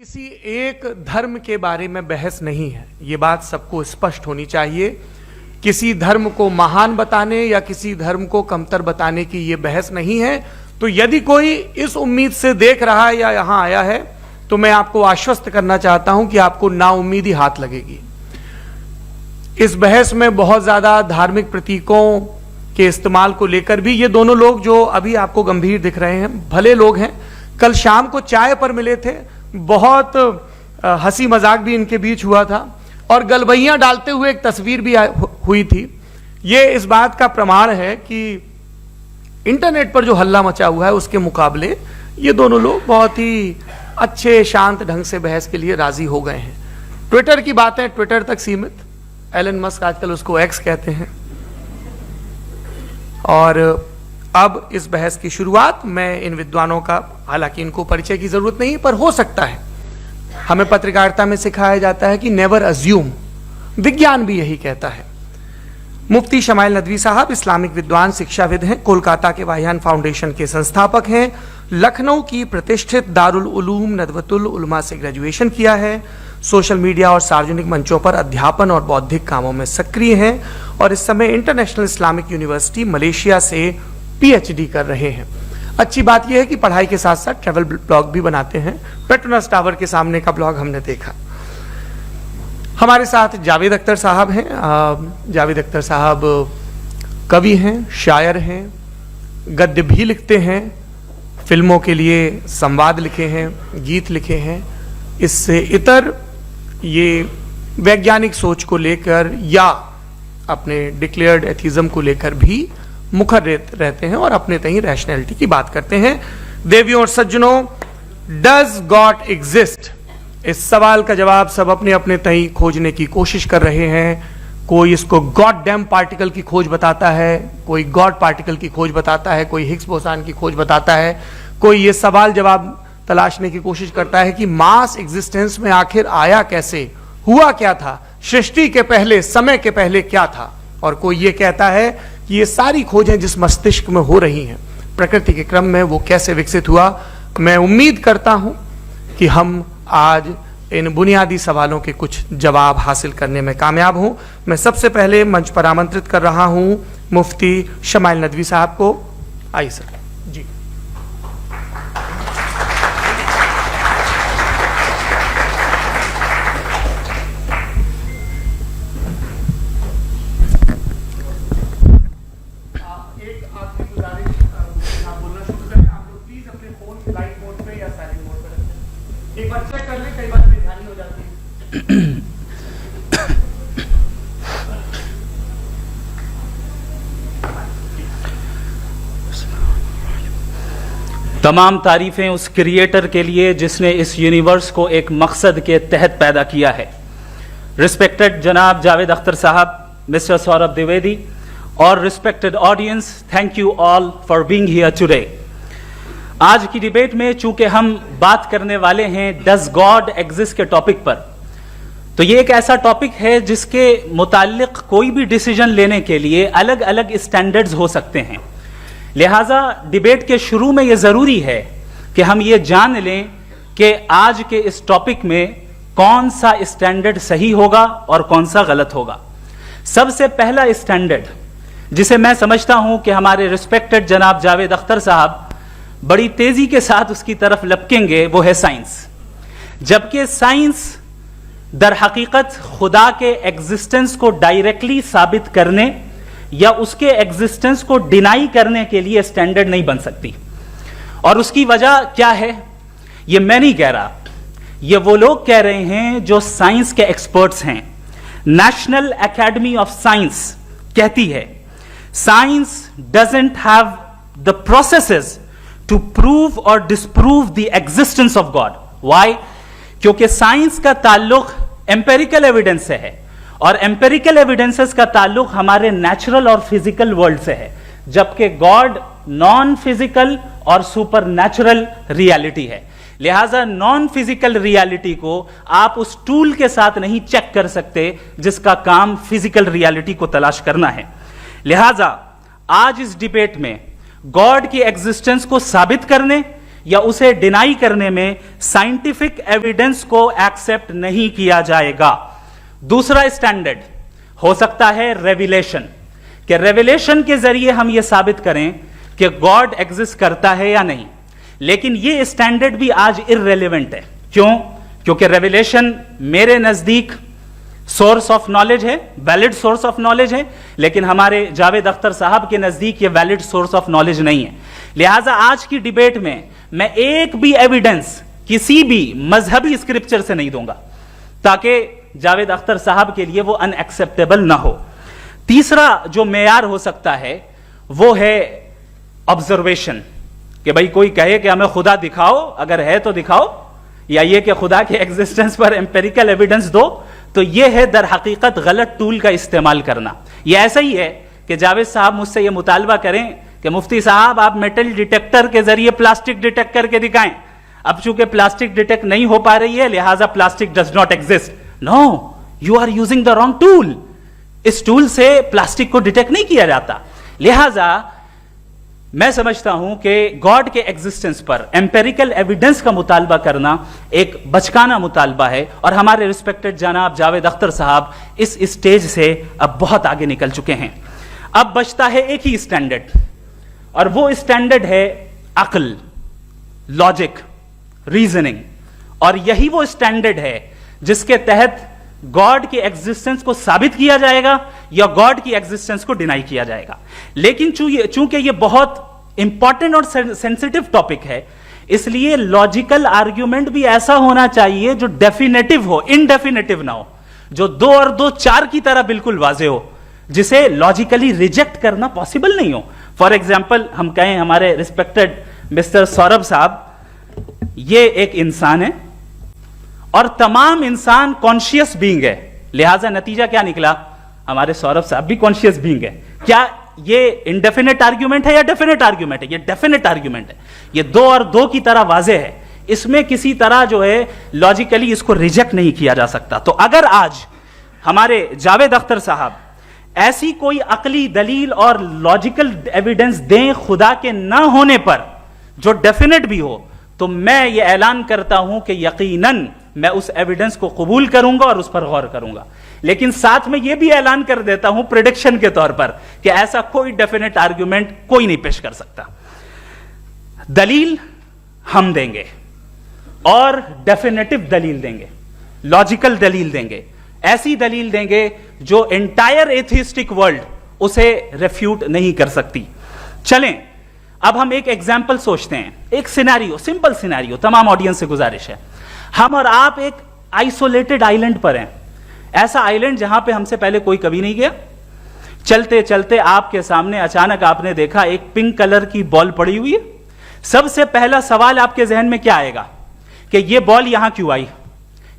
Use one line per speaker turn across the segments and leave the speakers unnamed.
किसी एक धर्म के बारे में बहस नहीं है, ये बात सबको स्पष्ट होनी चाहिए। किसी धर्म को महान बताने या किसी धर्म को कमतर बताने की ये बहस नहीं है। तो यदि कोई इस उम्मीद से देख रहा है या यहां आया है तो मैं आपको आश्वस्त करना चाहता हूं कि आपको नाउम्मीदी हाथ लगेगी। इस बहस में बहुत ज्यादा धार्मिक प्रतीकों के इस्तेमाल को लेकर भी ये दोनों लोग जो अभी आपको गंभीर दिख रहे हैं भले लोग हैं, कल शाम को चाय पर मिले थे, बहुत हंसी मजाक भी इनके बीच हुआ था और गलबैयां डालते हुए एक तस्वीर भी हुई थी। ये इस बात का प्रमाण है कि इंटरनेट पर जो हल्ला मचा हुआ है उसके मुकाबले ये दोनों लोग बहुत ही अच्छे शांत ढंग से बहस के लिए राजी हो गए हैं। ट्विटर की बातें ट्विटर तक सीमित, एलन मस्क आजकल उसको एक्स कहते हैं। और अब इस बहस की शुरुआत मैं इन विद्वानों का, हालांकि इनको परिचय की जरूरत नहीं पर हो सकता है, हमें पत्रकारिता में सिखाया जाता है कि नेवर अज्यूम, विज्ञान भी यही कहता है। मुफ्ती शमाइल नदवी साहब इस्लामिक विद्वान, शिक्षाविद हैं, कोलकाता के वाहियान फाउंडेशन के संस्थापक हैं, लखनऊ की प्रतिष्ठित दारुल उलूम नदवतुल उलमा से ग्रेजुएशन किया है, सोशल मीडिया और सार्वजनिक मंचों पर अध्यापन और बौद्धिक कामों में सक्रिय हैं और इस समय इंटरनेशनल इस्लामिक यूनिवर्सिटी मलेशिया से पीएचडी कर रहे हैं। अच्छी बात यह है कि पढ़ाई के साथ साथ ट्रैवल ब्लॉग भी बनाते हैं। पेट्रोनस टावर के सामने का ब्लॉग हमने देखा। हमारे साथ जावेद अख्तर साहब हैं। जावेद अख्तर साहब कवि हैं, शायर हैं, गद्य भी लिखते हैं, फिल्मों के लिए संवाद लिखे हैं, गीत लिखे हैं। इससे इतर ये वैज्ञानिक सोच को लेकर या अपने डिक्लेयर्ड एथिज्म को लेकर भी मुखर रहते हैं और अपने तहीं रैशनैलिटी की बात करते हैं। देवियों और सज्जनों, डज गॉड एग्जिस्ट? इस सवाल का जवाब सब अपने अपने तहीं खोजने की कोशिश कर रहे हैं। कोई इसको गॉड डैम पार्टिकल की खोज बताता है, कोई गॉड पार्टिकल की खोज बताता है, कोई हिग्स बोसान की खोज बताता है, कोई ये सवाल जवाब तलाशने की कोशिश करता है कि मास एग्जिस्टेंस में आखिर आया कैसे, हुआ क्या था, सृष्टि के पहले, समय के पहले क्या था। और कोई ये कहता है कि ये सारी खोजें जिस मस्तिष्क में हो रही हैं प्रकृति के क्रम में, वो कैसे विकसित हुआ। मैं उम्मीद करता हूं कि हम आज इन बुनियादी सवालों के कुछ जवाब हासिल करने में कामयाब हूं। मैं सबसे पहले मंच पर आमंत्रित कर रहा हूं मुफ्ती शमाइल नदवी साहब को। आइए सर जी। एक बार चेक कर ले, कई बार बेध्यानी हो जाती है।
तमाम तारीफें उस क्रिएटर के लिए जिसने इस यूनिवर्स को एक मकसद के तहत पैदा किया है। रिस्पेक्टेड जनाब जावेद अख्तर साहब, मिस्टर सौरभ द्विवेदी और respected audience, thank you all for being here today. आज की डिबेट में चूंकि हम बात करने वाले हैं डज गॉड एग्जिस्ट के टॉपिक पर, तो ये एक ऐसा टॉपिक है जिसके मुताल्लिक कोई भी डिसीजन लेने के लिए अलग अलग स्टैंडर्ड्स हो सकते हैं। लिहाजा डिबेट के शुरू में ये जरूरी है कि हम ये जान लें कि आज के इस टॉपिक में कौन सा स्टैंडर्ड सही होगा और कौन सा गलत होगा। सबसे पहला स्टैंडर्ड जिसे मैं समझता हूं कि हमारे रिस्पेक्टेड जनाब जावेद अख्तर साहब बड़ी तेजी के साथ उसकी तरफ लपकेंगे, वो है साइंस। जबकि साइंस दर हकीकत खुदा के एग्जिस्टेंस को डायरेक्टली साबित करने या उसके एग्जिस्टेंस को डिनाई करने के लिए स्टैंडर्ड नहीं बन सकती। और उसकी वजह क्या है, ये मैं नहीं कह रहा, ये वो लोग कह रहे हैं जो साइंस के एक्सपर्ट्स हैं। नेशनल एकेडमी ऑफ साइंस कहती है science doesn't have the processes to prove और disprove the existence of God. Why? क्योंकि साइंस का ताल्लुक एम्पेरिकल एविडेंस से है और एम्पेरिकल एविडेंसेस का ताल्लुक हमारे नेचुरल और फिजिकल वर्ल्ड से है, जबकि गॉड नॉन फिजिकल और सुपर नेचुरल रियलिटी है। लिहाजा नॉन फिजिकल रियलिटी को आप उस टूल के साथ नहीं चेक कर सकते जिसका काम फिजिकल रियलिटी को तलाश करना है। लिहाजा आज इस डिबेट में गॉड की एग्जिस्टेंस को साबित करने या उसे डिनाई करने में साइंटिफिक एविडेंस को एक्सेप्ट नहीं किया जाएगा। दूसरा स्टैंडर्ड हो सकता है रेविलेशन, कि रेविलेशन के जरिए हम यह साबित करें कि गॉड एग्जिस्ट करता है या नहीं। लेकिन यह स्टैंडर्ड भी आज इररेलेवेंट है। क्यों? क्योंकि रेविलेशन मेरे नजदीक सोर्स ऑफ नॉलेज है, वैलिड सोर्स ऑफ नॉलेज है, लेकिन हमारे जावेद अख्तर साहब के नजदीक ये वैलिड सोर्स ऑफ नॉलेज नहीं है। लिहाजा आज की डिबेट में मैं एक भी एविडेंस किसी भी मजहबी स्क्रिप्चर से नहीं दूंगा, ताकि जावेद अख्तर साहब के लिए वो अनएक्सेप्टेबल ना हो। तीसरा जो मेयार हो सकता है वो है ऑब्जर्वेशन, कि भाई कोई कहे कि हमें खुदा दिखाओ, अगर है तो दिखाओ, या ये कि खुदा के एग्जिस्टेंस पर एम्पेरिकल एविडेंस दो, तो यह है दर हकीकत गलत टूल का इस्तेमाल करना। यह ऐसा ही है कि जावेद साहब मुझसे यह मुतालबा करें कि मुफ्ती साहब आप मेटल डिटेक्टर के जरिए प्लास्टिक डिटेक्ट करके दिखाएं। अब चूंकि प्लास्टिक डिटेक्ट नहीं हो पा रही है, लिहाजा plastic does not exist. No, you are using the wrong tool. इस टूल से प्लास्टिक को डिटेक्ट नहीं किया जाता। लिहाजा मैं समझता हूं कि गॉड के एग्जिस्टेंस पर एम्पेरिकल एविडेंस का मुतालबा करना एक बचकाना मुतालबा है, और हमारे रिस्पेक्टेड जनाब जावेद अख्तर साहब इस स्टेज से अब बहुत आगे निकल चुके हैं। अब बचता है एक ही स्टैंडर्ड, और वो स्टैंडर्ड है अक्ल, लॉजिक, रीजनिंग। और यही वो स्टैंडर्ड है जिसके तहत गॉड की एग्जिस्टेंस को साबित किया जाएगा या गॉड की एग्जिस्टेंस को डिनाई किया जाएगा। लेकिन चूंकि ये बहुत इंपॉर्टेंट और सेंसिटिव टॉपिक है, इसलिए लॉजिकल आर्ग्यूमेंट भी ऐसा होना चाहिए जो डेफिनेटिव हो, इनडेफिनेटिव ना हो, जो 2 और 2 4 की तरह बिल्कुल वाजे हो, जिसे लॉजिकली रिजेक्ट करना पॉसिबल नहीं हो। फॉर एग्जाम्पल हम कहें हमारे रिस्पेक्टेड मिस्टर सौरभ साहब, ये एक इंसान है और तमाम इंसान कॉन्शियस बीइंग है, लिहाजा नतीजा क्या निकला, हमारे सौरभ साहब भी कॉन्शियस बीइंग है। क्या ये इनडेफिनेट आर्ग्यूमेंट है या डेफिनेट आर्ग्यूमेंट है? ये डेफिनेट आर्ग्यूमेंट है। ये 2 और 2 की तरह वाजे है, इसमें किसी तरह जो है लॉजिकली इसको रिजेक्ट नहीं किया जा सकता। तो अगर आज हमारे जावेद अख्तर साहब ऐसी कोई अकली दलील और लॉजिकल एविडेंस दें खुदा के ना होने पर जो डेफिनेट भी हो, तो मैं ये ऐलान करता हूं कि यकीनन मैं उस एविडेंस को कबूल करूंगा और उस पर गौर करूंगा। लेकिन साथ में यह भी ऐलान कर देता हूं प्रेडिक्शन के तौर पर कि ऐसा कोई डेफिनेट आर्ग्यूमेंट कोई नहीं पेश कर सकता। दलील हम देंगे और डेफिनेटिव दलील देंगे, लॉजिकल दलील देंगे, ऐसी दलील देंगे जो एंटायर एथिस्टिक वर्ल्ड उसे रेफ्यूट नहीं कर सकती। चलें अब हम एक एग्जाम्पल सोचते हैं, एक सिनेरियो, सिंपल सिनेरियो, तमाम ऑडियंस से गुजारिश है, हम और आप एक आइसोलेटेड आइलैंड पर हैं, ऐसा आइलैंड जहां पे हमसे पहले कोई कभी नहीं गया। चलते चलते आपके सामने अचानक आपने देखा एक पिंक कलर की बॉल पड़ी हुई है। सबसे पहला सवाल आपके जहन में क्या आएगा कि यह बॉल यहां क्यों आई,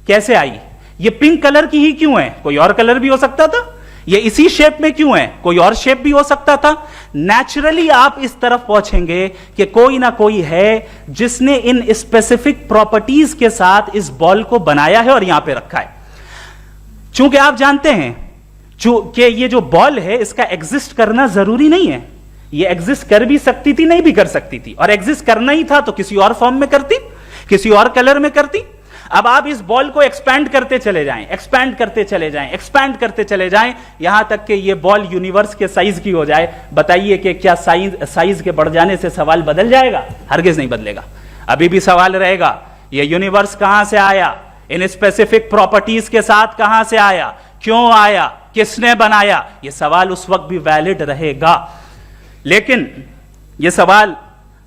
कैसे आई, ये पिंक कलर की ही क्यों है, कोई और कलर भी हो सकता था, ये इसी शेप में क्यों है, कोई और शेप भी हो सकता था। नेचुरली आप इस तरफ पहुंचेंगे कि कोई ना कोई है जिसने इन स्पेसिफिक प्रॉपर्टीज के साथ इस बॉल को बनाया है और यहां पे रखा है। चूंकि आप जानते हैं कि ये जो बॉल है इसका एग्जिस्ट करना जरूरी नहीं है, ये एग्जिस्ट कर भी सकती थी, नहीं भी कर सकती थी, और एग्जिस्ट करना ही था तो किसी और फॉर्म में करती, किसी और कलर में करती। अब आप इस बॉल को एक्सपैंड करते चले जाएं, एक्सपैंड करते चले जाएं, एक्सपैंड करते चले जाएं, यहां तक कि ये बॉल यूनिवर्स के साइज की हो जाए। बताइए कि क्या साइज के बढ़ जाने से सवाल बदल जाएगा? हरगिज नहीं बदलेगा। अभी भी सवाल रहेगा, ये यूनिवर्स कहां से आया, इन स्पेसिफिक प्रॉपर्टीज के साथ कहां से आया, क्यों आया, किसने बनाया, यह सवाल उस वक्त भी वैलिड रहेगा। लेकिन यह सवाल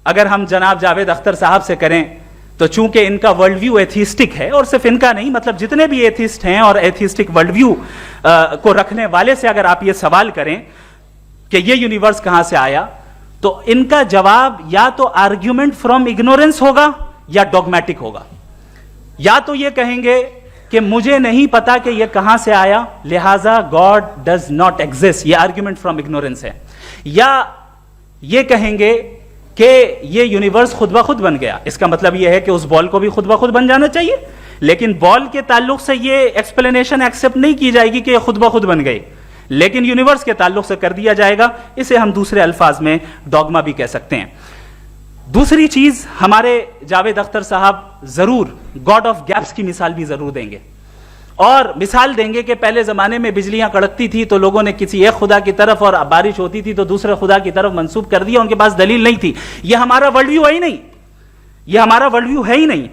अगर हम जनाब जावेद अख्तर साहब से करें तो चूंकि इनका वर्ल्ड व्यू एथिस्टिक है, और सिर्फ इनका नहीं, मतलब जितने भी एथिस्ट हैं और एथिस्टिक वर्ल्ड व्यू को रखने वाले से अगर आप ये सवाल करें कि ये यूनिवर्स कहां से आया, तो इनका जवाब या तो आर्ग्यूमेंट फ्रॉम इग्नोरेंस होगा या डॉगमेटिक होगा। या तो ये कहेंगे कि मुझे नहीं पता कि ये कहां से आया, लिहाजा गॉड डज नॉट एग्जिस्ट, ये आर्ग्यूमेंट फ्रॉम इग्नोरेंस है, या ये कहेंगे कि ये यूनिवर्स खुद ब खुद बन गया। इसका मतलब यह है कि उस बॉल को भी खुद ब खुद बन जाना चाहिए, लेकिन बॉल के ताल्लुक से ये एक्सप्लेनेशन एक्सेप्ट नहीं की जाएगी कि ये खुद ब खुद बन गई, लेकिन यूनिवर्स के ताल्लुक से कर दिया जाएगा। इसे हम दूसरे अल्फाज में डॉगमा भी कह सकते हैं। दूसरी चीज, हमारे जावेद अख्तर साहब जरूर गॉड ऑफ गैप्स की मिसाल भी जरूर देंगे और मिसाल देंगे कि पहले जमाने में बिजलियां कड़कती थी तो लोगों ने किसी एक खुदा की तरफ और बारिश होती थी तो दूसरे खुदा की तरफ मंसूब कर दिया, उनके पास दलील नहीं थी। यह हमारा वर्ल्ड व्यू है ही नहीं, यह हमारा वर्ल्ड व्यू है ही नहीं,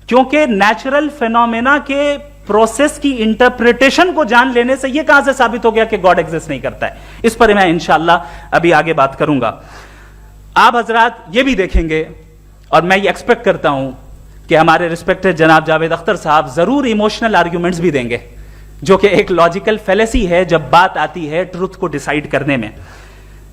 क्योंकि नेचुरल फेनोमेना के प्रोसेस की इंटरप्रिटेशन को जान लेने से यह कहां से साबित हो गया कि गॉड एग्जिस्ट नहीं करता है। इस पर मैं इंशाअल्लाह अभी आगे बात करूंगा। आप हजरात ये भी देखेंगे और मैं ये एक्सपेक्ट करता हूं कि हमारे रिस्पेक्टेड जनाब जावेद अख्तर साहब जरूर इमोशनल आर्ग्यूमेंट्स भी देंगे, जो कि एक लॉजिकल फेलेसी है जब बात आती है ट्रुथ को डिसाइड करने में।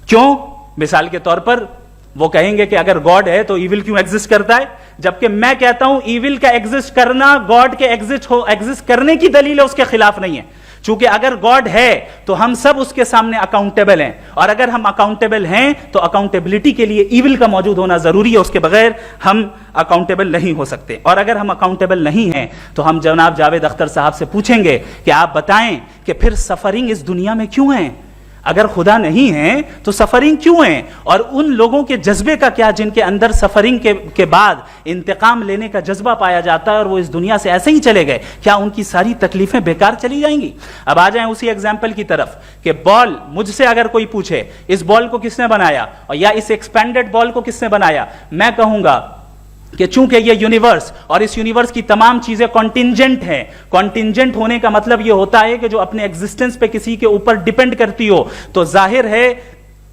क्यों? मिसाल के तौर पर वो कहेंगे कि अगर गॉड है तो इविल क्यों एग्जिस्ट करता है, जबकि मैं कहता हूं इविल का एग्जिस्ट करना गॉड के एग्जिस्ट करने की दलील है, उसके खिलाफ नहीं है। चूंकि अगर गॉड है तो हम सब उसके सामने अकाउंटेबल हैं, और अगर हम अकाउंटेबल हैं तो अकाउंटेबिलिटी के लिए इविल का मौजूद होना जरूरी है, उसके बगैर हम अकाउंटेबल नहीं हो सकते। और अगर हम अकाउंटेबल नहीं हैं तो हम जनाब जावेद अख्तर साहब से पूछेंगे कि आप बताएं कि फिर सफरिंग इस दुनिया में क्यों है? अगर खुदा नहीं है तो सफरिंग क्यों है? और उन लोगों के जज्बे का क्या जिनके अंदर सफरिंग के बाद इंतकाम लेने का जज्बा पाया जाता है और वो इस दुनिया से ऐसे ही चले गए, क्या उनकी सारी तकलीफें बेकार चली जाएंगी? अब आ जाएं उसी एग्जाम्पल की तरफ कि बॉल, मुझसे अगर कोई पूछे इस बॉल को किसने बनाया और या इस एक्सपेंडेड बॉल को किसने बनाया, मैं कहूंगा कि चूंकि ये यूनिवर्स और इस यूनिवर्स की तमाम चीजें कॉन्टिंजेंट हैं। कॉन्टिंजेंट होने का मतलब ये होता है कि जो अपने एग्जिस्टेंस पे किसी के ऊपर डिपेंड करती हो, तो जाहिर है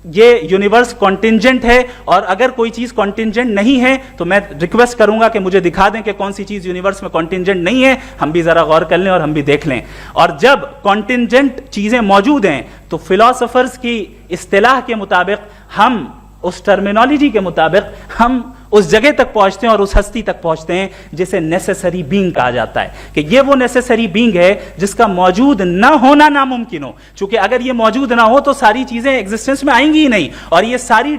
ये यूनिवर्स कॉन्टिंजेंट है। और अगर कोई चीज कॉन्टिंजेंट नहीं है तो मैं रिक्वेस्ट करूंगा कि मुझे दिखा दें कि कौन सी चीज यूनिवर्स में कॉन्टिंजेंट नहीं है, हम भी जरा गौर कर लें और हम भी देख लें। और जब कॉन्टिंजेंट चीजें मौजूद हैं तो फिलोसोफर्स की इस्तिलाह के मुताबिक, हम उस टर्मिनोलॉजी के मुताबिक हम उस जगह तक पहुंचते हैं और उस हस्ती तक पहुंचते हैं जिसे नेसेसरी बीइंग कहा जाता है, कि ये वो नेसेसरी बीइंग है जिसका मौजूद ना होना नामुमकिन हो। क्योंकि अगर ये मौजूद ना हो तो सारी चीजें एग्जिस्टेंस में आएंगी ही नहीं, और ये सारी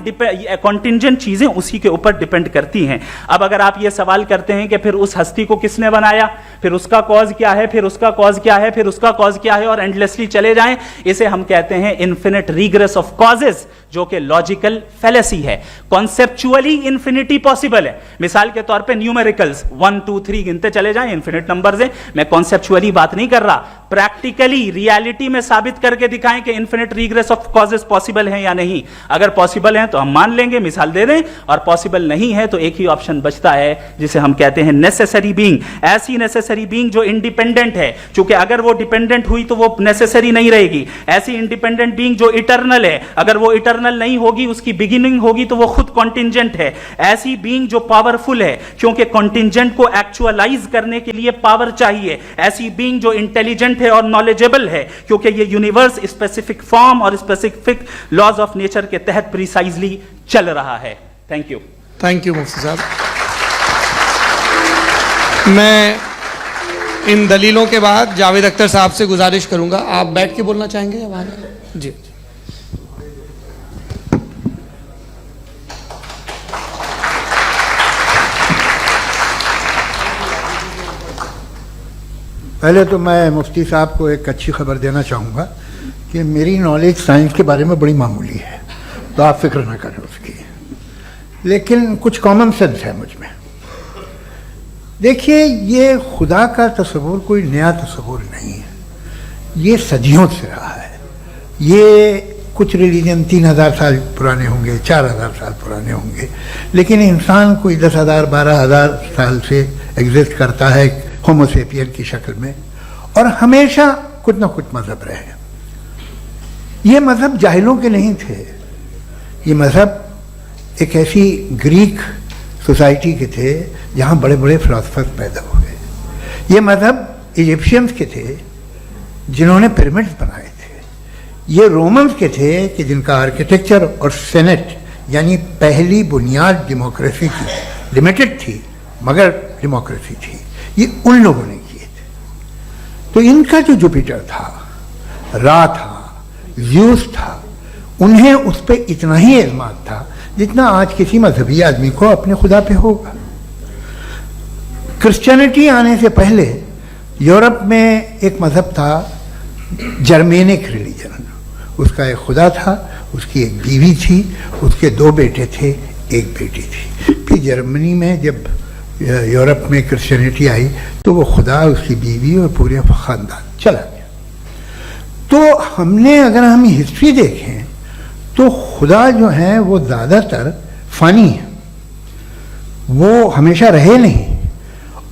कॉन्टिंजेंट चीजें उसी के ऊपर डिपेंड करती हैं। अब अगर आप ये सवाल करते हैं कि फिर उस हस्ती को किसने बनाया, फिर उसका कॉज क्या है, फिर उसका कॉज क्या है, फिर उसका कॉज क्या है, और एंडलेसली चले जाएं, इसे हम कहते हैं इन्फिनिट रिग्रेस ऑफ कॉजेस, जो कि लॉजिकल फेलेसी है। कॉन्सेप्चुअली इंफिनिटी पॉसिबल है। मिसाल के तौर पे न्यूमेरिकल्स 1 2 3 गिनते चले जाएं, इन्फिनिट नंबर्स हैं। मैं कॉन्सेप्चुअली बात नहीं कर रहा, प्रैक्टिकली रियलिटी में साबित करके दिखाएं कि infinite regress of causes possible हैं या नहीं। अगर पॉसिबल हैं तो हम मान लेंगे, मिसाल दे दें, और पॉसिबल नहीं है तो एक ही ऑप्शन बचता है जिसे हम कहते हैं नेसेसरी बीइंग। ऐसी नेसेसरी बीइंग जो इंडिपेंडेंट है, क्योंकि अगर वो डिपेंडेंट हुई तो वो नेसेसरी नहीं रहेगी। ऐसी इंडिपेंडेंट बीइंग जो इटर्नल है, अगर वो इटर्नल नहीं होगी, उसकी बिगिनिंग होगी तो वो खुद कॉन्टिंजेंट है। ऐसी बीइंग जो पावरफुल है, क्योंकि कॉन्टिंजेंट को एक्चुअलाइज करने के लिए पावर चाहिए। ऐसी बीइंग जो इंटेलिजेंट है और नॉलेजेबल है, क्योंकि ये यूनिवर्स स्पेसिफिक फॉर्म और स्पेसिफिक लॉज ऑफ नेचर के तहत प्रिसाइजली चल रहा है। Thank you.
थैंक यू मुफ्ती साहब। मैं इन दलीलों के बाद जावेद अख्तर साहब से गुजारिश करूंगा, आप बैठ के बोलना चाहेंगे या वहां? जी।
पहले तो मैं मुफ्ती साहब को एक अच्छी खबर देना चाहूँगा कि मेरी नॉलेज साइंस के बारे में बड़ी मामूली है, तो आप फिक्र ना करें उसकी, लेकिन कुछ कॉमन सेंस है मुझ में। देखिए, ये खुदा का तस्वुर कोई नया तस्वुर नहीं है, ये सदियों से रहा है। ये कुछ रिलीजन 3000 साल पुराने होंगे, 4000 साल पुराने होंगे, लेकिन इंसान कोई 10,000 12,000 साल से एग्जिस्ट करता है होमोसेपियन की शक्ल में, और हमेशा कुछ ना कुछ मजहब रहे। ये मजहब जाहिलों के नहीं थे, ये मजहब एक ऐसी ग्रीक सोसाइटी के थे जहाँ बड़े बड़े फिलोसफर्स पैदा हुए। ये मजहब इजिप्शियंस के थे जिन्होंने पिरामिड्स बनाए थे। ये रोमन्स के थे कि जिनका आर्किटेक्चर और सेनेट यानी पहली बुनियाद डेमोक्रेसी की, लिमिटेड थी मगर डेमोक्रेसी थी, ये उन लोगों ने किए थे। तो इनका जो जुपिटर था, रा था, ज़्यूस था, उन्हें उस पर इतना ही एतमाद था जितना आज किसी मजहबी आदमी को अपने खुदा पे होगा। क्रिश्चियनिटी आने से पहले यूरोप में एक मजहब था, जर्मेनिक रिलीजन। उसका एक खुदा था, उसकी एक बीवी थी, उसके 2 बेटे थे, एक बेटी थी। फिर जर्मनी में जब यूरोप में क्रिश्चियनिटी आई तो वो खुदा, उसकी बीवी और पूरे ख़ानदान चला गया। तो हमने, अगर हम हिस्ट्री देखें तो खुदा जो है वो ज़्यादातर फ़ानी है, वो हमेशा रहे नहीं।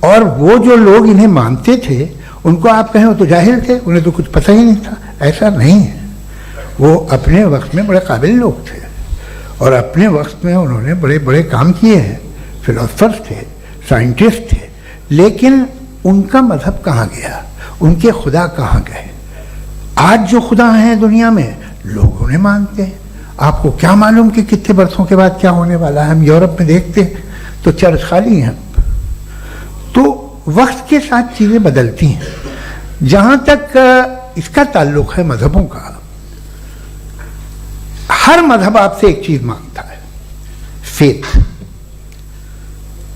और वो जो लोग इन्हें मानते थे उनको आप कहें वो तो जाहिल थे, उन्हें तो कुछ पता ही नहीं था। ऐसा नहीं है, वो अपने वक्त में बड़े काबिल लोग थे और अपने वक्त में उन्होंने बड़े बड़े काम किए हैं। फिलोसफर्स थे, साइंटिस्ट थे, लेकिन उनका मजहब कहाँ गया, उनके खुदा कहाँ गए? आज जो खुदा हैं दुनिया में लोग उन्हें मानते हैं। आपको क्या मालूम कि कितने बरसों के बाद क्या होने वाला है? हम यूरोप में देखते हैं तो चर्च खाली हैं। तो वक्त के साथ चीज़ें बदलती हैं। जहाँ तक इसका ताल्लुक है मजहबों का, हर मजहब आपसे एक चीज़ मांगता है, फेथ।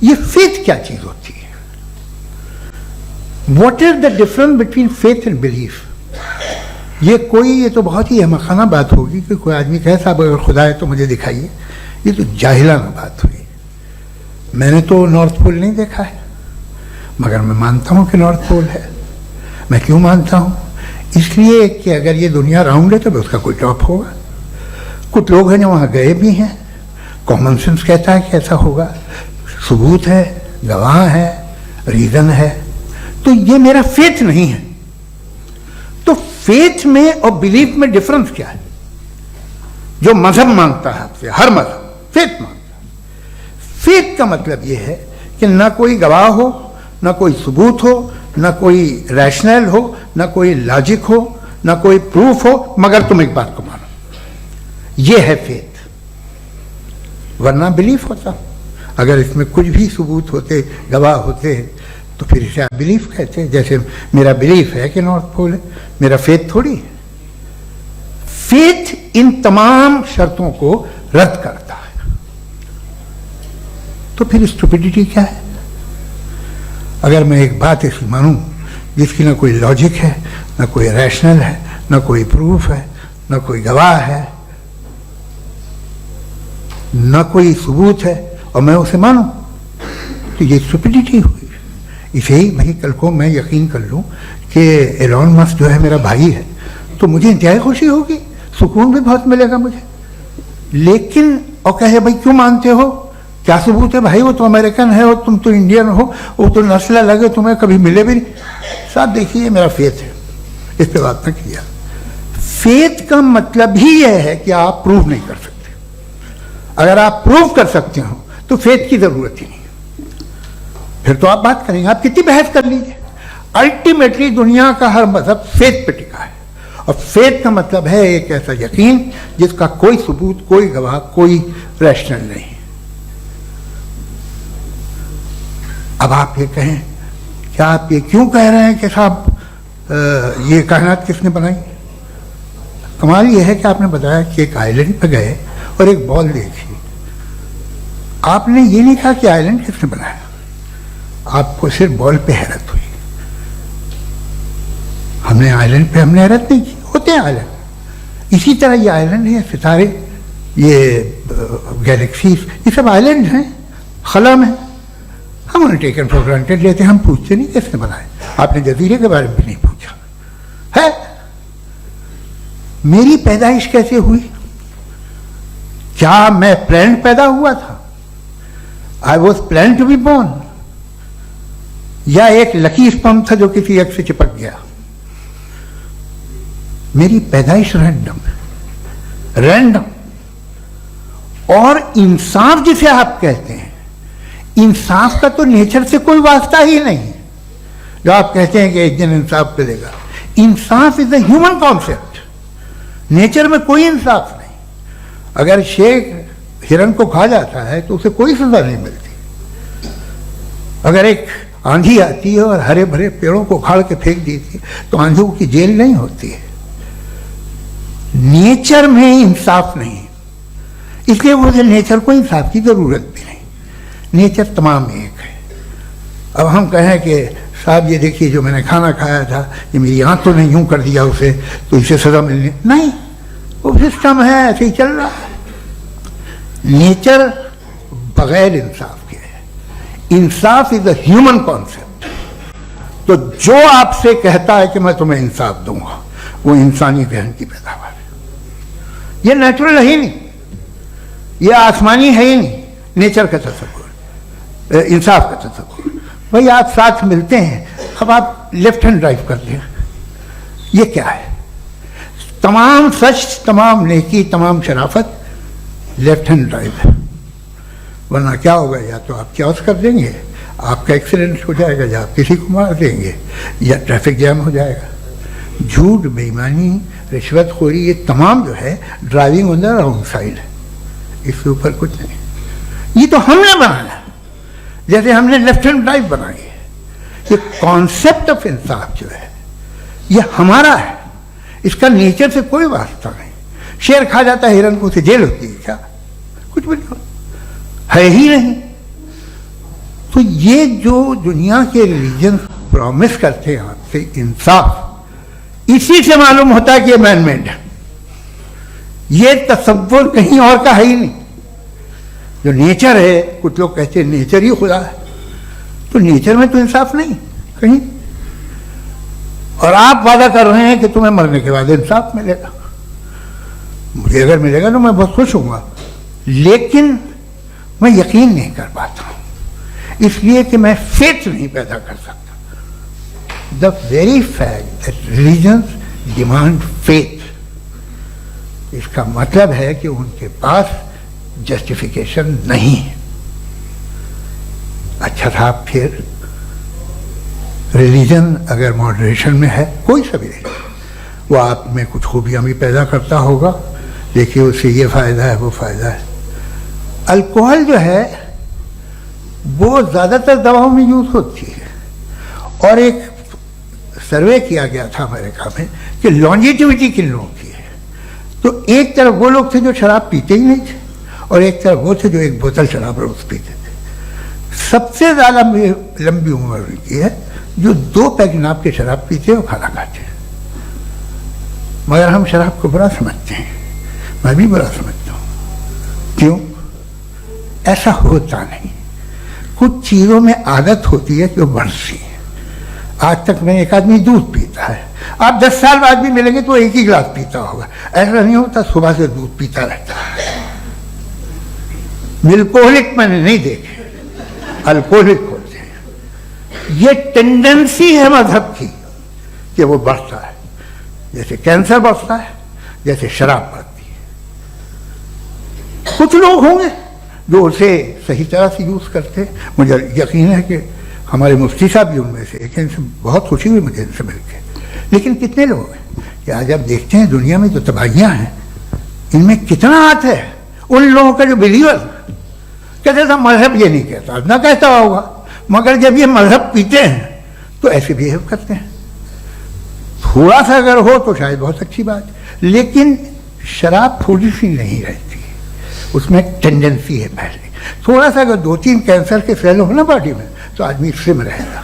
ये फेथ क्या चीज़ होती है? What is the difference between faith and belief? ये तो बहुत ही अहमखाना बात होगी कि कोई आदमी कहे साहब अगर खुदा है तो मुझे दिखाइए। ये तो जाहिलाना बात हुई। मैंने तो नॉर्थ पोल नहीं देखा है, मगर मैं मानता हूँ कि नॉर्थ पोल है। मैं क्यों मानता हूँ? इसलिए कि अगर ये दुनिया राउंड है तो उसका कोई टॉप होगा। कुछ लोग हैं जो वहाँ गए भी हैं, कॉमन सेंस कहता है कि ऐसा होगा, सबूत है, गवाह है, रीज़न है। तो ये मेरा फेथ नहीं है। तो फेथ में और बिलीफ में डिफरेंस क्या है? जो मजहब मांगता है आपसे, हर मजहब फेथ मांगता है। फेथ का मतलब ये है कि ना कोई गवाह हो, ना कोई सबूत हो, ना कोई रैशनल हो, ना कोई लॉजिक हो, ना कोई प्रूफ हो, मगर तुम एक बात को मानो। ये है फेथ। वरना बिलीफ होता। अगर इसमें कुछ भी सबूत होते, गवाह होते, तो फिर इसे आप बिलीफ कहते। जैसे मेरा बिलीफ है कि नॉर्थ पोल है, मेरा फेथ थोड़ी है। फेथ इन तमाम शर्तों को रद्द करता है। तो फिर स्टुपिडिटी क्या है? अगर मैं एक बात ऐसी मानूं जिसकी ना कोई लॉजिक है, ना कोई रैशनल है, ना कोई प्रूफ है, ना कोई गवाह है, ना कोई सबूत है, और मैं उसे मानूं, तो ये स्टुपिडिटी हुई। इसे ही भाई कल को मैं यकीन कर लूं कि एलोन मस्क जो है मेरा भाई है, तो मुझे इंतहाई खुशी होगी, सुकून भी बहुत मिलेगा मुझे। लेकिन और कहे भाई क्यों मानते हो, क्या सबूत है? भाई वो तो अमेरिकन है और तुम तो इंडियन हो, वो तो नस्ल लगे, तुम्हें कभी मिले भी नहीं। साहब देखिए मेरा फेथ है, इस पर बात न किया। फेथ का मतलब ही यह है कि आप प्रूव नहीं कर सकते। अगर आप प्रूव कर सकते हो तो फेथ की जरूरत ही नहीं, फिर तो आप बात करेंगे, आप कितनी बहस कर लीजिए। अल्टीमेटली दुनिया का हर मजहब फेथ पे टिका है, और फेथ का मतलब है एक ऐसा यकीन जिसका कोई सबूत, कोई गवाह, कोई रैशनल नहीं। अब आप ये कहें, क्या आप ये क्यों कह रहे हैं कि साहब ये कायनात किसने बनाई? कमाल ये है कि आपने बताया कि एक आइलैंड पे गए और एक बॉल देखी। आपने ये नहीं कहा कि आइलैंड किसने बनाया, आपको सिर्फ बॉल पे हैरत हुई। हमने आइलैंड पे हमने हैरत नहीं की, होते हैं आइलैंड। इसी तरह ये आइलैंड है, सितारे, ये गैलेक्सीज, ये सब आइलैंड हैं, खला में। हम उन्हें टेकन फॉर ग्रांटेड लेते हैं, हम पूछते नहीं किसने बनाए। आपने जजीरे के बारे में भी नहीं पूछा है। मेरी पैदाइश कैसे हुई? क्या मैं प्लान पैदा हुआ था? I was plan to be born, या एक लकी स्पर्म था जो किसी एग से चिपक गया? मेरी पैदाइश रैंडम। और इंसाफ जिसे आप कहते हैं, इंसाफ का तो नेचर से कोई वास्ता ही नहीं है। जो आप कहते हैं कि एक दिन इंसाफ मिलेगा, इंसाफ is a human concept, nature में कोई इंसाफ नहीं। अगर शेर हिरन को खा जाता है तो उसे कोई सजा नहीं मिलती। अगर एक आंधी आती है और हरे भरे पेड़ों को उखाड़ के फेंक देती है तो आंधियों की जेल नहीं होती है। नेचर में इंसाफ नहीं, इसलिए मुझे नेचर को इंसाफ की जरूरत भी नहीं। नेचर तमाम एक है। अब हम कहें कि साहब ये देखिए जो मैंने खाना खाया था, ये मेरी आंख तो नहीं यूं कर दिया उसे, तो इसे सजा मिलनी नहीं। वो सिस्टम है, ऐसे ही चल रहा है। नेचर बगैर इंसाफ के है। इंसाफ इज अ ह्यूमन कॉन्सेप्ट। तो जो आपसे कहता है कि मैं तुम्हें इंसाफ दूंगा, वो इंसानी जहन की पैदावार है। ये नेचुरल है ही नहीं, ये आसमानी है ही नहीं। नेचर का तसव्वुर, इंसाफ का तसव्वुर। भाई आप साथ मिलते हैं, अब आप लेफ्ट हैंड ड्राइव करते हैं, ये क्या है? तमाम सच, तमाम नेकी, तमाम शराफत लेफ्ट हैंड ड्राइव है। वरना क्या होगा, या तो आप क्रॉस कर देंगे, आपका एक्सीडेंट हो जाएगा, या आप किसी को मार देंगे, या ट्रैफिक जैम हो जाएगा। झूठ, बेईमानी, रिश्वतखोरी, ये तमाम जो है driving on the wrong side है। इसके ऊपर कुछ नहीं। ये तो हमने बनाया, जैसे हमने लेफ्ट हैंड ड्राइव बनाई है। ये कॉन्सेप्ट ऑफ इंसाफ जो है ये हमारा है, इसका नेचर से कोई वास्ता नहीं। शेर खा जाता है हिरन को, उसे जेल होती है क्या? कुछ भी नहीं, है ही नहीं। तो ये जो दुनिया के रिलीजन प्रॉमिस करते हैं आपसे इंसाफ, इसी से मालूम होता है कि ये मैन मेड है। ये तसव्वुर कहीं और का है ही नहीं। जो नेचर है, कुछ लोग कहते हैं नेचर ही खुदा है, तो नेचर में तो इंसाफ नहीं कहीं। और आप वादा कर रहे हैं कि तुम्हें मरने के बाद इंसाफ मिलेगा। मुझे अगर मिलेगा तो मैं बहुत खुश होऊंगा, लेकिन मैं यकीन नहीं कर पाता हूं, इसलिए कि मैं फेथ नहीं पैदा कर सकता। The very fact that religions demand faith, इसका मतलब है कि उनके पास जस्टिफिकेशन नहीं है। अच्छा था, फिर रिलीजन अगर मॉडरेशन में है, कोई सा भी नहीं, वो आप में कुछ खूबियां भी पैदा करता होगा, देखिए उससे ये फायदा है, वो फायदा है। अल्कोहल जो है वो ज़्यादातर दवाओं में यूज होती है, और एक सर्वे किया गया था अमेरिका में कि लॉन्जिटिविटी किन लोगों की है। तो एक तरफ वो लोग थे जो शराब पीते ही नहीं थे, और एक तरफ वो थे जो एक बोतल शराब रोज पीते थे। सबसे ज़्यादा लंबी उम्र की है जो 2 पैक नाप के शराब पीते हैं और खाना खाते हैं। मगर हम शराब को बुरा समझते हैं, मैं भी बुरा समझता हूँ। क्यों? ऐसा होता नहीं। कुछ चीज़ों में आदत होती है कि वो बढ़ती है। आज तक में एक आदमी दूध पीता है, आप 10 साल बाद भी मिलेंगे तो एक ही गिलास पीता होगा। ऐसा नहीं होता, सुबह से दूध पीता रहता है। अल्कोहलिक मैंने नहीं देखे, अल्कोहलिक होते हैं। ये टेंडेंसी है मजहब की कि वो बढ़ता है, जैसे कैंसर बढ़ता है, जैसे शराब बढ़ती है। कुछ लोग होंगे जो उसे सही तरह से यूज करते हैं। मुझे यकीन है कि हमारे मुफ्ती साहब भी उनमें से एक, इनसे बहुत खुशी हुई मुझे इनसे मिलकर। लेकिन कितने लोग हैं कि आज आप देखते हैं दुनिया में जो तबाहियां हैं, इनमें कितना हाथ है उन लोगों का जो बिलीवर कहते था मजहब ये नहीं कहता, ना कहता होगा, मगर जब ये मजहब पीते हैं तो ऐसे बिहेव करते हैं। थोड़ा सा अगर हो तो शायद बहुत अच्छी बात, लेकिन शराब थोड़ी सी नहीं रहती, उसमें टेंडेंसी है। पहले थोड़ा सा अगर 2-3 कैंसर के सेल हो ना बॉडी में तो आदमी स्लिम रहेगा,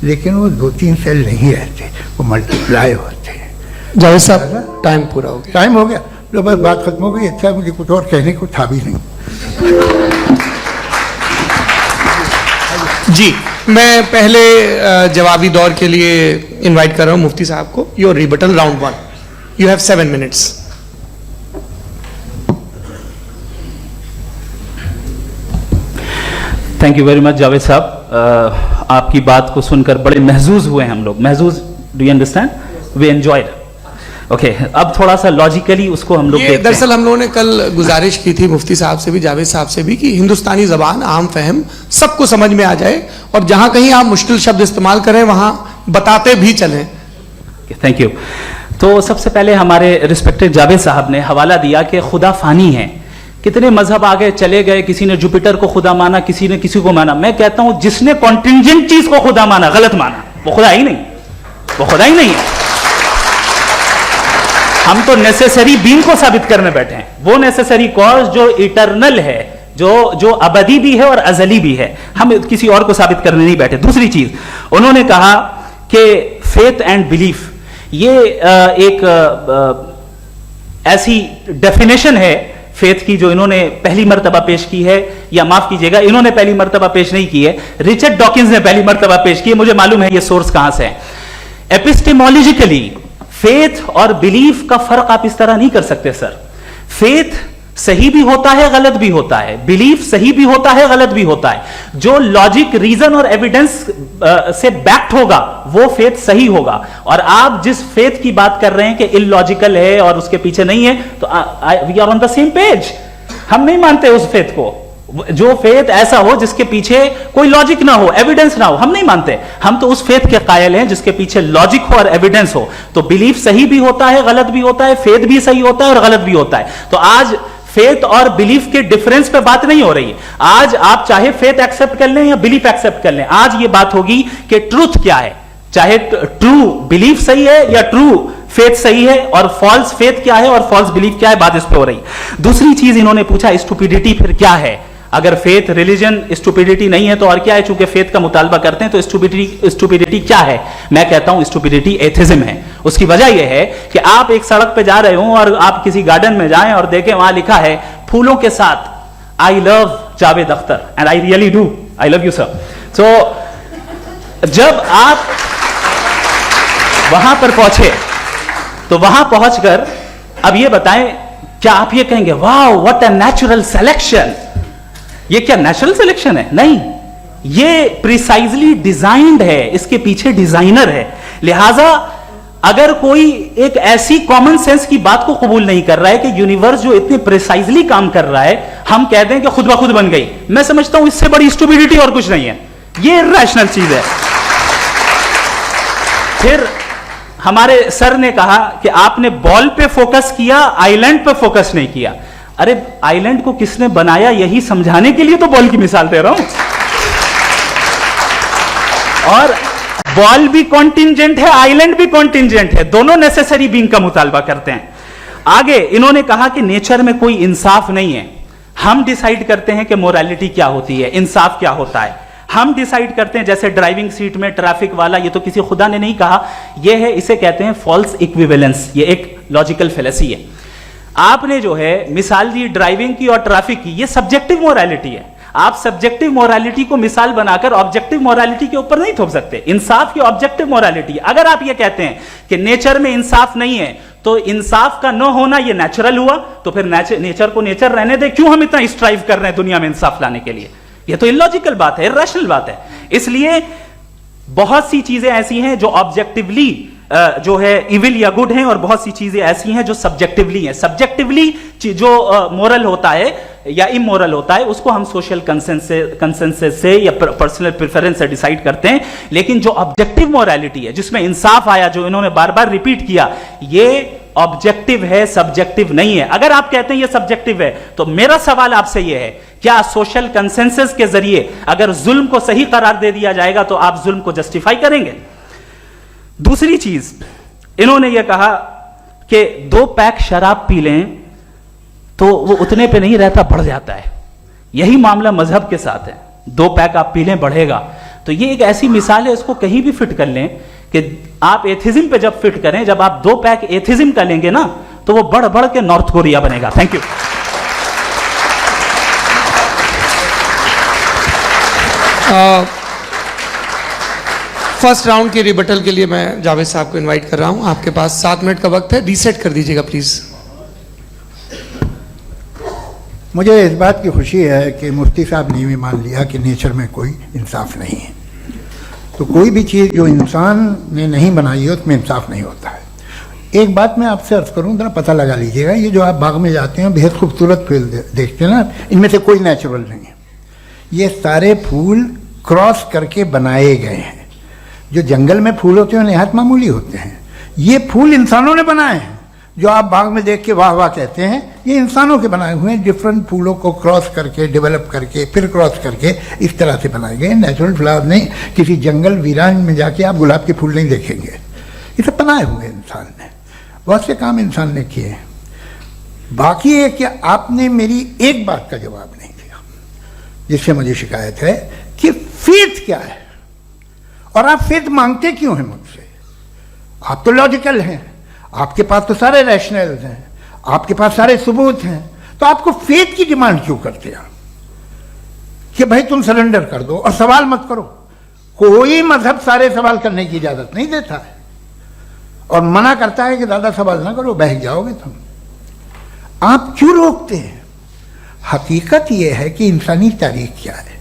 लेकिन वो 2-3 सेल नहीं रहते, वो मल्टीप्लाई होते हैं।
जावेद साहब, टाइम पूरा हो गया।
टाइम हो गया, तो बस बात खत्म हो गई। अच्छा, मुझे कुछ और कहने को था भी नहीं।
जी, मैं पहले जवाबी दौर के लिए इनवाइट कर रहा हूं मुफ्ती साहब को। Your rebuttal round 1, you have 7 minutes.
Thank you very much Javed साहब। आपकी बात को सुनकर बड़े महजूज हुए हम लोग। महजूज, do you understand? We enjoyed. Okay, अब थोड़ा सा लॉजिकली उसको हम लोग देखते हैं।
दरअसल हम लोगों ने कल गुजारिश की थी मुफ्ती साहब से भी, जावेद साहब से भी, कि हिंदुस्तानी जबान आम फहम सबको समझ में आ जाए, और जहां कहीं आप मुश्किल शब्द इस्तेमाल करें वहां बताते भी चलें।
Thank you. तो सबसे पहले हमारे रिस्पेक्टेड जावेद साहब ने हवाला दिया कि खुदा फानी है। कितने मजहब आगे चले गए, किसी ने जुपिटर को खुदा माना, किसी ने किसी को माना। मैं कहता हूं जिसने कॉन्टिंजेंट चीज को खुदा माना, गलत माना, वो खुदा ही नहीं, वो खुदा ही नहीं है। हम तो नेसेसरी बीइंग को साबित करने बैठे हैं, वो नेसेसरी कॉज जो इटरनल है, जो अबदी भी है और अजली भी है। हम किसी और को साबित करने नहीं बैठे। दूसरी चीज उन्होंने कहा कि फेथ एंड बिलीफ, ये एक ऐसी डेफिनेशन है फेथ की जो इन्होंने पहली मर्तबा पेश की है, या माफ कीजिएगा इन्होंने पहली मर्तबा पेश नहीं की है, रिचर्ड डॉकिंस ने पहली मर्तबा पेश की है। मुझे मालूम है ये सोर्स कहां से है। एपिस्टेमोलॉजिकली फेथ और बिलीफ का फर्क आप इस तरह नहीं कर सकते सर। फेथ सही भी होता है, गलत भी होता है, बिलीफ सही भी होता है, गलत भी होता है। जो लॉजिक, रीजन और एविडेंस से बैक्ड होगा वो फेथ सही होगा। और आप जिस फेथ की बात कर रहे हैं कि इलॉजिकल है और उसके पीछे नहीं है, तो we are on the same page. हम नहीं मानते उस फेथ को, जो फेथ ऐसा हो जिसके पीछे कोई लॉजिक ना हो, एविडेंस ना हो, हम नहीं मानते। हम तो उस फेथ के कायल हैं जिसके पीछे लॉजिक हो और एविडेंस हो। तो बिलीफ सही भी होता है, गलत भी होता है, फेथ भी सही होता है और गलत भी होता है। तो आज फेथ और बिलीफ के डिफरेंस पे बात नहीं हो रही है। आज आप चाहे फेथ एक्सेप्ट कर लें या बिलीफ एक्सेप्ट कर लें, आज ये बात होगी कि ट्रूथ क्या है, चाहे ट्रू बिलीफ सही है या ट्रू फेथ सही है, और फॉल्स फेथ क्या है और फॉल्स बिलीफ क्या है, बात इस पे हो रही। दूसरी चीज इन्होंने पूछा, स्टुपिडिटी फिर क्या है? अगर फेथ, रिलीजन स्टुपिडिटी नहीं है तो और क्या है? चूंकि फेथ का मुतालबा करते हैं तो स्टुपिडिटी क्या है? मैं कहता हूं स्टुपिडिटी एथिज्म है। उसकी वजह यह है कि आप एक सड़क पे जा रहे हो और आप किसी गार्डन में जाएं और देखें वहां लिखा है फूलों के साथ, I love Javed Akhtar, and I really do, I love you sir. So जब आप वहां पर पहुंचे तो वहां पहुंचकर अब ये बताएं, क्या आप ये कहेंगे वाह व्हाट अ नेचुरल सिलेक्शन? ये क्या नेचुरल सिलेक्शन है? नहीं, ये प्रिसाइजली डिजाइंड है, इसके पीछे डिजाइनर है। लिहाजा अगर कोई एक ऐसी कॉमन सेंस की बात को कबूल नहीं कर रहा है कि यूनिवर्स जो इतने प्रिसाइजली काम कर रहा है, हम कहते हैं कि खुद ब खुद बन गई, मैं समझता हूं इससे बड़ी स्टुपिडिटी और कुछ नहीं है। ये इर्रेशनल चीज है। फिर हमारे सर ने कहा कि आपने बॉल पे फोकस किया, आइलैंड पे फोकस नहीं किया। अरे आइलैंड को किसने बनाया यही समझाने के लिए तो बॉल की मिसाल दे रहा हूं। और बॉल भी कॉन्टिंजेंट है, आइलैंड भी कॉन्टिंजेंट है, दोनों नेसेसरी बीइंग का मुतालबा करते हैं। आगे इन्होंने कहा कि नेचर में कोई इंसाफ नहीं है, हम डिसाइड करते हैं कि मोरालिटी क्या होती है, इंसाफ क्या होता है, हम डिसाइड करते हैं। जैसे ड्राइविंग सीट में ट्रैफिक वाला, ये तो किसी खुदा ने नहीं कहा, ये है, इसे कहते हैं फॉल्स इक्विवेलेंस। ये एक लॉजिकल फेलेसी है। आपने जो है मिसाल दी ड्राइविंग की और ट्रैफिक की, ये सब्जेक्टिव मोरालिटी है। आप सब्जेक्टिव मोरालिटी को मिसाल बनाकर ऑब्जेक्टिव मोरालिटी के ऊपर नहीं थोप सकते। इंसाफ की ऑब्जेक्टिव मोरालिटी। अगर आप ये कहते हैं कि नेचर में इंसाफ नहीं है, तो इंसाफ का न होना ये नेचुरल हुआ, तो फिर नेचर को नेचर रहने दे, क्यों हम इतना स्ट्राइव कर रहे हैं दुनिया में इंसाफ लाने के लिए? ये तो इलॉजिकल बात है, इर्रेशनल बात है। इसलिए बहुत सी चीजें ऐसी हैं जो ऑब्जेक्टिवली जो है इविल या गुड हैं, और बहुत सी चीजें ऐसी हैं जो सब्जेक्टिवली हैं। सब्जेक्टिवली जो मोरल होता है या इमोरल होता है, उसको हम सोशल कंसेंसस से या पर्सनल प्रेफरेंस से डिसाइड करते हैं। लेकिन जो ऑब्जेक्टिव मोरालिटी है, जिसमें इंसाफ आया, जो इन्होंने बार बार रिपीट किया, ये ऑब्जेक्टिव है, सब्जेक्टिव नहीं है। अगर आप कहते हैं ये सब्जेक्टिव है, तो मेरा सवाल आपसे ये है, क्या सोशल कंसेंसस के जरिए अगर जुल्म को सही करार दे दिया जाएगा तो आप जुल्म को जस्टिफाई करेंगे? दूसरी चीज इन्होंने यह कहा कि 2 पैक शराब पी लें तो वो उतने पे नहीं रहता, बढ़ जाता है। यही मामला मजहब के साथ है। 2 पैक आप पी लें, बढ़ेगा। तो ये एक ऐसी मिसाल है, इसको कहीं भी फिट कर लें कि आप एथिज्म पे जब फिट करें, जब आप 2 पैक एथिज्म का लेंगे ना, तो वो बढ़ बढ़ के नॉर्थ कोरिया बनेगा। Thank you.
फर्स्ट राउंड के रिबटल के लिए मैं जावेद साहब को इनवाइट कर रहा हूं। आपके पास 7 मिनट का वक्त है, रीसेट कर दीजिएगा प्लीज।
मुझे इस बात की खुशी है कि मुफ्ती साहब ने भी मान लिया कि नेचर में कोई इंसाफ नहीं है। तो कोई भी चीज़ जो इंसान ने नहीं बनाई है उसमें इंसाफ नहीं होता है। एक बात मैं आपसे अर्ज करूँ, जरा पता लगा लीजिएगा, ये जो आप बाग में जाते हैं बेहद खूबसूरत फूल देखते हैं ना, इनमें से कोई नेचुरल नहीं है। ये सारे फूल क्रॉस करके बनाए गए हैं। जो जंगल में फूल होते हैं नहायत मामूली होते हैं, ये फूल इंसानों ने बनाए हैं। जो आप बाग में देख के वाह वाह कहते हैं, ये इंसानों के बनाए हुए हैं। डिफरेंट फूलों को क्रॉस करके, डेवलप करके, फिर क्रॉस करके इस तरह से बनाए गए। नेचुरल फ्लावर नहीं। किसी जंगल वीरान में जाके आप गुलाब के फूल नहीं देखेंगे। ये सब बनाए हुए इंसान ने, बहुत से काम इंसान ने किए हैं। बाकी है कि आपने मेरी एक बात का जवाब नहीं दिया, जिससे मुझे शिकायत है कि फेथ क्या है और आप फेथ मांगते क्यों हैं मुझसे? आप तो लॉजिकल हैं, आपके पास तो सारे रैशनल्स हैं, आपके पास सारे सबूत हैं, तो आपको फेथ की डिमांड क्यों करते हैं कि भाई तुम सरेंडर कर दो और सवाल मत करो? कोई मजहब सारे सवाल करने की इजाजत नहीं देता है और मना करता है कि ज्यादा सवाल ना करो, बह जाओगे तुम। आप क्यों रोकते हैं? हकीकत यह है कि इंसानी तारीख क्या है।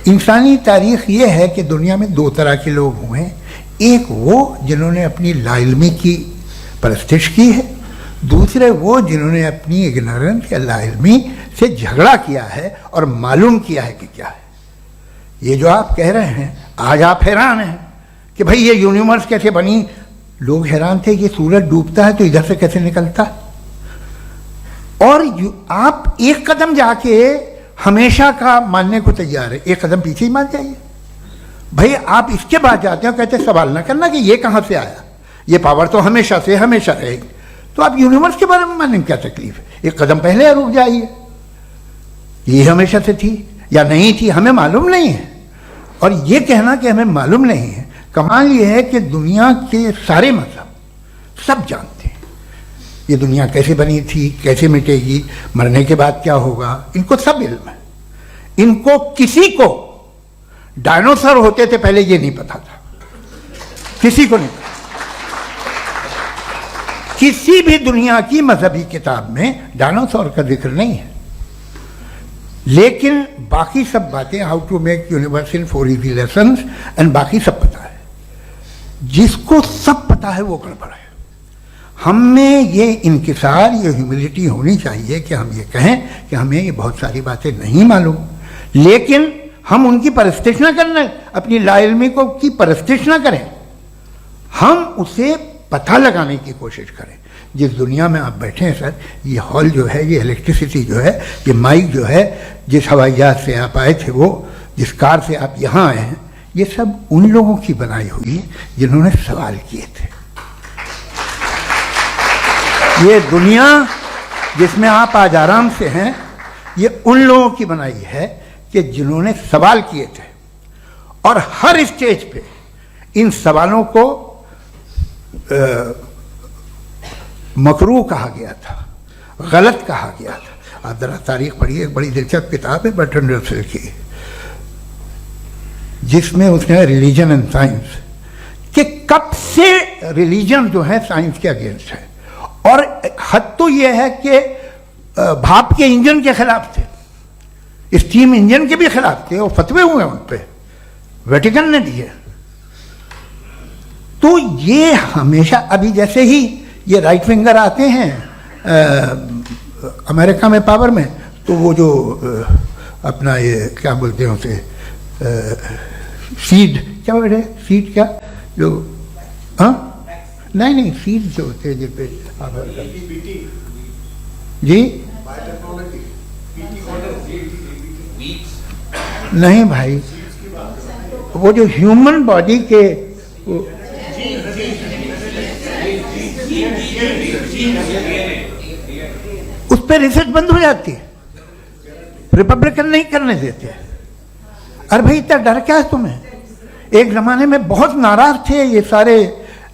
इंसानी तारीख यह है कि दुनिया में दो तरह के लोग हुए हैं। एक वो जिन्होंने अपनी लाइल्मी की परस्तिश की है, दूसरे वो जिन्होंने अपनी इग्नोरेंस या लाइल्मी से झगड़ा किया है और मालूम किया है कि क्या है। ये जो आप कह रहे हैं, आज आप हैरान हैं कि भाई ये यूनिवर्स कैसे बनी। लोग हैरान थे कि सूरज डूबता है तो इधर से कैसे निकलता, और आप एक कदम जाके हमेशा का मानने को तैयार है, एक कदम पीछे ही मान जाइए। भाई आप इसके बाद जाते हो, कहते सवाल ना करना कि ये कहां से आया, ये पावर तो हमेशा से हमेशा रहेगी। तो आप यूनिवर्स के बारे में मानने में क्या तकलीफ है? एक कदम पहले रुक जाइए, ये हमेशा से थी या नहीं थी हमें मालूम नहीं है। और ये कहना कि हमें मालूम नहीं है, कमाल ये है कि दुनिया के सारे मजहब सब जानते हैं ये दुनिया कैसे बनी थी, कैसे मिटेगी, मरने के बाद क्या होगा, इनको सब इल्म है। इनको किसी को डायनासोर होते थे पहले ये नहीं पता था, किसी को नहीं पता। किसी भी दुनिया की मजहबी किताब में डायनासोर का जिक्र नहीं है, लेकिन बाकी सब बातें, how to make universe in 4 easy lessons and बाकी सब पता है। जिसको सब पता है वो गड़बड़ है। हमें ये इंकिसार, ये ह्यूमिलिटी होनी चाहिए कि हम ये कहें कि हमें ये बहुत सारी बातें नहीं मालूम, लेकिन हम उनकी परस्तिश ना करें, अपनी लाइल्मी को की परस्तिश ना करें, हम उसे पता लगाने की कोशिश करें। जिस दुनिया में आप बैठे हैं सर, ये हॉल जो है, ये इलेक्ट्रिसिटी जो है, ये माइक जो है, जिस हवाई जहाज से आप आए थे, वो जिस कार से आप यहाँ आए हैं, ये सब उन लोगों की बनाई हुई है जिन्होंने सवाल किए थे। ये दुनिया जिसमें आप आज आराम से हैं, ये उन लोगों की बनाई है कि जिन्होंने सवाल किए थे, और हर स्टेज पे इन सवालों को मकरूह कहा गया था, गलत कहा गया था। आप जरा तारीख पढ़िए, एक बड़ी दिलचस्प किताब है बर्ट्रैंड रसेल की, जिसमें उसने रिलीजन एंड साइंस कि कब से रिलीजन जो है साइंस के अगेंस्ट है, और हद तो यह है कि भाप के इंजन के खिलाफ थे, स्टीम इंजन के भी खिलाफ थे, और फतवे हुए उन पे, वेटिकन ने दिए। तो ये हमेशा, अभी जैसे ही ये राइट विंगर आते हैं अमेरिका में पावर में, तो वो जो अपना ये क्या बोलते हैं उसे, सीड क्या बोलते हैं, सीड क्या जो, हाँ नहीं सीड जो होते हैं जिन पे जी, नहीं भाई, वो जो ह्यूमन बॉडी के उस पर रिसर्च बंद हो जाती है, रिपब्लिकन नहीं करने देते। अरे भाई इतना डर क्या है तुम्हें? एक जमाने में बहुत नाराज थे ये सारे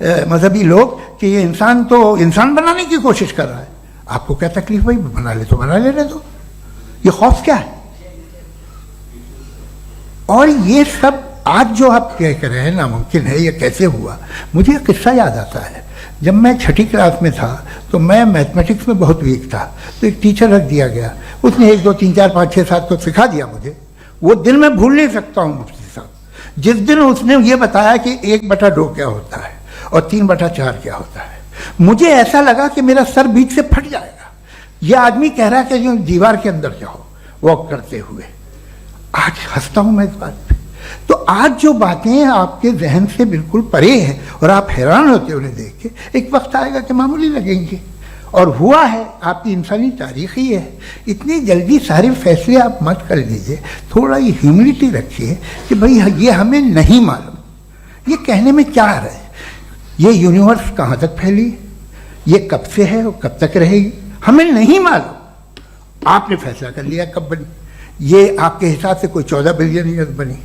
मजहबी लोग कि ये इंसान तो इंसान बनाने की कोशिश कर रहा है। आपको क्या तकलीफ भाई, बना ले तो बना ले दो, ये खौफ क्या है? और ये सब आज जो आप कह रहे हैं नामुमकिन है, ये कैसे हुआ? मुझे एक किस्सा याद आता है। जब मैं 6ठी क्लास में था तो मैं मैथमेटिक्स में बहुत वीक था, तो एक टीचर रख दिया गया, उसने 1 2 3 4 5 6 7 को सिखा दिया मुझे। वो दिन मैं भूल नहीं सकता हूँ मुफ्ती साहब, जिस दिन उसने ये बताया कि 1/2 क्या होता है और 3/4 क्या होता है। मुझे ऐसा लगा कि मेरा सर बीच से फट जाएगा। ये आदमी कह रहा है कि जो दीवार के अंदर जाओ वॉक करते हुए। आज हंसता हूं मैं इस बात पे। तो आज जो बातें आपके जहन से बिल्कुल परे हैं और आप हैरान होते उन्हें देख के, एक वक्त आएगा कि मामूली लगेंगे। और हुआ है, आपकी इंसानी तारीख ही है। इतनी जल्दी सारे फैसले आप मत कर लीजिए, थोड़ा ये ह्यूमिलिटी रखिए कि भाई ये हमें नहीं मालूम। ये कहने में क्या आ रहा है? ये यूनिवर्स कहाँ तक फैली, ये कब से है और कब तक रहेगी, हमें नहीं मालूम। आपने फैसला कर लिया कब बनी। ये आपके हिसाब से कोई 14 बिलियन ईयर बनी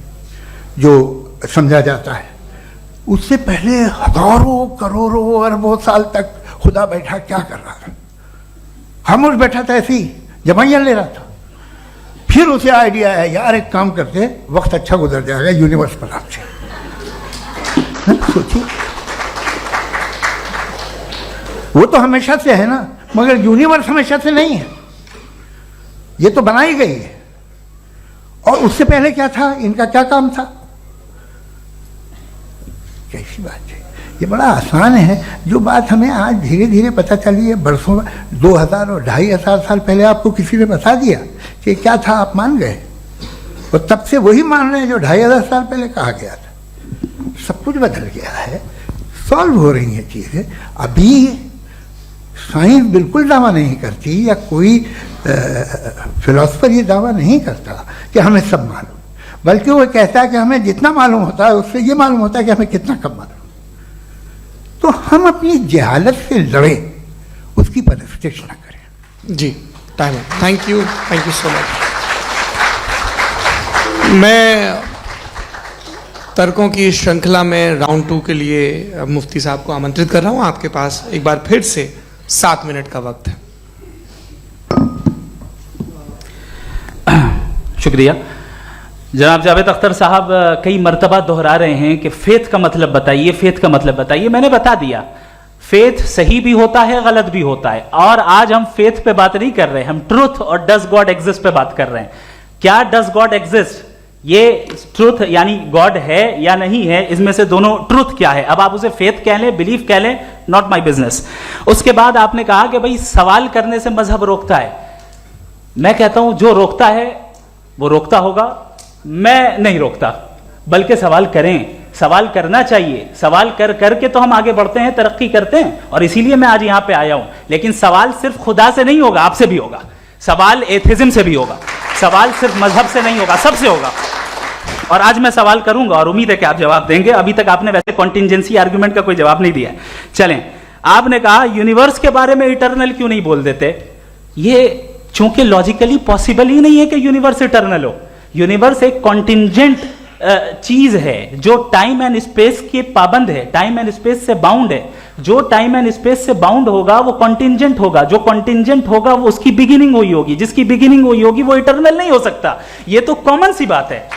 जो समझा जाता है। उससे पहले हजारों करोड़ों अरबों साल तक खुदा बैठा क्या कर रहा था? खामोश बैठा था ऐसे ही, जमाइया ले रहा था। फिर उसे आइडिया आया, यार एक काम करते, वक्त अच्छा गुजर जाएगा, यूनिवर्स पर आपसे सोचिए। वो तो हमेशा से है ना, मगर यूनिवर्स हमेशा से नहीं है, ये तो बनाई गई है। और उससे पहले क्या था, इनका क्या काम था? कैसी बात है, ये बड़ा आसान है। जो बात हमें आज धीरे धीरे पता चली है, बरसों 2000 और 2500 साल पहले आपको किसी ने बता दिया कि क्या था, आप मान गए, और तब से वही मान रहे हैं जो 2500 साल पहले कहा गया था। सब कुछ बदल गया है, सॉल्व हो रही हैं चीज़ें। अभी साइंस बिल्कुल दावा नहीं करती, या कोई फिलोसफर ये दावा नहीं करता कि हमें सब मालूम, बल्कि वो कहता है कि हमें जितना मालूम होता है उससे ये मालूम होता है कि हमें कितना कम मालूम। तो हम अपनी जहालत से लड़े, उसकी परस्तिश न करें।
जी, टाइम है। Thank you so much. मैं तर्कों की श्रृंखला में राउंड 2 के लिए मुफ्ती साहब को आमंत्रित कर रहा हूं। आपके पास एक बार फिर से 7 मिनट का वक्त है।
शुक्रिया। जनाब जावेद अख्तर साहब कई मर्तबा दोहरा रहे हैं कि फेथ का मतलब बताइए, फेथ का मतलब बताइए। मैंने बता दिया, फेथ सही भी होता है, गलत भी होता है। और आज हम फेथ पे बात नहीं कर रहे, हम ट्रूथ और डज गॉड एग्जिस्ट पे बात कर रहे हैं। क्या डज गॉड एग्जिस्ट, ये ट्रूथ यानी गॉड है या नहीं है, इसमें से दोनों ट्रूथ क्या है। अब आप उसे फेथ कह लें, बिलीफ कह लें, नॉट माई बिजनेस। उसके बाद आपने कहा कि भाई सवाल करने से मजहब रोकता है। मैं कहता हूं जो रोकता है वो रोकता होगा, मैं नहीं रोकता, बल्कि सवाल करें, सवाल करना चाहिए। सवाल कर करके तो हम आगे बढ़ते हैं, तरक्की करते हैं, और इसीलिए मैं आज यहां पे आया हूं। लेकिन सवाल सिर्फ खुदा से नहीं होगा, आपसे भी होगा। सवाल एथिज्म से भी होगा, सवाल सिर्फ मजहब से नहीं होगा, सबसे होगा। और आज मैं सवाल करूंगा और उम्मीद है कि आप जवाब देंगे। अभी तक आपने वैसे कॉन्टिंजेंसी आर्गुमेंट का कोई जवाब नहीं दिया। चलें, आपने कहा यूनिवर्स के बारे में इटर्नल क्यों नहीं बोल देते। ये चूंकि लॉजिकली पॉसिबल ही नहीं है कि यूनिवर्स इटर्नल हो। यूनिवर्स एक कॉन्टिंजेंट चीज है जो टाइम एंड स्पेस के पाबंद है, टाइम एंड स्पेस से बाउंड है। जो टाइम एंड स्पेस से बाउंड होगा वो कॉन्टिंजेंट होगा, जो कॉन्टिंजेंट होगा वो उसकी बिगिनिंग हुई होगी, जिसकी बिगिनिंग हुई होगी वो इटर्नल नहीं हो सकता। ये तो कॉमन सी बात है।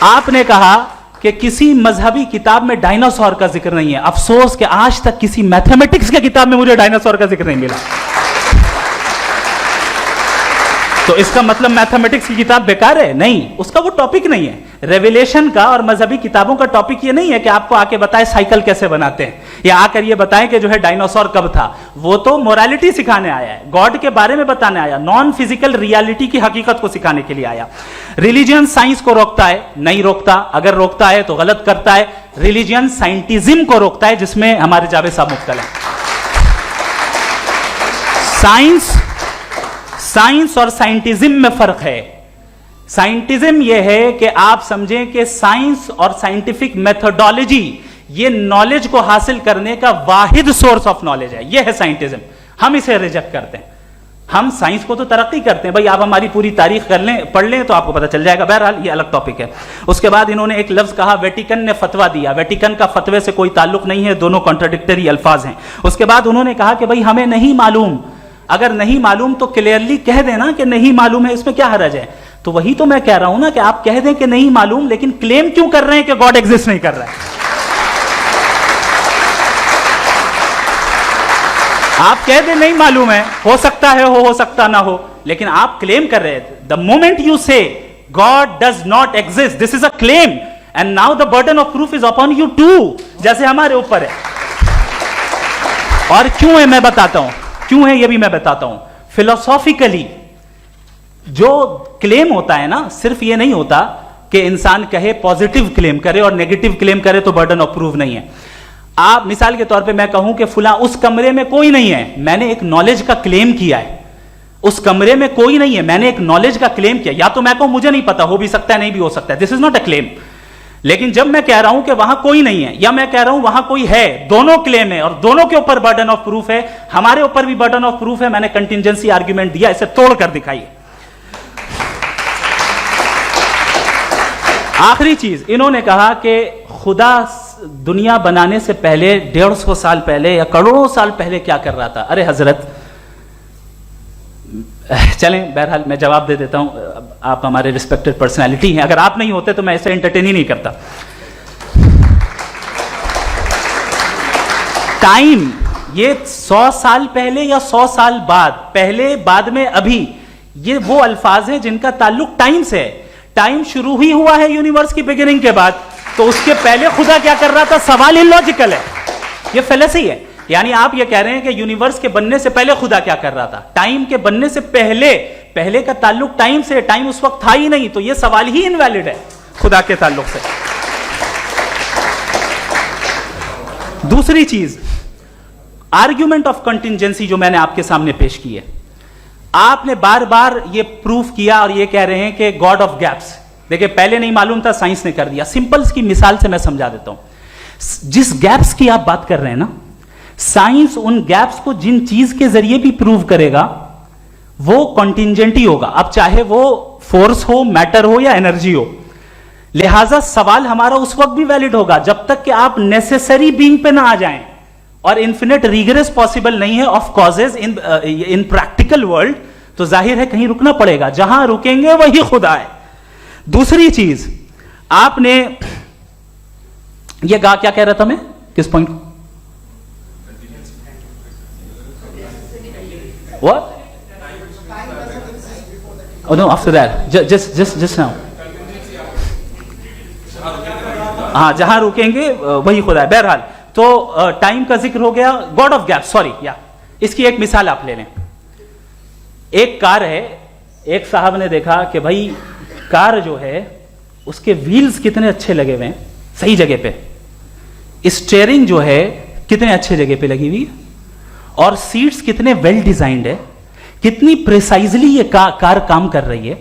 आपने कहा कि किसी मजहबी किताब में डायनासोर का जिक्र नहीं है। अफसोस कि आज तक किसी मैथमेटिक्स के किताब में मुझे डायनासोर का जिक्र नहीं मिला। तो इसका मतलब मैथमेटिक्स की किताब बेकार है? नहीं, उसका वो टॉपिक नहीं है। रेवलेशन का और मजहबी किताबों का टॉपिक ये नहीं है कि आपको आके बताए साइकिल कैसे बनाते हैं, या आकर ये बताएं कि जो है डायनासोर कब था। वो तो मोरालिटी सिखाने आया है, गॉड के बारे में बताने आया, नॉन फिजिकल रियलिटी की हकीकत को सिखाने के लिए आया। रिलीजियन साइंस को रोकता है? नहीं रोकता। अगर रोकता है तो गलत करता है। रिलीजियन साइंटिज्म को रोकता है, जिसमें हमारे जावेद साहब मुब्तला है। साइंस और साइंटिज्म में फर्क है। साइंटिज्म यह है कि आप समझें कि साइंस और साइंटिफिक मेथोडोलॉजी ये नॉलेज को हासिल करने का वाहिद सोर्स ऑफ नॉलेज है। यह है साइंटिज्म। हम इसे रिजेक्ट करते हैं। हम साइंस को तो तरक्की करते हैं, भाई आप हमारी पूरी तारीख कर लें, पढ़ लें तो आपको पता चल जाएगा। बहरहाल ये अलग टॉपिक है। उसके बाद इन्होंने एक लफ्ज कहा, वेटिकन ने फतवा दिया। वेटिकन का फतवे से कोई ताल्लुक नहीं है, दोनों कॉन्ट्राडिक्टरी अल्फाज हैं। उसके बाद उन्होंने कहा कि भाई हमें नहीं मालूम। अगर नहीं मालूम तो क्लियरली कह देना कि नहीं मालूम है, इसमें क्या हर्ज है। तो वही तो मैं कह रहा हूं ना कि आप कह दें कि नहीं मालूम, लेकिन क्लेम क्यों कर रहे हैं कि गॉड एग्जिस्ट नहीं कर रहा है। आप कह दें नहीं मालूम है, हो सकता है हो सकता ना हो, लेकिन आप क्लेम कर रहे हैं। The moment you say God does not exist, this is a claim, and now the burden of proof is upon you too, जैसे हमारे ऊपर है। और क्यों है मैं बताता हूं, क्यों है ये भी मैं बताता हूं। फिलोसॉफिकली जो क्लेम होता है ना, सिर्फ ये नहीं होता कि इंसान कहे पॉजिटिव क्लेम करे और नेगेटिव क्लेम करे तो बर्डन ऑफ प्रूफ नहीं है। आप मिसाल के तौर पे मैं कहूं कि फुला उस कमरे में कोई नहीं है, मैंने एक नॉलेज का क्लेम किया है। उस कमरे में कोई नहीं है, मैंने एक नॉलेज का क्लेम किया। या तो मैं कहूं मुझे नहीं पता, हो भी सकता है नहीं भी हो सकता है, this is not a claim. लेकिन जब मैं कह रहा हूं कि वहां कोई नहीं है, या मैं कह रहा हूं वहां कोई है, दोनों क्लेम है और दोनों के ऊपर बर्डन ऑफ प्रूफ है। हमारे ऊपर भी बर्डन ऑफ प्रूफ है, मैंने कंटिजेंसी आर्ग्यूमेंट दिया, इसे तोड़कर दिखाइए। आखिरी चीज, इन्होंने कहा कि खुदा दुनिया बनाने से पहले 150 साल पहले या करोड़ों साल पहले क्या कर रहा था? अरे हजरत, चलें, बहरहाल मैं जवाब दे देता हूं, आप हमारे रिस्पेक्टेड पर्सनालिटी हैं, अगर आप नहीं होते तो मैं ऐसे एंटरटेन ही नहीं करता। टाइम, ये 100 साल पहले या 100 साल बाद, पहले बाद में अभी, ये वो अल्फाज हैं जिनका ताल्लुक टाइम से है। टाइम शुरू ही हुआ है यूनिवर्स की बिगिनिंग के बाद, तो उसके पहले खुदा क्या कर रहा था? सवाल इलॉजिकल है, ये फेलेसी है। यानी आप ये कह रहे हैं कि यूनिवर्स के बनने से पहले खुदा क्या कर रहा था? टाइम के बनने से पहले, पहले का ताल्लुक टाइम से, टाइम उस वक्त था ही नहीं, तो ये सवाल ही इनवैलिड है खुदा के ताल्लुक से। दूसरी चीज, आर्ग्यूमेंट ऑफ कंटिंजेंसी जो मैंने आपके सामने पेश की है, आपने बार बार ये प्रूफ किया और ये कह रहे हैं कि गॉड ऑफ गैप्स। देखिए, पहले नहीं मालूम था, साइंस ने कर दिया। सिंपल्स की मिसाल से मैं समझा देता हूं। जिस गैप्स की आप बात कर रहे हैं ना, साइंस उन गैप्स को जिन चीज के जरिए भी प्रूव करेगा वो कॉन्टिंजेंट ही होगा, अब चाहे वो फोर्स हो, मैटर हो या एनर्जी हो। लिहाजा सवाल हमारा उस वक्त भी वैलिड होगा जब तक कि आप नेसेसरी बीइंग पे ना आ जाएं, और इन्फिनिट रिगरेस पॉसिबल नहीं है of causes in practical world, तो जाहिर है कहीं रुकना पड़ेगा, जहां रुकेंगे वही खुदा है। दूसरी चीज, आपने ये कहा, क्या कह रहा था मैं, किस पॉइंट को? What? Oh no, after that, just now. हाँ, जहां रुकेंगे वही खुदा है। बहरहाल, तो टाइम का जिक्र हो गया, गॉड ऑफ गैप, सॉरी, या इसकी एक मिसाल आप ले लें। एक कार है, एक साहब ने देखा कि भाई कार जो है उसके व्हील्स कितने अच्छे लगे हुए हैं, सही जगह पे, स्टीयरिंग जो है कितने अच्छे जगह पे लगी हुई है, और सीट्स कितने वेल डिजाइंड है, कितनी प्रिसाइजली ये कार काम कर रही है,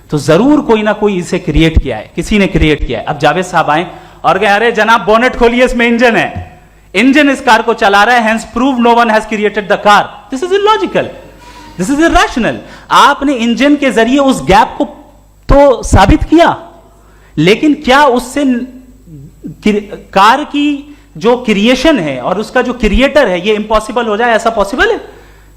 तो जरूर कोई ना कोई इसे क्रिएट किया है, किसी ने क्रिएट किया है। अब जावेद साहब आए और कहे, अरे जनाब बोनेट खोलिए, इसमें इंजन है, इंजन इस कार को चला रहा है, hence prove no one has created the car. This is illogical, this is irrational. आपने इंजन के जरिए उस गैप को तो साबित किया, लेकिन क्या उससे कार की जो क्रिएशन है और उसका जो क्रिएटर है ये इम्पॉसिबल हो जाए? ऐसा पॉसिबल है?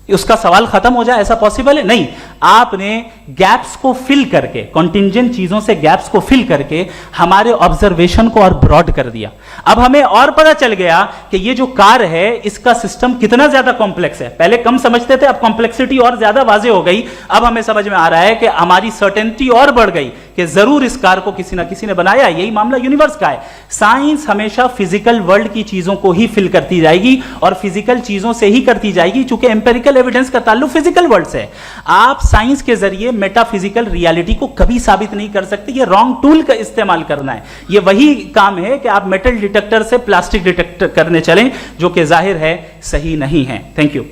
उसका सवाल खत्म हो जाए, ऐसा पॉसिबल है? नहीं। आपने गैप्स को फिल करके, कॉन्टिंजेंट चीजों से गैप्स को फिल करके हमारे ऑब्जर्वेशन को और ब्रॉड कर दिया। अब हमें और पता चल गया कि ये जो कार है इसका सिस्टम कितना ज्यादा कॉम्प्लेक्स है। पहले कम समझते थे, अब कॉम्प्लेक्सिटी और ज्यादा वाजे हो गई। अब हमें समझ में आ रहा है कि हमारी सर्टेनिटी और बढ़ गई कि जरूर इस कार को किसी ना किसी ने बनाया। यही मामला यूनिवर्स का है। साइंस हमेशा फिजिकल वर्ल्ड की चीजों को ही फिल करती जाएगी और फिजिकल चीजों से ही करती जाएगी, चूंकि एम्पेरिकल एविडेंस का ताल्लुक फिजिकल वर्ल्ड से है। आप साइंस के जरिए मेटाफिजिकल रियलिटी को कभी साबित नहीं कर सकते। ये रॉन्ग टूल का इस्तेमाल करना है। ये वही काम है कि आप मेटल डिटेक्टर से प्लास्टिक डिटेक्टर करने चलें, जो कि जाहिर है सही नहीं है। Thank you.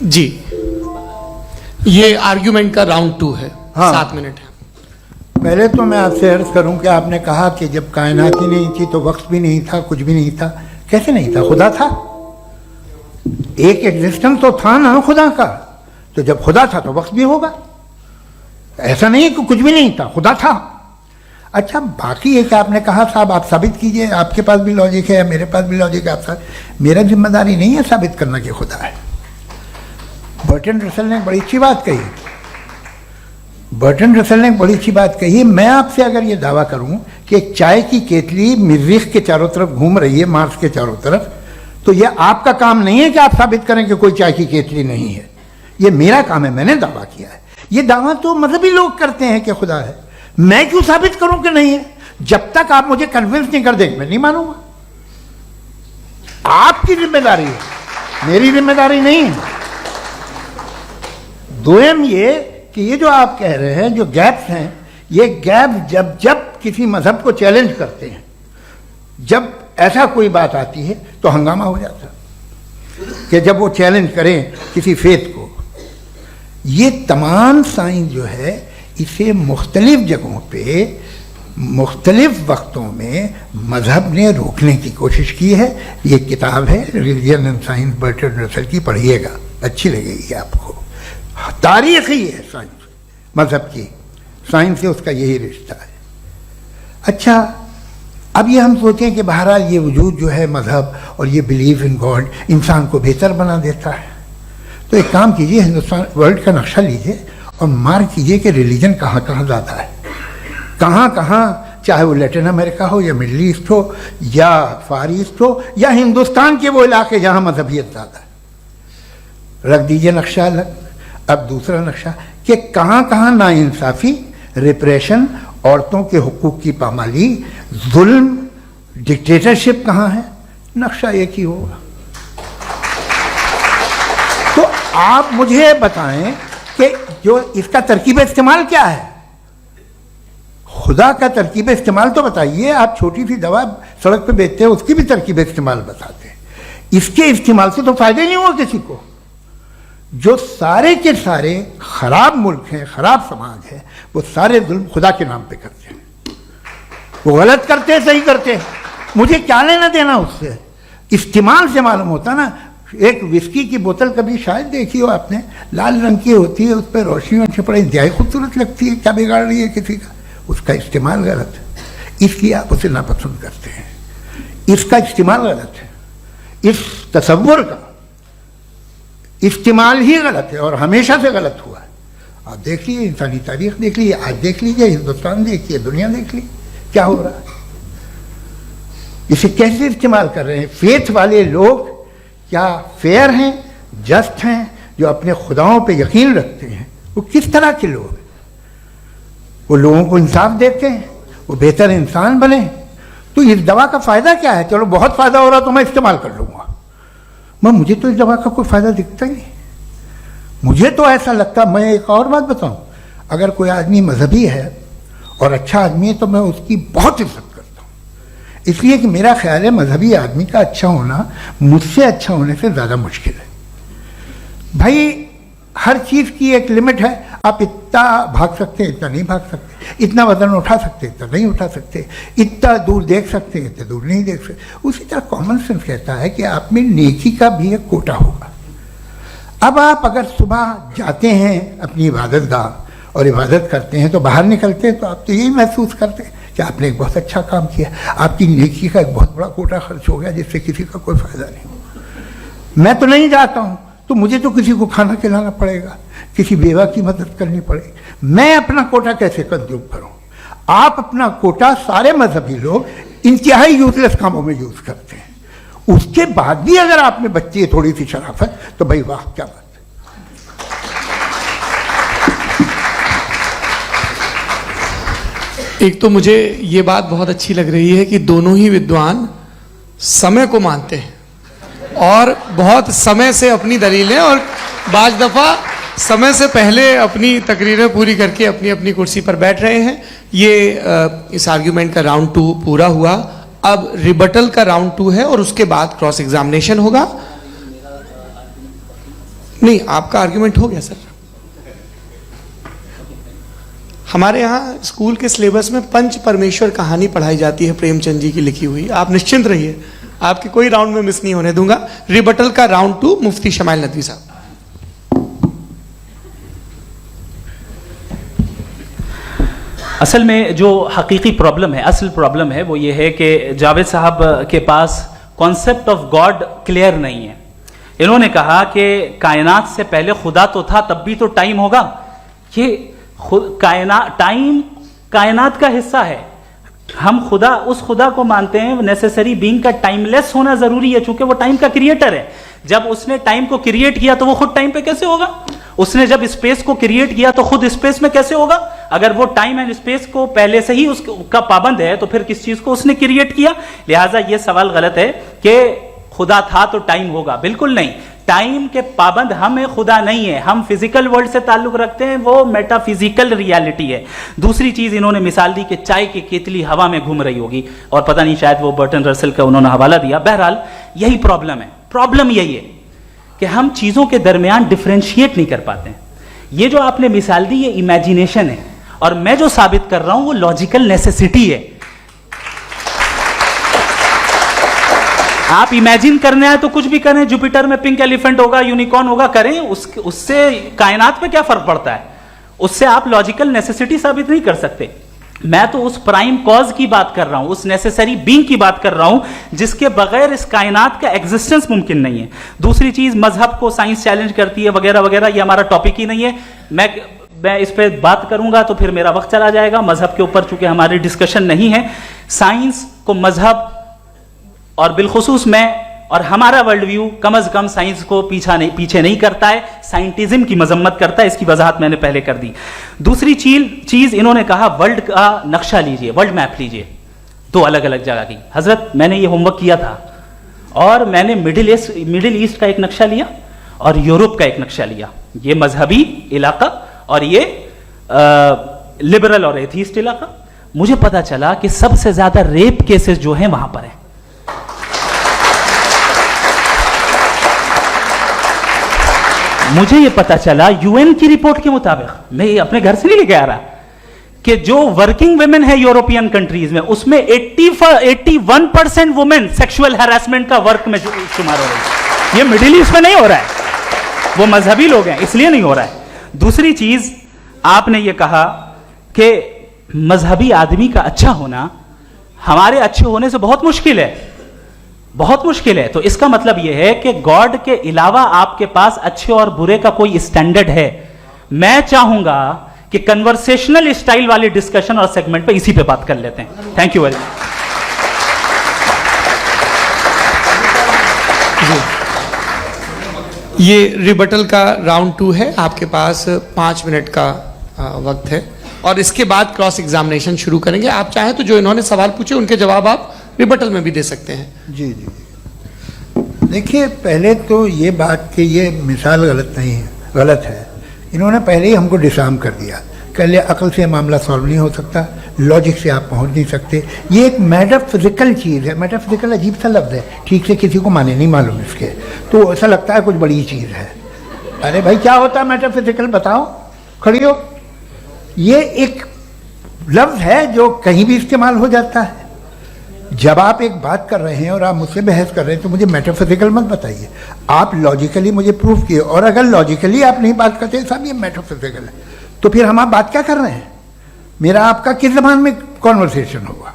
जी, ये आर्ग्यूमेंट का राउंड 2 है।
हाँ।
7 मिनट है।
पहले तो मैं आपसे अर्ज करूं कि आपने कहा कि जब कायनात ही नहीं थी तो वक्त भी नहीं था, कुछ भी नहीं था। कैसे नहीं था? खुदा था, एक एग्जिस्टेंस तो था ना खुदा का। तो जब खुदा था तो वक्त भी होगा। ऐसा नहीं है कि कुछ भी नहीं था, खुदा था। अच्छा, बाकी एक आपने कहा साहब आप साबित कीजिए, आपके पास भी लॉजिक है या मेरे पास भी लॉजिक है। आप मेरा जिम्मेदारी नहीं है साबित करना कि खुदा है। बर्टन रसल ने बड़ी अच्छी बात कही। बर्टन रसल ने बड़ी अच्छी बात कही। मैं आपसे अगर ये दावा करूं कि एक चाय की केतली मरीख के चारों तरफ घूम रही है, मार्स के चारों तरफ, तो ये आपका काम नहीं है कि आप साबित करें कि कोई चाय की केतली नहीं है। ये मेरा काम है, मैंने दावा किया है। ये दावा तो मजहबी लोग करते हैं कि खुदा है। मैं क्यों साबित करूं कि नहीं है? जब तक आप मुझे कन्विंस नहीं कर देंगे मैं नहीं मानूंगा। आपकी जिम्मेदारी है, मेरी जिम्मेदारी नहीं है। दोयम ये कि ये जो आप कह रहे हैं, जो गैप्स हैं, ये गैप जब जब किसी मजहब को चैलेंज करते हैं, जब ऐसा कोई बात आती है तो हंगामा हो जाता है कि जब वो चैलेंज करें किसी फेथ को। ये तमाम साइंस जो है इसे मुख्तलिफ जगहों पे मुख्तलिफ वक्तों में मजहब ने रोकने की कोशिश की है। ये किताब है religion and science, Burton Russell की, पढ़िएगा, अच्छी लगेगी आपको। तारीख ही है साइंस, मजहब की साइंस से उसका यही रिश्ता है। अच्छा, अब ये हम सोचें कि बहरहाल ये वजूद जो है मजहब और ये बिलीव इन गॉड इंसान को बेहतर बना देता है, तो एक काम कीजिए, हिंदुस्तान वर्ल्ड का नक्शा लीजिए और मार्क कीजिए कि रिलीजन कहाँ कहाँ ज़्यादा है, कहाँ कहाँ, चाहे वो लैटिन अमेरिका हो या मिडल ईस्ट हो या फार ईस्ट हो या हिंदुस्तान के वो इलाके जहाँ मजहबियत ज़्यादा है। रख दीजिए नक्शा अलग। अब दूसरा नक्शा कि कहाँ कहाँ नाइंसाफ़ी, रिप्रेशन, औरतों के हुकूक की पामाली, जुल्म, डिक्टेटरशिप कहाँ है, नक्शा एक ही होगा। तो आप मुझे बताएं कि जो इसका तरकीब इस्तेमाल क्या है, खुदा का तरकीब इस्तेमाल तो बताइए। आप छोटी सी दवा सड़क पे बेचते हैं, उसकी भी तरकीब इस्तेमाल बताते हैं। इसके इस्तेमाल से तो फायदे नहीं हुआ किसी को। जो सारे के सारे खराब मुल्क हैं, खराब समाज है, वो सारे जुल्म खुदा के नाम पे करते हैं। वो गलत करते हैं, सही करते हैं, मुझे क्या लेना देना उससे। इस्तेमाल से मालूम होता ना। एक विस्की की बोतल कभी शायद देखी हो आपने, लाल रंग की होती है, उस पर रोशनी वोशनी पड़े, इंतहाई खूबसूरत लगती है, क्या बिगाड़ रही है किसी का। उसका इस्तेमाल गलत है, इसलिए आप उसे नापसंद करते हैं। इसका इस्तेमाल गलत है, इस तसव्वुर का इस्तेमाल ही गलत है और हमेशा से गलत हुआ है। आप देख लीजिए, इंसानी तारीख देख लीजिए, आज देख लीजिए, हिंदुस्तान देखिए, दुनिया देख लीजिए क्या हो रहा है। इसे कैसे इस्तेमाल कर रहे हैं। फेथ वाले लोग क्या फेयर हैं, जस्ट हैं, जो अपने खुदाओं पे यकीन रखते हैं, वो किस तरह के लोग हैं। वो लोगों को इंसाफ देते हैं, वो बेहतर इंसान बने। तो इस दवा का फ़ायदा क्या है। चलो बहुत फ़ायदा हो रहा तो मैं इस्तेमाल कर लूँगा, मैं मुझे तो इस दवा का कोई फ़ायदा दिखता ही नहीं। मुझे तो ऐसा लगता, मैं एक और बात बताऊँ, अगर कोई आदमी मजहबी है और अच्छा आदमी है तो मैं उसकी बहुत इज्जत करता हूँ, इसलिए कि मेरा ख्याल है मजहबी आदमी का अच्छा होना मुझसे अच्छा होने से ज़्यादा मुश्किल है। भाई हर चीज़ की एक लिमिट है। आप इतना भाग सकते हैं, इतना नहीं भाग सकते, इतना वजन उठा सकते, इतना नहीं उठा सकते, इतना दूर देख सकते हैं, इतना दूर नहीं देख सकते। उसी तरह कॉमन सेंस कहता है कि आप में नेकी का भी एक कोटा होगा। अब आप अगर सुबह जाते हैं अपनी इबादत गाह और इबादत करते हैं तो बाहर निकलते हैं तो आप तो यही महसूस करते हैं कि आपने एक बहुत अच्छा काम किया, आपकी नेकी का एक बहुत बड़ा कोटा खर्च हो गया जिससे किसी का कोई फ़ायदा नहीं। मैं तो नहीं जाता हूँ तो मुझे तो किसी को खाना खिलाना पड़ेगा, किसी बेवा की मदद करनी पड़ेगी। मैं अपना कोटा कैसे कंज्यूम करूं। आप अपना कोटा, सारे मजहबी लोग इंतहाई यूजलेस कामों में यूज करते हैं। उसके बाद भी अगर आप में बच्ची है थोड़ी सी शराफत, तो भाई वाह क्या बात है।
एक तो मुझे ये बात बहुत अच्छी लग रही है कि दोनों ही विद्वान समय को मानते हैं और बहुत समय से अपनी दलीलें और बाज दफ़ा समय से पहले अपनी तकरीरें पूरी करके अपनी अपनी कुर्सी पर बैठ रहे हैं। ये इस आर्ग्यूमेंट का राउंड 2 पूरा हुआ। अब रिबटल का राउंड 2 है और उसके बाद क्रॉस एग्जामिनेशन होगा। नहीं, आपका आर्ग्यूमेंट हो गया सर। हमारे यहाँ स्कूल के सिलेबस में पंच परमेश्वर कहानी पढ़ाई जाती है, प्रेमचंद जी की लिखी हुई। आप निश्चिंत रहिए, आपके कोई राउंड में मिस नहीं होने दूंगा। रिबटल का राउंड 2, मुफ्ती शमाइल नदवी साहब।
असल में जो हकीकी प्रॉब्लम है, असल प्रॉब्लम है वो ये है कि जावेद साहब के पास कॉन्सेप्ट ऑफ गॉड क्लियर नहीं है। इन्होंने कहा कि कायनात से पहले खुदा तो था, तब भी तो टाइम होगा। ये टाइम कायनात का हिस्सा है। हम खुदा, उस खुदा को मानते हैं नेसेसरी बीइंग का टाइमलेस होना जरूरी है, चूंकि वो टाइम का क्रिएटर है। जब उसने टाइम को क्रिएट किया तो वो खुद टाइम पे कैसे होगा। उसने जब स्पेस को क्रिएट किया तो खुद स्पेस में कैसे होगा। अगर वो टाइम एंड स्पेस को पहले से ही उसका पाबंद है तो फिर किस चीज को उसने क्रिएट किया। लिहाजा ये सवाल गलत है कि खुदा था तो टाइम होगा, बिल्कुल नहीं। टाइम के पाबंद हम है, खुदा नहीं है। हम फिजिकल वर्ल्ड से ताल्लुक रखते हैं, वो मेटाफिजिकल रियलिटी है। दूसरी चीज इन्होंने मिसाल दी कि चाय की केतली हवा में घूम रही होगी, और पता नहीं शायद वो बर्टन रसल का उन्होंने हवाला दिया। बहरहाल यही प्रॉब्लम है। प्रॉब्लम यही है कि हम चीजों के दरमियान डिफरेंशिएट नहीं कर पाते हैं। ये जो आपने मिसाल दी ये इमेजिनेशन है, और मैं जो साबित कर रहा हूं वो लॉजिकल नेसेसिटी है। आप इमेजिन करने आए तो कुछ भी करें, जुपिटर में पिंक एलिफेंट होगा, यूनिकॉर्न होगा, करें, उससे कायनात पे क्या फर्क पड़ता है। उससे आप लॉजिकल नेसेसिटी साबित नहीं कर सकते। मैं तो उस प्राइम कॉज की बात कर रहा हूं, उस नेसेसरी बीइंग की बात कर रहा हूं जिसके बगैर इस कायनात का एग्जिस्टेंस मुमकिन नहीं है। दूसरी चीज, मजहब को साइंस चैलेंज करती है वगैरह वगैरह, ये हमारा टॉपिक ही नहीं है। मैं इस पे बात करूंगा तो फिर मेरा वक्त चला जाएगा। मजहब के ऊपर चूंकि हमारी डिस्कशन नहीं है, साइंस को मजहब और बिलखुसूस मैं और हमारा वर्ल्ड व्यू कम से कम साइंस को पीछे नहीं करता है, साइंटिज्म की मजम्मत करता है। इसकी वजाहत मैंने पहले कर दी। दूसरी चीज इन्होंने कहा वर्ल्ड का नक्शा लीजिए, वर्ल्ड मैप लीजिए, दो अलग अलग जगह की। हजरत, मैंने ये होमवर्क किया था और मैंने मिडिल ईस्ट का एक नक्शा लिया और यूरोप का एक नक्शा लिया, ये मजहबी इलाका और ये लिबरल और एथीस्ट इलाका। मुझे पता चला कि सबसे ज्यादा रेप केसेस जो हैं वहां पर हैं। मुझे ये पता चला यूएन की रिपोर्ट के मुताबिक, मैं ये अपने घर से नहीं लेके आ रहा, कि जो वर्किंग वुमेन है यूरोपियन कंट्रीज में, उसमें 81% वुमेन सेक्सुअल हैरेसमेंट का वर्क में शुमार हो रही है। ये मिडिल ईस्ट में नहीं हो रहा है, वो मजहबी लोग हैं इसलिए नहीं हो रहा है। दूसरी चीज, आपने ये कहा कि मजहबी आदमी का अच्छा होना हमारे अच्छे होने से बहुत मुश्किल है, बहुत मुश्किल है। तो इसका मतलब यह है कि गॉड के अलावा आपके पास अच्छे और बुरे का कोई स्टैंडर्ड है। मैं चाहूंगा कि कन्वर्सेशनल स्टाइल वाली डिस्कशन और सेगमेंट पे इसी पे बात कर लेते हैं। Thank you very much.
ये रिबटल का राउंड 2 है, आपके पास 5 मिनट का वक्त है और इसके बाद क्रॉस एग्जामिनेशन शुरू करेंगे। आप चाहें तो जो इन्होंने सवाल पूछे उनके जवाब आप रिबटल में भी दे सकते हैं।
जी जी, देखिए पहले तो ये बात कि ये मिसाल गलत नहीं है, गलत है। इन्होंने पहले ही हमको डिसार्म कर दिया, कह लिया अकल से मामला सॉल्व नहीं हो सकता, लॉजिक से आप पहुंच नहीं सकते। ये एक मेटाफिजिकल चीज़ है। मेटाफिजिकल अजीब सा लफ्ज़ है, ठीक से किसी को माने नहीं मालूम इसके, तो ऐसा लगता है कुछ बड़ी चीज़ है। अरे भाई क्या होता है मेटाफिजिकल, बताओ, खड़ी हो। ये एक लफ्ज़ है जो कहीं भी इस्तेमाल हो जाता है। जब आप एक बात कर रहे हैं और आप मुझसे बहस कर रहे हैं तो मुझे मेटाफिजिकल मत बताइए, आप लॉजिकली मुझे प्रूफ किए। और अगर लॉजिकली आप नहीं बात करते साहब ये मेटाफिजिकल है, तो फिर हम आप बात क्या कर रहे हैं? मेरा आपका किस ज़बान में कॉन्वर्सेशन होगा?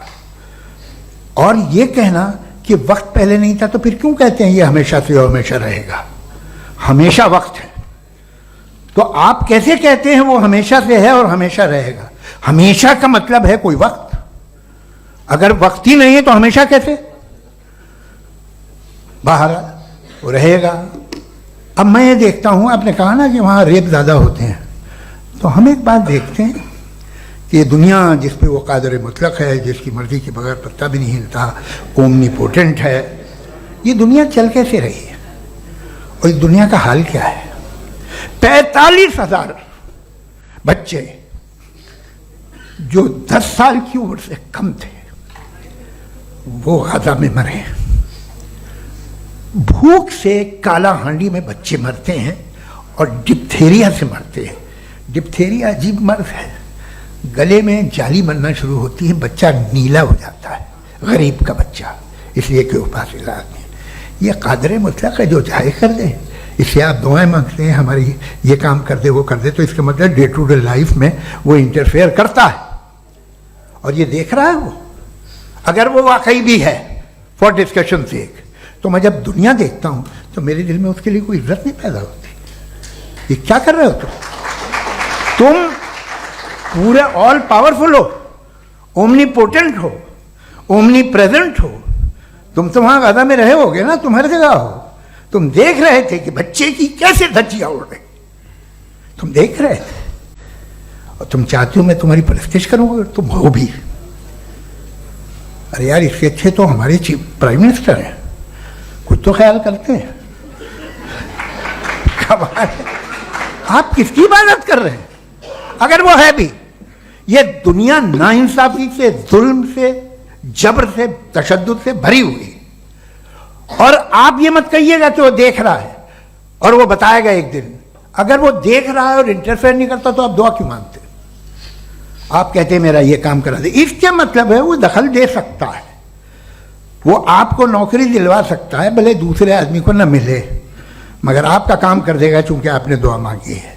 और ये कहना कि वक्त पहले नहीं था, तो फिर क्यों कहते हैं ये हमेशा से और हमेशा रहेगा? हमेशा वक्त है, तो आप कैसे कहते हैं वो हमेशा से है और हमेशा रहेगा? हमेशा का मतलब है कोई वक्त, अगर वक्त ही नहीं है तो हमेशा कैसे? बाहर वो रहेगा। अब मैं ये देखता हूं, आपने कहा ना कि वहां रेप ज्यादा होते हैं, तो हम एक बात देखते हैं कि ये दुनिया जिस पे वो कादर मुतलक है, जिसकी मर्जी के बगैर पत्ता भी नहीं हिलता, ओमनीपोटेंट है, ये दुनिया चल कैसे रही है? और इस दुनिया का हाल क्या है? 45,000 बच्चे जो 10 साल की उम्र से कम थे वो गाजा में मरे। भूख से काला हांडी में बच्चे मरते हैं और डिप्थेरिया से मरते हैं। डिप्थेरिया अजीब मर्ज है, गले में जाली बनना शुरू होती है, बच्चा नीला हो जाता है, गरीब का बच्चा, इसलिए कि उपास इलाज में। ये कादर मुतलक है जो चाहे कर दे, इससे आप दुआएं मांगते हैं हमारी ये काम कर दे वो कर दे, तो इसका मतलब डे टू डे लाइफ में वो इंटरफेयर करता है और ये देख रहा है वो। अगर वो वाकई भी है फॉर डिस्कशन सेक, तो मैं जब दुनिया देखता हूं तो मेरे दिल में उसके लिए कोई इज्जत नहीं पैदा होती। ये क्या कर रहे हो तुम पूरे ऑल पावरफुल हो, ओमनीपोटेंट हो, ओमनी प्रेजेंट हो। तुम तो वहां गाजा में रहे होगे ना, तुम हर जगह हो। तुम देख रहे थे कि बच्चे की कैसे धज्जियां उड़ रही, तुम देख रहे थे और तुम चाहते हो मैं तुम्हारी परस्तिश करूंगा, तुम हो भी। अरे यार, इसके अच्छे तो हमारे चीफ प्राइम मिनिस्टर हैं, कुछ तो ख्याल करते हैं। कमाल है, आप किसकी इबादत कर रहे हैं? अगर वो है भी, ये दुनिया नाइंसाफी से, जुल्म से, जबर से, तशद्दुद से भरी हुई। और आप ये मत कहिएगा कि वो देख रहा है और वो बताएगा एक दिन। अगर वो देख रहा है और इंटरफेयर नहीं करता तो आप दुआ क्यों मांगते? आप कहते हैं मेरा ये काम करा दे, इसके मतलब है वो दखल दे सकता है, वो आपको नौकरी दिलवा सकता है, भले दूसरे आदमी को न मिले, मगर आपका काम कर देगा चूंकि आपने दुआ मांगी है।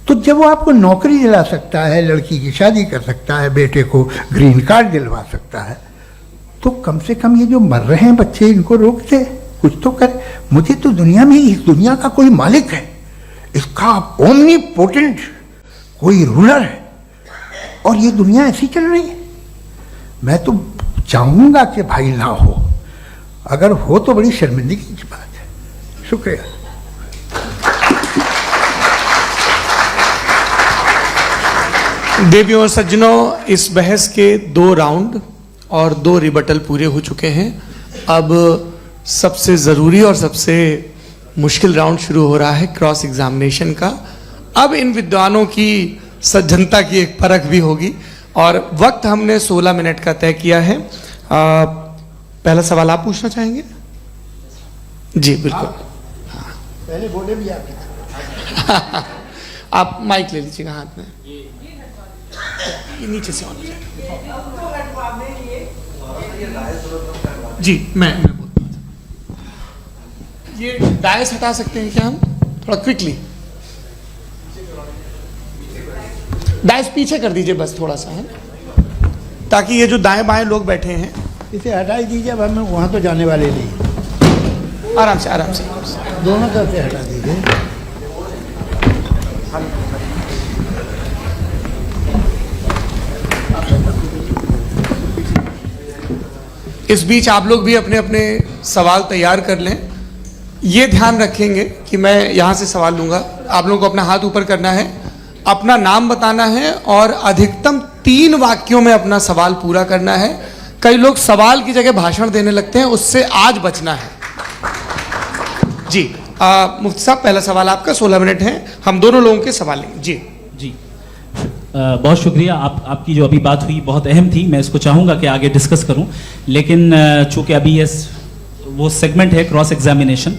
तो जब वो आपको नौकरी दिला सकता है, लड़की की शादी कर सकता है, बेटे को ग्रीन कार्ड दिलवा सकता है, तो कम से कम ये जो मर रहे हैं बच्चे, इनको रोक दे, कुछ तो करे। मुझे तो दुनिया में, इस दुनिया का कोई मालिक है, इसका ओमनीपोटेंट कोई रूलर है, और ये दुनिया ऐसी चल रही है। मैं तो चाहूंगा कि भाई ना हो, अगर हो तो बड़ी शर्मिंदगी की बात है। शुक्रिया।
देवियों और सज्जनों, इस बहस के 2 राउंड और 2 रिबटल पूरे हो चुके हैं। अब सबसे ज़रूरी और सबसे मुश्किल राउंड शुरू हो रहा है, क्रॉस एग्जामिनेशन का। अब इन विद्वानों की सज्जनता की एक परख भी होगी, और वक्त हमने 16 मिनट का तय किया है। पहला सवाल आप पूछना चाहेंगे? जी बिल्कुल।
पहले बोले भी
आप माइक ले लीजिएगा हाथ में, ये नीचे से ऑन हो जाएगा। जी मैं बोलता हूँ, ये डायस हटा सकते हैं क्या हम थोड़ा क्विकली? डायस पीछे कर दीजिए बस थोड़ा सा, है, ताकि ये जो दाएं बाएं लोग बैठे हैं,
इसे हटा दीजिए। अब हम वहाँ तो जाने वाले नहीं।
आराम से आराम से
दोनों तरफ से हटा दीजिए।
इस बीच आप लोग भी अपने अपने सवाल तैयार कर लें। ये ध्यान रखेंगे कि मैं यहाँ से सवाल लूँगा, आप लोगों को अपना हाथ ऊपर करना है, अपना नाम बताना है, और अधिकतम 3 वाक्यों में अपना सवाल पूरा करना है। कई लोग सवाल की जगह भाषण देने लगते हैं, उससे आज बचना है। जी मुफ्ती साहब, पहला सवाल आपका, 16 मिनट हैं, हम दोनों लोगों के सवाल लेंगे। जी
जी बहुत शुक्रिया। आपकी जो अभी बात हुई बहुत अहम थी, मैं इसको चाहूँगा कि आगे डिस्कस करूँ, लेकिन चूँकि अभी ये वो सेगमेंट है क्रॉस एग्जामिनेशन,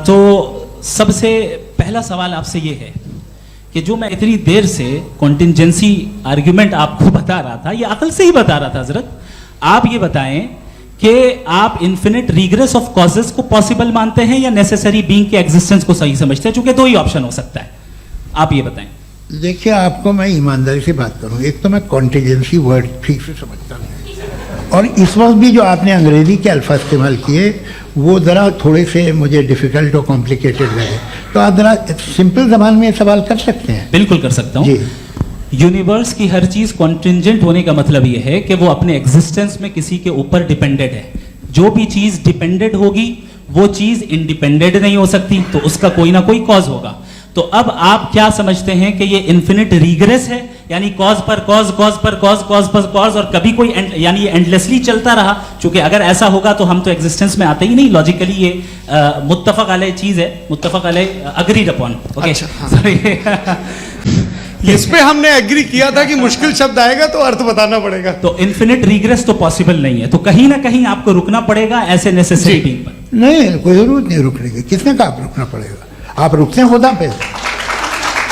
तो सबसे पहला सवाल आपसे ये है कि जो मैं इतनी देर से कॉन्टिंजेंसी आर्ग्यूमेंट आपको बता रहा था, ये अकल से ही बता रहा था हजरत, आप ये बताएं कि आप इन्फिनिट रिग्रेस ऑफ कॉजेस को पॉसिबल मानते हैं या नेसेसरी बीइंग के एग्जिस्टेंस को सही समझते हैं? चूंकि 2 ही ऑप्शन हो सकता है, आप ये बताएं।
देखिए, आपको मैं ईमानदारी से बात करूं, एक तो मैं कॉन्टिजेंसी वर्ड ठीक से समझता नहीं, और इस वक्त भी जो आपने अंग्रेजी के अल्फाज इस्तेमाल किए वो ज़रा थोड़े से मुझे डिफ़िकल्ट और कॉम्प्लिकेटेड लगे, तो आप ज़रा सिंपल ज़बान में सवाल कर सकते हैं?
बिल्कुल कर सकता हूँ। यूनिवर्स की हर चीज़ कॉन्टिंजेंट होने का मतलब ये है कि वो अपने एग्जिस्टेंस में किसी के ऊपर डिपेंडेड है। जो भी चीज़ डिपेंडेड होगी वो चीज़ इंडिपेंडेंट नहीं हो सकती, तो उसका कोई ना कोई कॉज होगा। तो अब आप क्या समझते हैं कि ये इन्फिनिट रिग्रेस है, यानी कॉज पर कॉज, कॉज पर कॉज, कॉज पर कॉज, और कभी कोई यानी ये एंडलेसली चलता रहा? क्योंकि अगर ऐसा होगा तो हम तो एग्जिस्टेंस में आते ही नहीं। लॉजिकली ये मुत्तफक अलैह चीज़ है, मुत्तफक अलैह, अग्रीड अपॉन। ओके,
इस पे हमने एग्री किया था कि मुश्किल शब्द आएगा तो अर्थ बताना पड़ेगा।
तो इन्फिनिट रिग्रेस तो पॉसिबल नहीं है, तो कहीं ना कहीं आपको रुकना पड़ेगा ऐसे नेसेसरी बीइंग पर।
नहीं, कोई जरूरत नहीं रुकने की। किसने कहा आप रुकना पड़ेगा? आप रुकते हैं खुदा पे,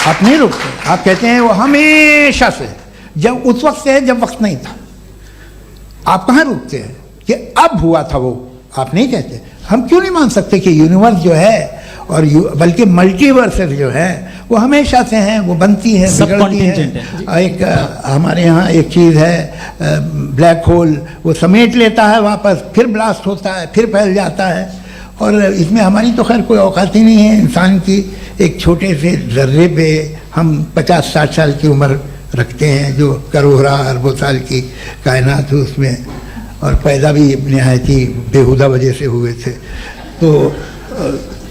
आप नहीं रुकते। आप कहते हैं वो हमेशा से, जब उस वक्त से है जब वक्त नहीं था। आप कहाँ रुकते हैं कि अब हुआ था वो? आप नहीं कहते। हम क्यों नहीं मान सकते कि यूनिवर्स जो है और बल्कि मल्टीवर्सेस जो है वो हमेशा से हैं, वो बनती है, बिगड़ती है। एक हमारे यहाँ एक चीज़ है ब्लैक होल, वो समेट लेता है वापस, फिर ब्लास्ट होता है, फिर फैल जाता है। और इसमें हमारी तो खैर कोई औकात ही नहीं है इंसान की। एक छोटे से जर्रे पे हम 50-60 साल की उम्र रखते हैं, जो करोड़ों अरबों साल की कायनात है उसमें, और पैदा भी नहायत ही बेहुदा वजह से हुए थे।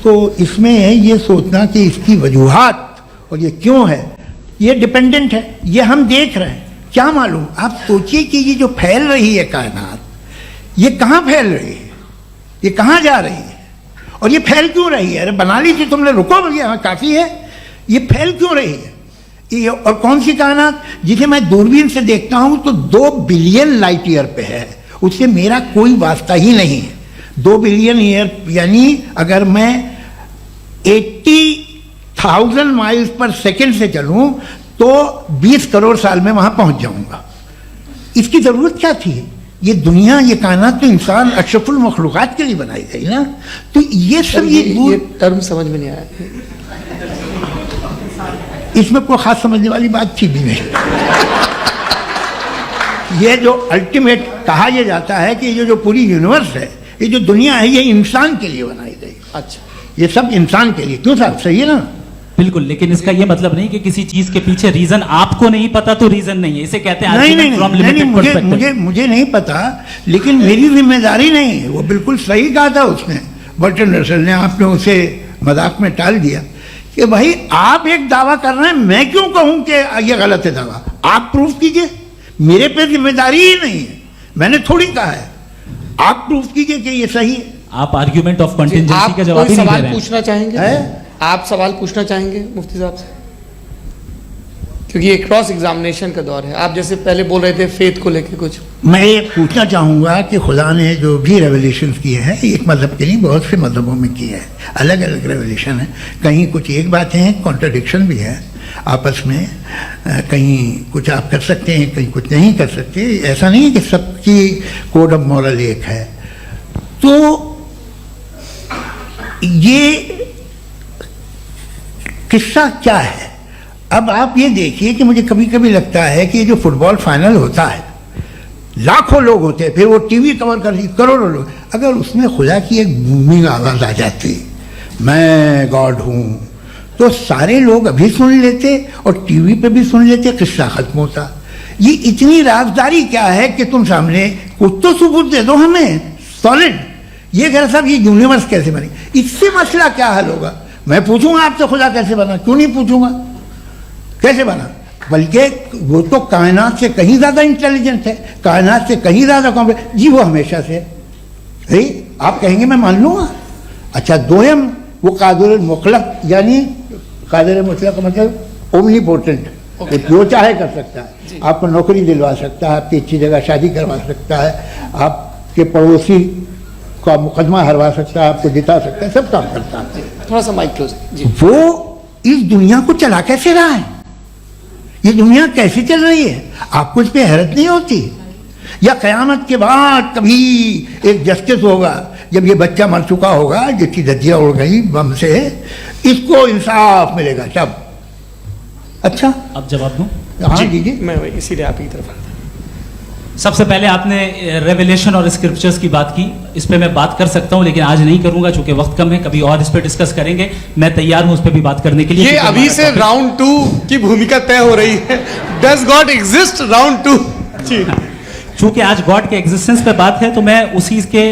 तो इसमें ये सोचना कि इसकी वजूहात और ये क्यों है, ये डिपेंडेंट है, ये हम देख रहे हैं, क्या मालूम। आप सोचिए कि ये जो फैल रही है कायनात, ये कहाँ फैल रही है, ये कहाँ जा रही है, और ये फैल क्यों रही है? अरे बना ली थी तुमने, रुको भैया, काफ़ी है। ये फैल क्यों रही है? ये और कौन सी कायनात जिसे मैं दूरबीन से देखता हूँ तो 2 बिलियन लाइट ईयर पे है, उससे मेरा कोई वास्ता ही नहीं है। 2 बिलियन ईयर यानी अगर मैं 80,000 माइल्स पर सेकेंड से चलूं तो 20 करोड़ साल में वहां पहुंच जाऊंगा। इसकी जरूरत क्या थी? ये दुनिया, ये कायनात तो इंसान अशरफुल मखलूकात के लिए बनाई गई ना। तो ये सब ये
टर्म समझ में नहीं आया।
इसमें कोई खास समझने वाली बात थी भी नहीं। ये जो अल्टीमेट कहा यह जाता है कि ये जो पूरी यूनिवर्स है, ये जो दुनिया है, ये इंसान के लिए बनाई गई।
अच्छा,
ये सब इंसान के लिए। क्यों साहब, सही है ना?
बिल्कुल, लेकिन इसका ये मतलब नहीं कि किसी चीज के पीछे रीजन आपको नहीं पता तो रीजन नहीं है, इसे कहते हैं
नहीं नहीं
from
नहीं,
limited
मुझे
perspective।
मुझे मुझे नहीं पता, लेकिन मेरी जिम्मेदारी नहीं है। वो बिल्कुल सही कहा था उसने, बर्टन रसल ने। आपने उसे मजाक में टाल दिया कि भाई आप एक दावा कर रहे हैं, मैं क्यों कहूं कि ये गलत है दावा? आप प्रूफ कीजिए, मेरे पे जिम्मेदारी ही नहीं है, मैंने थोड़ी कहा है। आप प्रूफ कीजिए कि ये सही है।
आप आर्ग्यूमेंट ऑफ
जी,
कंटिंजेंसी
आप
का जवाब
कोई
ही नहीं दे
सवाल
रहे हैं।
पूछना चाहेंगे?
है?
आप सवाल पूछना चाहेंगे मुफ्ती साहब से? क्योंकि ये क्रॉस एग्जामिनेशन का दौर है। आप जैसे पहले बोल रहे थे फेथ को लेके कुछ।
मैं ये पूछना चाहूँगा कि खुदा ने जो भी रेवलेशन किए हैं, एक मज़हब के नहीं बहुत से मज़हबों में किए हैं, अलग अलग रेवलेशन है। कहीं कुछ एक बातें हैं, कॉन्ट्रडिक्शन भी है आपस में, कहीं कुछ आप कर सकते हैं, कहीं कुछ नहीं कर सकते। ऐसा नहीं है कि सबकी कोड ऑफ मॉरल एक है। तो ये किस्सा क्या है? अब आप ये देखिए कि मुझे कभी कभी लगता है कि जो फुटबॉल फाइनल होता है, लाखों लोग होते हैं, फिर वो टीवी कवर कर करोड़ों लोग, अगर उसमें खुदा की एक बूमिंग आवाज़ आ जाती, मैं गॉड हूँ, तो सारे लोग अभी सुन लेते और टीवी पे भी सुन लेते, किस्सा खत्म होता। ये इतनी राजदारी क्या है कि तुम सामने कुछ तो सबूत दे दो हमें सॉलिड। ये कह साहब ये यूनिवर्स कैसे बनी, इससे मसला क्या हल होगा? मैं पूछूंगा आपसे खुदा कैसे बना? क्यों नहीं पूछूंगा कैसे बना? बल्कि वो तो कायनात से कहीं ज़्यादा इंटेलिजेंट है, कायनात से कहीं ज़्यादा कॉम्प्लेक्स। जी वो हमेशा से है। आप कहेंगे मैं मान लूँगा। अच्छा, दोयम वो कादिर मुतलक, यानी कादिर मुतलक का मतलब ओमनीपोटेंट, जो चाहे कर सकता है। आपको नौकरी दिलवा सकता है, आपकी अच्छी जगह शादी करवा सकता है, आपके पड़ोसी का मुकदमा हरवा सकता है, आपको जिता सकता है, सब काम करता है।
थोड़ा सा माइक क्लोज जी।
वो इस दुनिया को चला कैसे रहा है? ये दुनिया कैसे चल रही है? आपको इस पर हैरत नहीं होती? या क़यामत के बाद कभी एक जस्टिस होगा, जब ये बच्चा मर चुका होगा, जिसकी धज्जियाँ उड़ गई बम से, इसको इंसाफ मिलेगा तब? अच्छा,
अब जवाब दूं?
हाँ दीजिए।
मैं इसीलिए आप ही की तरफ आता।
सबसे पहले आपने रेवलेशन और स्क्रिप्चर्स की बात की, इस पे मैं बात कर सकता हूं, लेकिन आज नहीं करूंगा चूंकि वक्त कम है। कभी और इस पे डिस्कस करेंगे, मैं तैयार हूं उस पे भी बात करने के लिए।
ये अभी से राउंड 2 की भूमिका तय हो रही है। Does God exist round 2? जी,
चूंकि आज गॉड के एग्जिस्टेंस पे बात है, तो मैं उसी के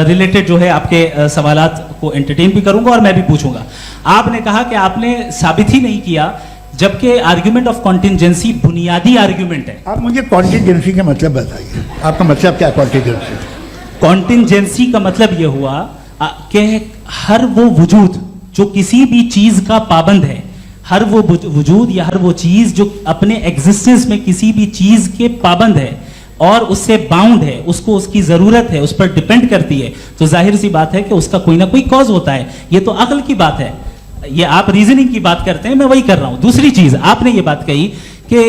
रिलेटेड जो है आपके सवालात को एंटरटेन भी करूंगा और मैं भी पूछूंगा। आपने कहा कि आपने साबित ही नहीं किया, जबकि आर्ग्यूमेंट ऑफ कॉन्टिंजेंसी बुनियादी आर्ग्यूमेंट है।
आप मुझे कॉन्टिजेंसी का मतलब बताइए, आपका मतलब क्या कॉन्टिजेंसी?
कॉन्टिंजेंसी का मतलब यह हुआ कि हर वो वजूद जो किसी भी चीज का पाबंद है, हर वो वजूद या हर वो चीज जो अपने एग्जिस्टेंस में किसी भी चीज के पाबंद है और उससे बाउंड है, उसको उसकी जरूरत है, उस पर डिपेंड करती है, तो जाहिर सी बात है कि उसका कोई ना कोई कॉज होता है। ये तो अक्ल की बात है। ये आप रीजनिंग की बात करते हैं, मैं वही कर रहा हूं। दूसरी चीज, आपने ये बात कही कि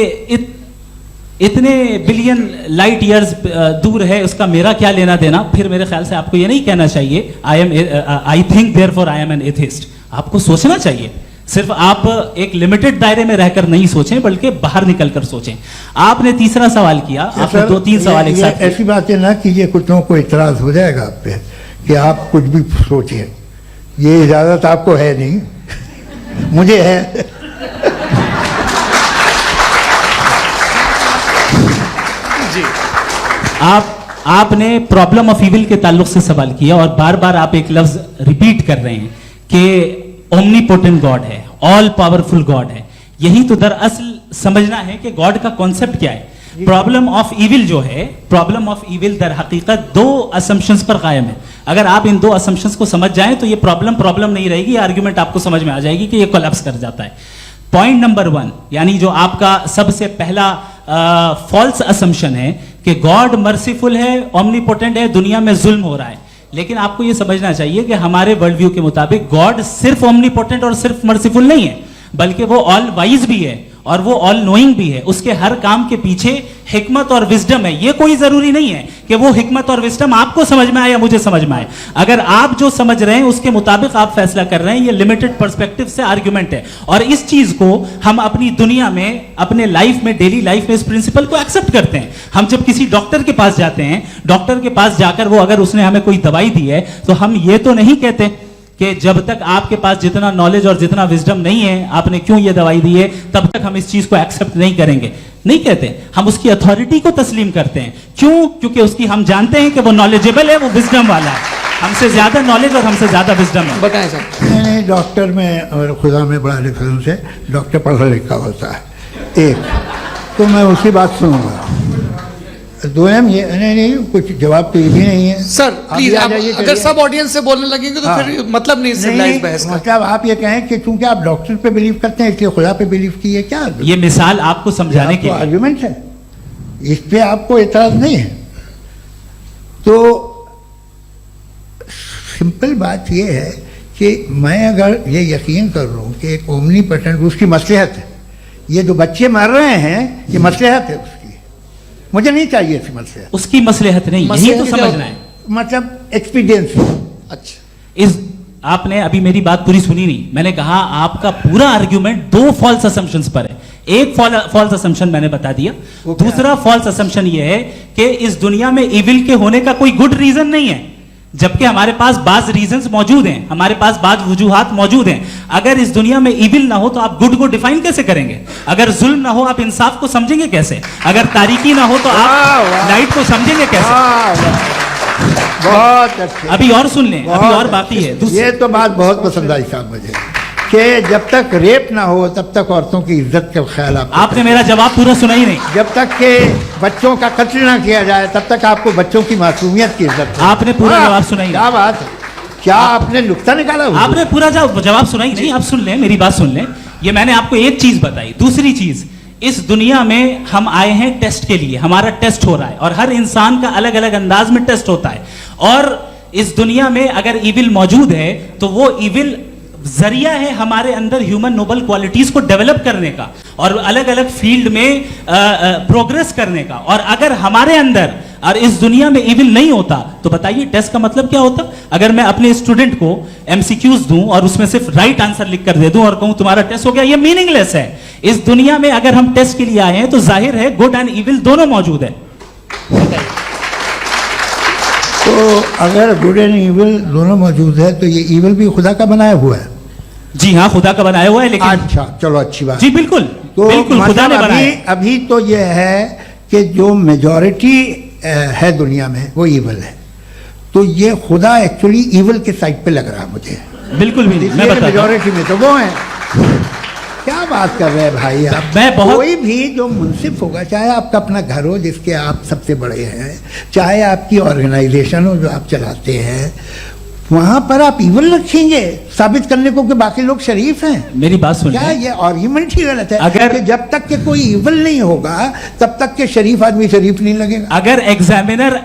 इतने बिलियन लाइट ईयर्स दूर है, उसका मेरा क्या लेना देना। फिर मेरे ख्याल से आपको ये नहीं कहना चाहिए I think therefore I am an atheist. आपको सोचना चाहिए। सिर्फ आप एक लिमिटेड दायरे में रहकर नहीं सोचें, बल्कि बाहर निकलकर सोचें। आपने तीसरा सवाल किया, आपने 2-3 सवाल एक साथ।
ऐसी बातें ना कीजिए, कुछ लोगों को इतराज हो जाएगा आप पे कि आप कुछ भी सोचिए। ये इजाजत आपको है नहीं, मुझे है।
जी,
आपने प्रॉब्लम ऑफ इविल के ताल्लुक से सवाल किया और बार बार आप एक लफ्ज रिपीट कर रहे हैं कि ओमनीपोटेंट गॉड है, ऑल पावरफुल गॉड है। यही तो दरअसल समझना है कि गॉड का कॉन्सेप्ट क्या है। प्रॉब्लम ऑफ इविल जो है, प्रॉब्लम ऑफ इविल दर हकीकत 2 असम्पशंस पर कायम है। अगर आप इन 2 असम्पशंस को समझ जाएं तो ये प्रॉब्लम नहीं रहेगी, आर्ग्यूमेंट आपको समझ में आ जाएगी कि ये कोलैप्स कर जाता है। पॉइंट नंबर 1, यानी जो आपका सबसे पहला फॉल्स असम्पशन है कि गॉड मर्सीफुल है, ओमनीपोटेंट है, दुनिया में जुल्म हो रहा है। लेकिन आपको यह समझना चाहिए कि हमारे वर्ल्ड व्यू के मुताबिक गॉड सिर्फ ओमनीपोटेंट और सिर्फ मर्सीफुल नहीं है, बल्कि वो ऑल वाइज भी है और वो ऑल नोइंग भी है, उसके हर काम के पीछे हिकमत और विजडम है। ये कोई जरूरी नहीं है कि वो हिकमत और विजडम आपको समझ में आए या मुझे समझ में आए। अगर आप जो समझ रहे हैं उसके मुताबिक आप फैसला कर रहे हैं, ये लिमिटेड पर्सपेक्टिव से आर्ग्यूमेंट है। और इस चीज को हम अपनी दुनिया में, अपने लाइफ में, डेली लाइफ में इस प्रिंसिपल को एक्सेप्ट करते हैं। हम जब किसी डॉक्टर के पास जाते हैं, डॉक्टर के पास जाकर वो अगर उसने हमें कोई दवाई दी है तो हम ये तो नहीं कहते कि जब तक आपके पास जितना नॉलेज और जितना विजडम नहीं है, आपने क्यों ये दवाई दी है, तब तक हम इस चीज को एक्सेप्ट नहीं करेंगे। नहीं कहते, हम उसकी अथॉरिटी को तस्लीम करते हैं। क्यों? क्योंकि उसकी हम जानते हैं कि वो नॉलेजेबल है, वो विजडम वाला है, हमसे ज्यादा नॉलेज और हमसे ज्यादा विजडम है।
बताएं सर।
नहीं, डॉक्टर में और खुदा में बड़ा डिफरेंस है। डॉक्टर पढ़ा लिखा होता है, एक तो मैं उसकी बात सुनूंगा, दो ये नहीं कुछ जवाब तो ये भी नहीं है।
सर प्लीज, अगर सब ऑडियंस से बोलने लगेंगे तो
हाँ।
फिर मतलब नहीं सिविलाइज्ड बहस का।
मतलब आप ये कहें कि चूंकि आप डॉक्टर पे बिलीव करते हैं इसलिए खुदा पे बिलीव किए, क्या
ये मिसाल आपको समझाने के लिए
आर्ग्यूमेंट है, इस पे आपको एतराज नहीं है। तो सिंपल बात ये है कि मैं अगर ये यकीन कर लूँ कि एक ओमनीपोटेंट, उसकी मसलहत है, ये जो बच्चे मर रहे हैं ये मसलहत है उसकी, मुझे नहीं चाहिए इसकी मसलहत।
उसकी मसलहत नहीं, यही तो समझना है,
मतलब एक्सपीरियंस।
अच्छा,
इस आपने अभी मेरी बात पूरी सुनी नहीं। मैंने कहा आपका पूरा आर्ग्यूमेंट दो फॉल्स असम्पशंस पर है। एक फॉल्स असम्पशन मैंने बता दिया, दूसरा फॉल्स असम्पशन यह है कि इस दुनिया में इविल के होने का कोई गुड रीजन नहीं है, जबकि हमारे पास बाज रीजंस मौजूद हैं, हमारे पास बाज वजूहात मौजूद हैं। अगर इस दुनिया में इविल ना हो तो आप गुड को डिफाइन कैसे करेंगे? अगर जुल्म ना हो आप इंसाफ को समझेंगे कैसे? अगर तारीकी ना हो तो आप लाइट को समझेंगे कैसे?
बहुत अच्छे।
अभी और सुन लें, अभी और बाकी है।
ये तो बात बहुत पसंद आई साहब मुझे, कि जब तक रेप ना हो तब तक औरतों की इज्जत का ख्याल
आपने मेरा जवाब पूरा सुना ही नहीं।
जब तक के बच्चों का कत्ल ना किया जाए तब तक आपको बच्चों की मासूमियत की इज्जत है।
आपने पूरा जवाब सुना ही नहीं।
क्या बात है, क्या आपने नुक्ता निकाला?
आपने पूरा जवाब सुना ही नहीं। आप सुन लें, मेरी बात सुन लें। ये मैंने आपको एक चीज बताई। दूसरी चीज, इस दुनिया में हम आए हैं टेस्ट के लिए, हमारा टेस्ट हो रहा है और हर इंसान का अलग अलग अंदाज में टेस्ट होता है। और इस दुनिया में अगर इविल मौजूद है तो वो इविल जरिया है हमारे अंदर ह्यूमन नोबल क्वालिटीज को डेवलप करने का और अलग अलग फील्ड में प्रोग्रेस करने का। और अगर हमारे अंदर और इस दुनिया में इविल नहीं होता तो बताइए टेस्ट का मतलब क्या होता? अगर मैं अपने स्टूडेंट को एमसीक्यूज दूं और उसमें सिर्फ राइट आंसर लिख कर दे दूं और कहूं तुम्हारा टेस्ट हो गया, ये मीनिंगलेस है। इस दुनिया में अगर हम टेस्ट के लिए आए हैं तो जाहिर है गुड एंड इविल दोनों मौजूद है।
तो अगर गुड एंड इविल दोनों मौजूद है तो ये इविल भी खुदा का बनाया हुआ है?
जी हाँ, खुदा का बनाया हुआ है। लेकिन
अच्छा, चलो अच्छी बात।
जी बिल्कुल,
तो
बिल्कुल खुदा ने बनाया।
अभी तो ये है कि जो मेजॉरिटी है दुनिया में वो इविल है, तो ये खुदा एक्चुअली इविल के साइड पे लग रहा है मुझे।
बिल्कुल भी नहीं, मैं बताता हूं।
मेजॉरिटी में तो वो है। क्या बात कर रहे हैं भाई आप? कोई भी जो मुंसिफ होगा, चाहे आपका अपना घर हो जिसके आप सबसे बड़े हैं, चाहे आपकी ऑर्गेनाइजेशन हो जो आप चलाते हैं, वहां पर आप इविल रखेंगे साबित करने को कि बाकी लोग शरीफ हैं?
मेरी बात सुन,
क्या ये आर्ग्यूमेंट ही गलत है?
अगर
कि जब तक के कोई इविल नहीं होगा तब तक के शरीफ आदमी शरीफ नहीं लगेगा।
अगर एग्जामिनर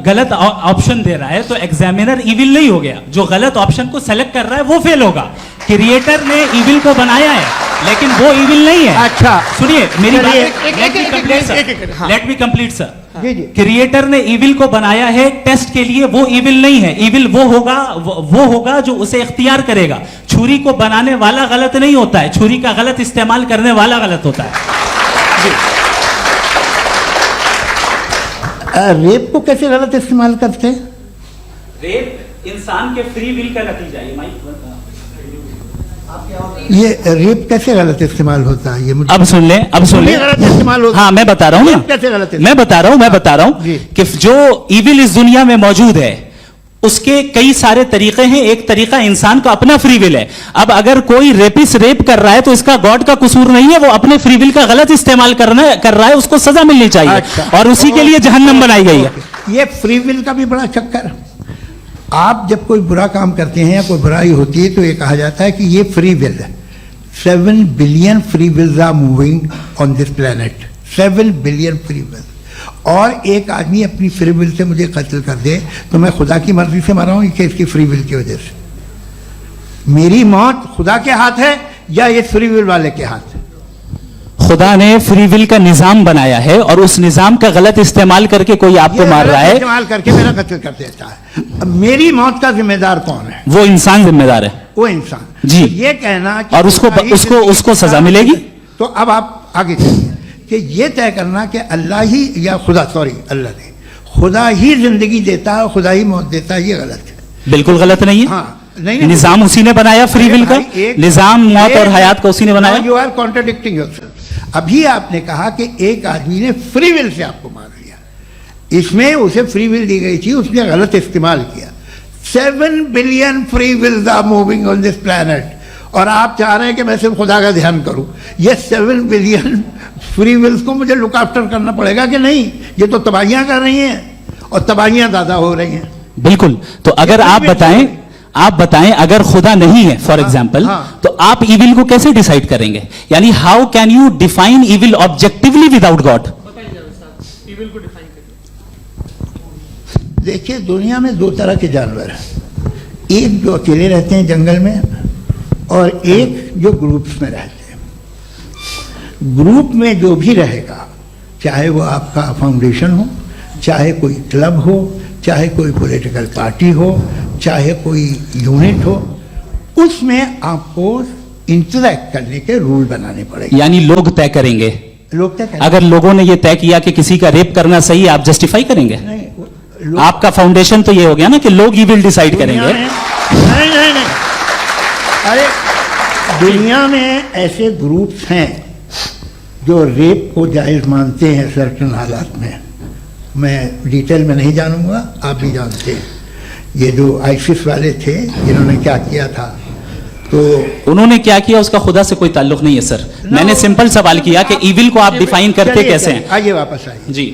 गलत ऑप्शन दे रहा है तो एग्जामिनर इविल नहीं हो गया, जो गलत ऑप्शन को सेलेक्ट कर रहा है वो फेल होगा। क्रिएटर ने इविल को बनाया है लेकिन वो इविल नहीं है।
अच्छा
सुनिए मेरी बात,
हाँ।
Let me complete sir.
जी जी।
क्रिएटर ने इविल को बनाया है टेस्ट के लिए, वो इविल नहीं है। इविल वो होगा जो उसे इख्तियार करेगा। छुरी को बनाने वाला गलत नहीं होता है, छुरी का गलत इस्तेमाल करने वाला गलत होता है।
रेप को कैसे गलत इस्तेमाल करते हैं?
रेप इंसान के फ्री विल का नतीजा है।
ये रेप कैसे गलत इस्तेमाल होता है? ये मुझे
अब सुन ले, अब सुन ले।
गलत इस्तेमाल होता है।
हाँ मैं बता रहा हूँ ना,
कैसे गलत?
मैं बता रहा हूँ
जी।
कि जो इविल इस दुनिया में मौजूद है उसके कई सारे तरीके हैं। एक तरीका इंसान का अपना फ्री विल है। अब अगर कोई रेपिस्ट रेप कर रहा है तो इसका गॉड का कसूर नहीं है, वो अपने फ्री विल का गलत इस्तेमाल कर रहा है, उसको सजा मिलनी चाहिए।
अच्छा।
और उसी के लिए जहन्नम बनाई गई है।
ये फ्री विल का भी बड़ा चक्कर। आप जब कोई बुरा काम करते हैं या कोई बुराई होती है तो ये कहा जाता है कि ये फ्री विल है। 7 billion free wills are moving on this planet. 7 billion free will. और एक आदमी अपनी फ्री विल से मुझे कत्ल कर दे तो मैं खुदा की मर्जी से मरा हूं कि इसकी फ्री विल की वजह से? मेरी मौत खुदा के हाथ है या ये फ्री विल वाले के हाथ है?
खुदा ने फ्री विल का निजाम बनाया है और उस निजाम का गलत इस्तेमाल करके कोई आपको
ये
मार
गलत
रहा है,
इस्तेमाल करके मेरा कत्ल कर देता है। अब मेरी मौत का जिम्मेदार कौन है?
वो इंसान जिम्मेदार है।
वो इंसान।
जी।
तो ये कहना कि
और उसको
खुदा ही
उसको
जिंदगी
उसको
देता
सजा
है,
मिलेगी।
तो अब आप आगे चलिए कि ये तय करना कि अल्लाह ही या खुदा, सॉरी अल्लाह नहीं, खुदा ही जिंदगी देता है, खुदा ही मौत देता है, ये गलत है।
बिल्कुल गलत नहीं है।
हाँ, नहीं,
निजाम उसी ने बनाया फ्री विल का, निजाम मौत और हयात का उसी ने बनाया।
You are contradicting yourself. अभी आपने कहा कि एक आदमी ने फ्री विल से आपको मार दिया, इसमें उसे फ्री विल दी गई थी, उसने गलत इस्तेमाल किया। 7 billion free wills are moving on this planet, और आप चाह रहे हैं कि मैं सिर्फ खुदा का ध्यान करूं। ये 7 बिलियन फ्री विल्स को मुझे लुक आफ्टर करना पड़ेगा कि नहीं? ये तो तबाहियां कर रही हैं और तबाहियां ज्यादा हो रही हैं।
बिल्कुल। तो अगर आप बताएं अगर खुदा नहीं है फॉर एग्जाम्पल,
हाँ।
तो आप इविल को कैसे डिसाइड करेंगे? यानी how can you define evil objectively without God?
देखिए, दुनिया में 2 तरह के जानवर हैं, एक जो अकेले रहते हैं जंगल में और एक जो ग्रुप्स में रहते हैं। ग्रुप में जो भी रहेगा, चाहे वो आपका फाउंडेशन हो, चाहे कोई क्लब हो, चाहे कोई पॉलिटिकल पार्टी हो, चाहे कोई यूनिट हो, उसमें आपको इंटरैक्ट करने के रूल बनाने पड़ेंगे।
यानी लोग तय करेंगे।
लोग तय करेंगे।
अगर लोगों ने यह तय किया कि किसी का रेप करना सही है, आप जस्टिफाई करेंगे?
नहीं,
आपका फाउंडेशन तो ये हो गया ना कि लोग इविल डिसाइड
दुनिया
करेंगे।
में- नहीं, अरे दुनिया में ऐसे ग्रुप्स हैं जो रेप को जायज मानते हैं सर्टेन हालात में। मैं डिटेल में नहीं जानूंगा, आप भी जानते हैं। ये जो आईसिस वाले थे, इन्होंने क्या किया था, तो
उन्होंने क्या किया उसका खुदा से कोई ताल्लुक नहीं है सर। मैंने सिंपल सवाल किया कि इविल को आप डिफाइन करते
चलिए,
कैसे
चलिए,
हैं?
आइए वापस आइए।
जी।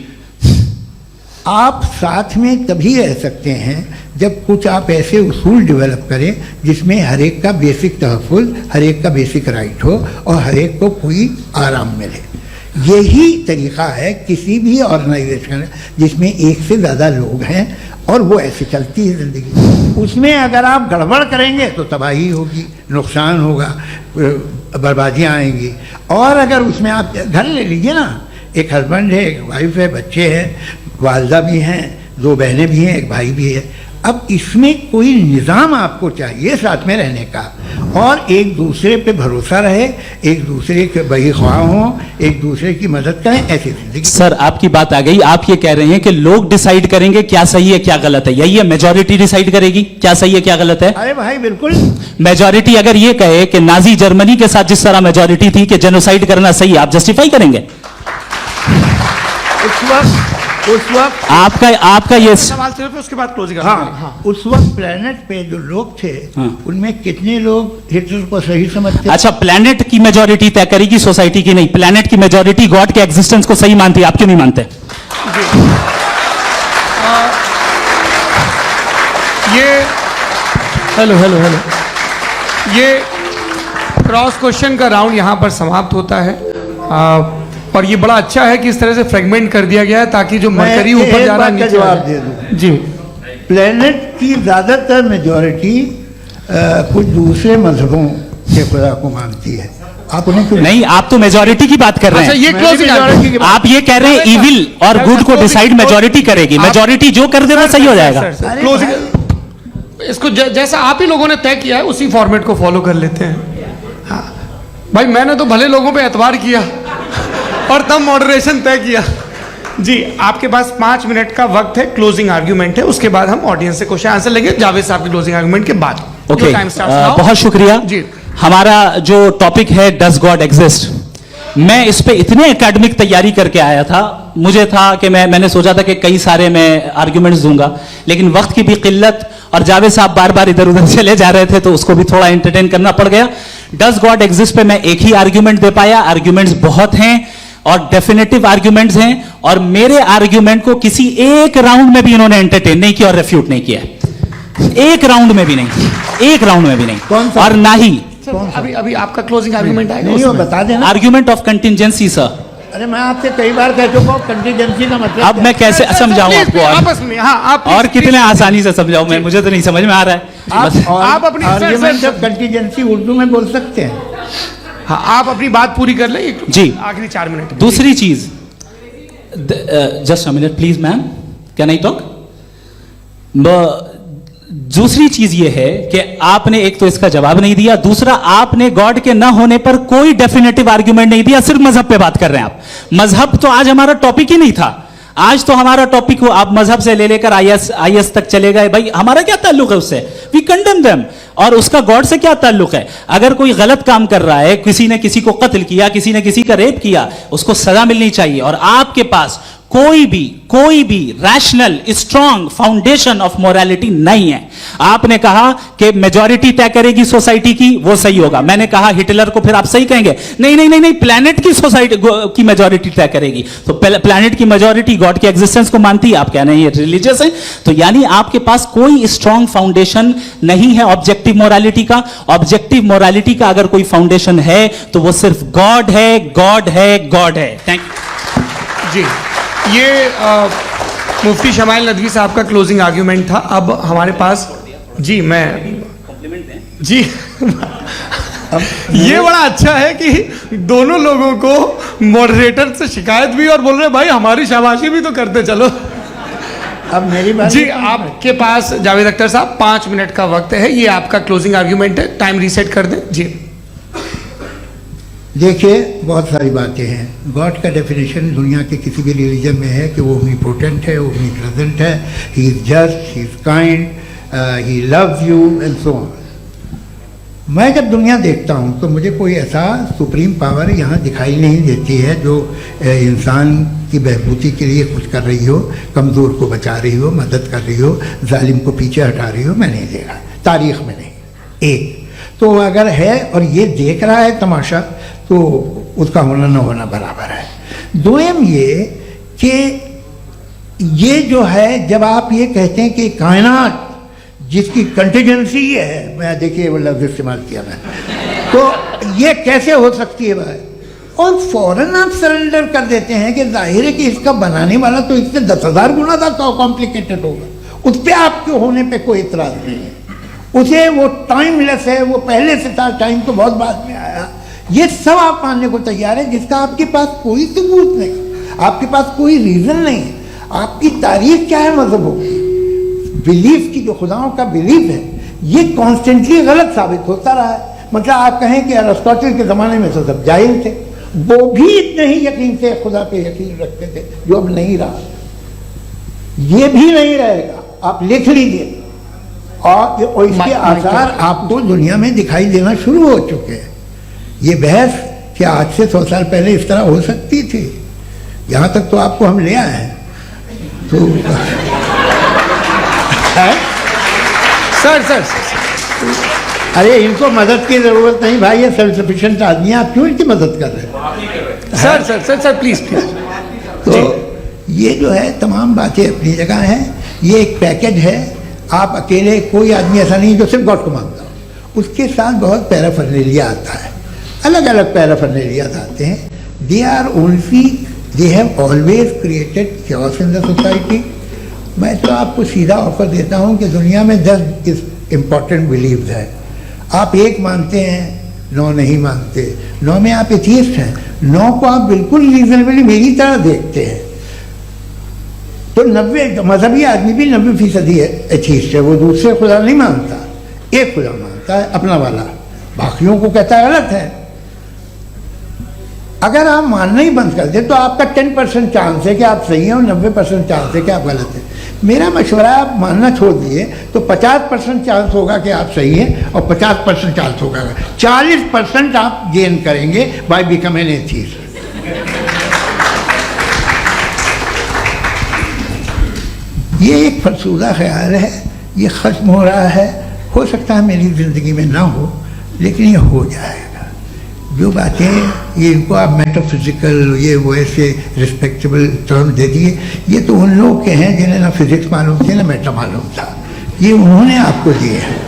आप साथ में तभी रह सकते हैं जब कुछ आप ऐसे उसूल डेवलप करें जिसमें हर एक का बेसिक तहफ़्फ़ुज़, हर एक का बेसिक राइट हो और हर एक को कोई आराम मिले। यही तरीका है किसी भी ऑर्गेनाइजेशन जिसमें एक से ज़्यादा लोग हैं और वो ऐसे चलती है ज़िंदगी। उसमें अगर आप गड़बड़ करेंगे तो तबाही होगी, नुकसान होगा, बर्बादियाँ आएंगी। और अगर उसमें आप घर ले लीजिए ना, एक हस्बैंड है, एक वाइफ है, बच्चे हैं, वालदा भी हैं, 2 बहनें भी हैं, एक भाई भी है। अब इसमें कोई निज़ाम आपको चाहिए साथ में रहने का, और एक दूसरे पे भरोसा रहे, एक दूसरे के बहीख्वाह हों, एक दूसरे की मदद करें, ऐसी जिंदगी।
सर आपकी बात आ गई। आप ये कह रहे हैं कि लोग डिसाइड करेंगे क्या सही है क्या गलत है, यही है? मेजॉरिटी डिसाइड करेगी क्या सही है क्या गलत है?
अरे भाई बिल्कुल।
मेजॉरिटी अगर ये कहे कि नाजी जर्मनी के साथ जिस तरह मेजॉरिटी थी कि जेनोसाइड करना सही, आप जस्टिफाई करेंगे?
उस वक्त
आपका ये
सवाल सिर्फ उसके बाद क्लोजिंग।
हाँ, उस वक्त प्लेनेट पे जो लोग थे,
हाँ।
उनमें कितने लोग हिटलर को सही समझते?
अच्छा, प्लेनेट की मेजॉरिटी तय करेगी, सोसाइटी की नहीं। प्लेनेट की मेजॉरिटी गॉड के एग्जिस्टेंस को सही मानती है, आप क्यों नहीं मानते?
ये हेलो ये क्रॉस क्वेश्चन का राउंड यहाँ पर समाप्त होता है। और ये बड़ा अच्छा है कि इस तरह से फ्रेगमेंट कर दिया गया है ताकि जो मरकरी ऊपर जा रहा है नीचे
जवाब
आ
दे
जाए।
दूं।
जी।
प्लेनेट की ज्यादातर मेजॉरिटी कुछ दूसरे मजहबों के खुदा को मानती है। आप उन्हें क्यों
नहीं, आप तो मेजोरिटी की बात कर रहे
अच्छा,
हैं।
ये क्लोजिंग
आप ये कह रहे हैं इविल और गुड को डिसाइड मेजोरिटी करेगी, मेजोरिटी जो कर देना सही हो जाएगा।
क्लोजिंग इसको जैसा आप ही लोगों ने तय किया है उसी फॉर्मेट को फॉलो कर लेते हैं। हाँ भाई, मैंने तो भले लोगों पे एतबार किया और तब मॉडरेशन तय किया। जी, आपके पास 5 मिनट का वक्त है, क्लोजिंग आर्ग्यूमेंट है, उसके बाद हम ऑडियंस से क्वेश्चन आंसर लेंगे जावेद साहब के क्लोजिंग आर्ग्यूमेंट के बाद।
ओके, बहुत शुक्रिया
जी।
हमारा जो टॉपिक है डज गॉड एग्जिस्ट, मैं इस पे इतने एकेडमिक तैयारी करके आया था, मुझे था कि मैंने सोचा था कि कई सारे मैं आर्ग्यूमेंट्स दूंगा, लेकिन वक्त की भी किल्लत और जावेद साहब बार बार इधर उधर चले जा रहे थे तो उसको भी थोड़ा एंटरटेन करना पड़ गया। डज गॉड एग्जिस्ट पे मैं एक ही आर्ग्यूमेंट दे पाया। आर्ग्यूमेंट्स बहुत हैं और डेफिनेटिव आर्ग्यूमेंट्स हैं, और मेरे आर्ग्यूमेंट को किसी एक राउंड में भी इन्होंने एंटरटेन नहीं किया और रेफ्यूट नहीं किया। एक राउंड में भी नहीं, एक राउंड में भी नहीं।
कौन सा?
और ना ही
अभी आपका क्लोजिंग आर्ग्यूमेंट आएगा
नहीं, वो
उसमें।
बता देना।
Argument of contingency sir.
अरे मैं आपसे कई बार कह चुका हूँ कंटीजेंसी का मतलब
अब मैं कैसे समझाऊं आपको?
आपस में हाँ, आप
और कितने आसानी से समझाऊं मैं, मुझे तो नहीं समझ में आ रहा है।
आप अपनी
आर्ग्यूमेंट ऑफ कंटीजेंसी उर्दू में बोल सकते हैं।
हाँ, आप अपनी बात पूरी कर लें
जी।
आखिरी 4 मिनट।
दूसरी चीज, just a minute please ma'am, can I talk? दूसरी चीज ये है कि आपने एक तो इसका जवाब नहीं दिया, दूसरा आपने गॉड के ना होने पर कोई डेफिनेटिव आर्ग्यूमेंट नहीं दिया, सिर्फ मजहब पे बात कर रहे हैं आप। मजहब तो आज हमारा टॉपिक ही नहीं था। आज तो हमारा टॉपिक हो, आप मजहब से ले लेकर आईएस तक चले गए। भाई हमारा क्या ताल्लुक है उससे? We condemn them. और उसका गॉड से क्या ताल्लुक है? अगर कोई गलत काम कर रहा है, किसी ने किसी को कत्ल किया, किसी ने किसी का रेप किया, उसको सजा मिलनी चाहिए। और आपके पास कोई भी rational strong foundation of morality नहीं है। आपने कहा कि मेजॉरिटी तय करेगी सोसाइटी की, वो सही होगा। मैंने कहा हिटलर को फिर आप सही कहेंगे, नहीं, प्लैनेट की सोसाइटी की मेजॉरिटी तय करेगी। तो प्लैनेट की मेजॉरिटी गॉड के एग्जिस्टेंस को मानती है, आप कह रहे हैं ये रिलीजियस है। तो यानी आपके पास कोई स्ट्रॉन्ग फाउंडेशन नहीं है ऑब्जेक्टिव मोरालिटी का। ऑब्जेक्टिव मोरालिटी का अगर कोई फाउंडेशन है तो वो सिर्फ गॉड है, गॉड है, गॉड है। थैंक यू
जी। ये मुफ्ती शमाइल नदवी साहब का क्लोजिंग आर्ग्यूमेंट था। अब हमारे पास जी, मैं जी ये बड़ा अच्छा है कि दोनों लोगों को मॉडरेटर से शिकायत भी और बोल रहे भाई हमारी शाबाशी भी तो करते चलो।
अब मेरी बात
जी, आपके पास जावेद अख्तर साहब 5 मिनट का वक्त है। ये आपका क्लोजिंग आर्ग्यूमेंट है, टाइम रीसेट कर दें जी।
देखिए, बहुत सारी बातें हैं। गॉड का डेफिनेशन दुनिया के किसी भी रिलीजन में है कि वो ओमनीपोटेंट है, ओमनीप्रेजेंट है, he is just, he is kind, he loves you and so on. मैं जब दुनिया देखता हूँ तो मुझे कोई ऐसा सुप्रीम पावर यहाँ दिखाई नहीं देती है जो इंसान की बहबूदी के लिए कुछ कर रही हो, कमज़ोर को बचा रही हो, मदद कर रही हो, जालिम को पीछे हटा रही हो। मैं नहीं देखा, तारीख में नहीं। एक तो अगर है और ये देख रहा है तमाशा, तो उसका होना न होना बराबर है। दोयम ये कि ये जो है, जब आप ये कहते हैं कि कायनात जिसकी कंटिजेंसी है, मैं देखिए वो लफ्ज़ इस्तेमाल किया मैं, तो ये कैसे हो सकती है भाई? और फौरन आप सरेंडर कर देते हैं कि जाहिर है कि इसका बनाने वाला तो इससे 10,000 गुना ज़्यादा कॉम्प्लिकेटेड होगा। उस पर आपके होने पे कोई इतराज़ नहीं है। उसे वो टाइमलेस है, वो पहले से था, टाइम तो बहुत बाद में आया। ये सब आप मानने को तैयार है जिसका आपके पास कोई सबूत नहीं, आपके पास कोई रीज़न नहीं है। आपकी तारीख क्या है मजहब होगी? बिलीफ की, जो खुदाओं का बिलीफ है, ये कॉन्स्टेंटली गलत साबित होता रहा है। मतलब आप कहें कि अरिस्टोटल के ज़माने में तो सब जाहिल थे, वो भी इतने ही यकीन से खुदा पे यकीन रखते थे, जो अब नहीं रहा। ये भी नहीं रहेगा, आप लिख लीजिए। और इसके आसार आपको दुनिया में दिखाई देना शुरू हो चुके हैं। ये बहस क्या आज से 100 साल पहले इस तरह हो सकती थी? यहाँ तक तो आपको हम ले आए हैं। तो
सर
अरे इनको मदद की जरूरत नहीं भाई, ये सेल्फ सफिशिएंट आदमी है, आप क्यों इनकी मदद कर रहे हैं?
Sir please.
तो ये जो है तमाम बातें अपनी जगह हैं। ये एक पैकेज है। आप अकेले, कोई आदमी ऐसा नहीं जो सिर्फ गॉड को मानता हो, उसके साथ बहुत पैराफर्नेलिया आता है, अलग अलग पैराफर्नेलियाज आते हैं। They have always created chaos in the society. मैं तो आपको सीधा ऑफर देता हूँ कि दुनिया में 10 इम्पॉर्टेंट बिलीव्स हैं। आप एक मानते हैं, 9 नहीं मानते, 9 में आप एथियस्ट हैं, 9 को आप बिल्कुल रीजनेबली मेरी तरह देखते हैं। तो 90 मजहबी आदमी भी 90% एथियस्ट है। वो दूसरे खुदा नहीं मानता, एक खुदा मानता है, अपना वाला, बाकियों को कहता है गलत है। अगर आप मानना ही बंद कर दे तो आपका 10% चांस है कि आप सही हैं और 90% चांस है कि आप गलत हैं। मेरा मशवरा है, आप मानना छोड़ दिए तो 50% चांस होगा कि आप सही हैं और 50% चांस होगा, 40% आप गेन करेंगे बाय बिकमिंग एन एथियस्ट। ये एक फरसूदा ख्याल है, ये ख़त्म हो रहा है। हो सकता है मेरी ज़िंदगी में ना हो, लेकिन ये हो जाएगा। जो बातें ये इनको आप मेटाफिजिकल, ये वो ऐसे रिस्पेक्टेबल टर्म दे दिए, ये तो उन लोग के हैं जिन्हें ना फिजिक्स मालूम थी ना मेटा मालूम था, ये उन्होंने आपको दिए हैं।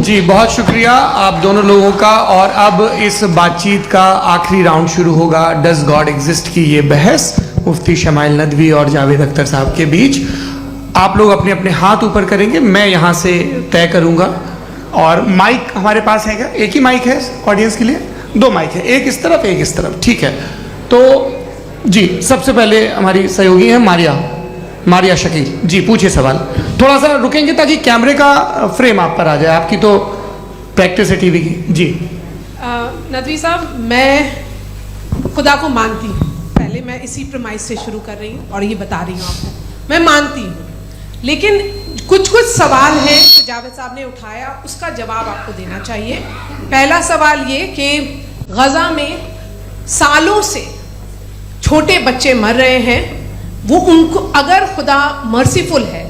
जी बहुत शुक्रिया आप दोनों लोगों का। और अब इस बातचीत का आखिरी राउंड शुरू होगा, डज गॉड एग्जिस्ट की ये बहस मुफ्ती शमाइल नदवी और जावेद अख्तर साहब के बीच। आप लोग अपने अपने हाथ ऊपर करेंगे, मैं यहाँ से तय करूँगा और माइक हमारे पास है क्या? एक ही माइक है ऑडियंस के लिए? 2 माइक है, एक इस तरफ एक इस तरफ, ठीक है। तो जी सबसे पहले हमारी सहयोगी है मारिया शकील जी, पूछिए सवाल। थोड़ा सा रुकेंगे ताकि कैमरे का फ्रेम आप पर आ जाए, आपकी तो प्रैक्टिस है टीवी की। जी
नदवी साहब, मैं खुदा को मानती हूँ, पहले मैं इसी प्रमाइस से शुरू कर रही हूँ और ये बता रही हूँ आपको, मैं मानती हूँ, लेकिन कुछ सवाल हैं जो जावेद साहब ने उठाया, उसका जवाब आपको देना चाहिए। पहला सवाल ये कि गजा में सालों से छोटे बच्चे मर रहे हैं, वो उनको, अगर खुदा मर्सीफुल है,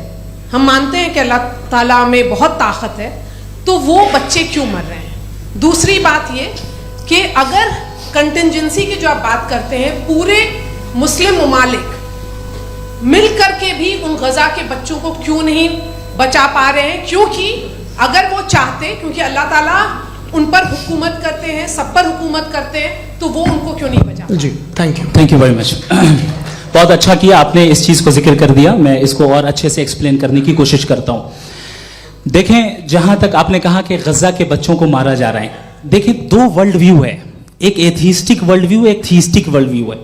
हम मानते हैं कि अल्लाह ताला में बहुत ताकत है, तो वो बच्चे क्यों मर रहे हैं? दूसरी बात ये कि अगर कंटिजेंसी की जो आप बात करते हैं, पूरे मुस्लिम ममालिक मिल करके भी उन गजा के बच्चों को क्यों नहीं बचा पा रहे हैं? क्योंकि अगर वो चाहते, क्योंकि अल्लाह ताला उन पर हुकूमत करते हैं, सब पर हुकूमत करते हैं, तो वो उनको क्यों नहीं बचा?
जी थैंक यू
वेरी मच। बहुत अच्छा किया आपने इस चीज को जिक्र कर दिया, मैं इसको और अच्छे से एक्सप्लेन करने की कोशिश करता हूं। देखें, जहां तक आपने कहा कि गजा के बच्चों को मारा जा रहा है, देखें 2 वर्ल्ड व्यू है, एक एथिस्टिक वर्ल्ड व्यू, एक थीस्टिक वर्ल्ड व्यू है।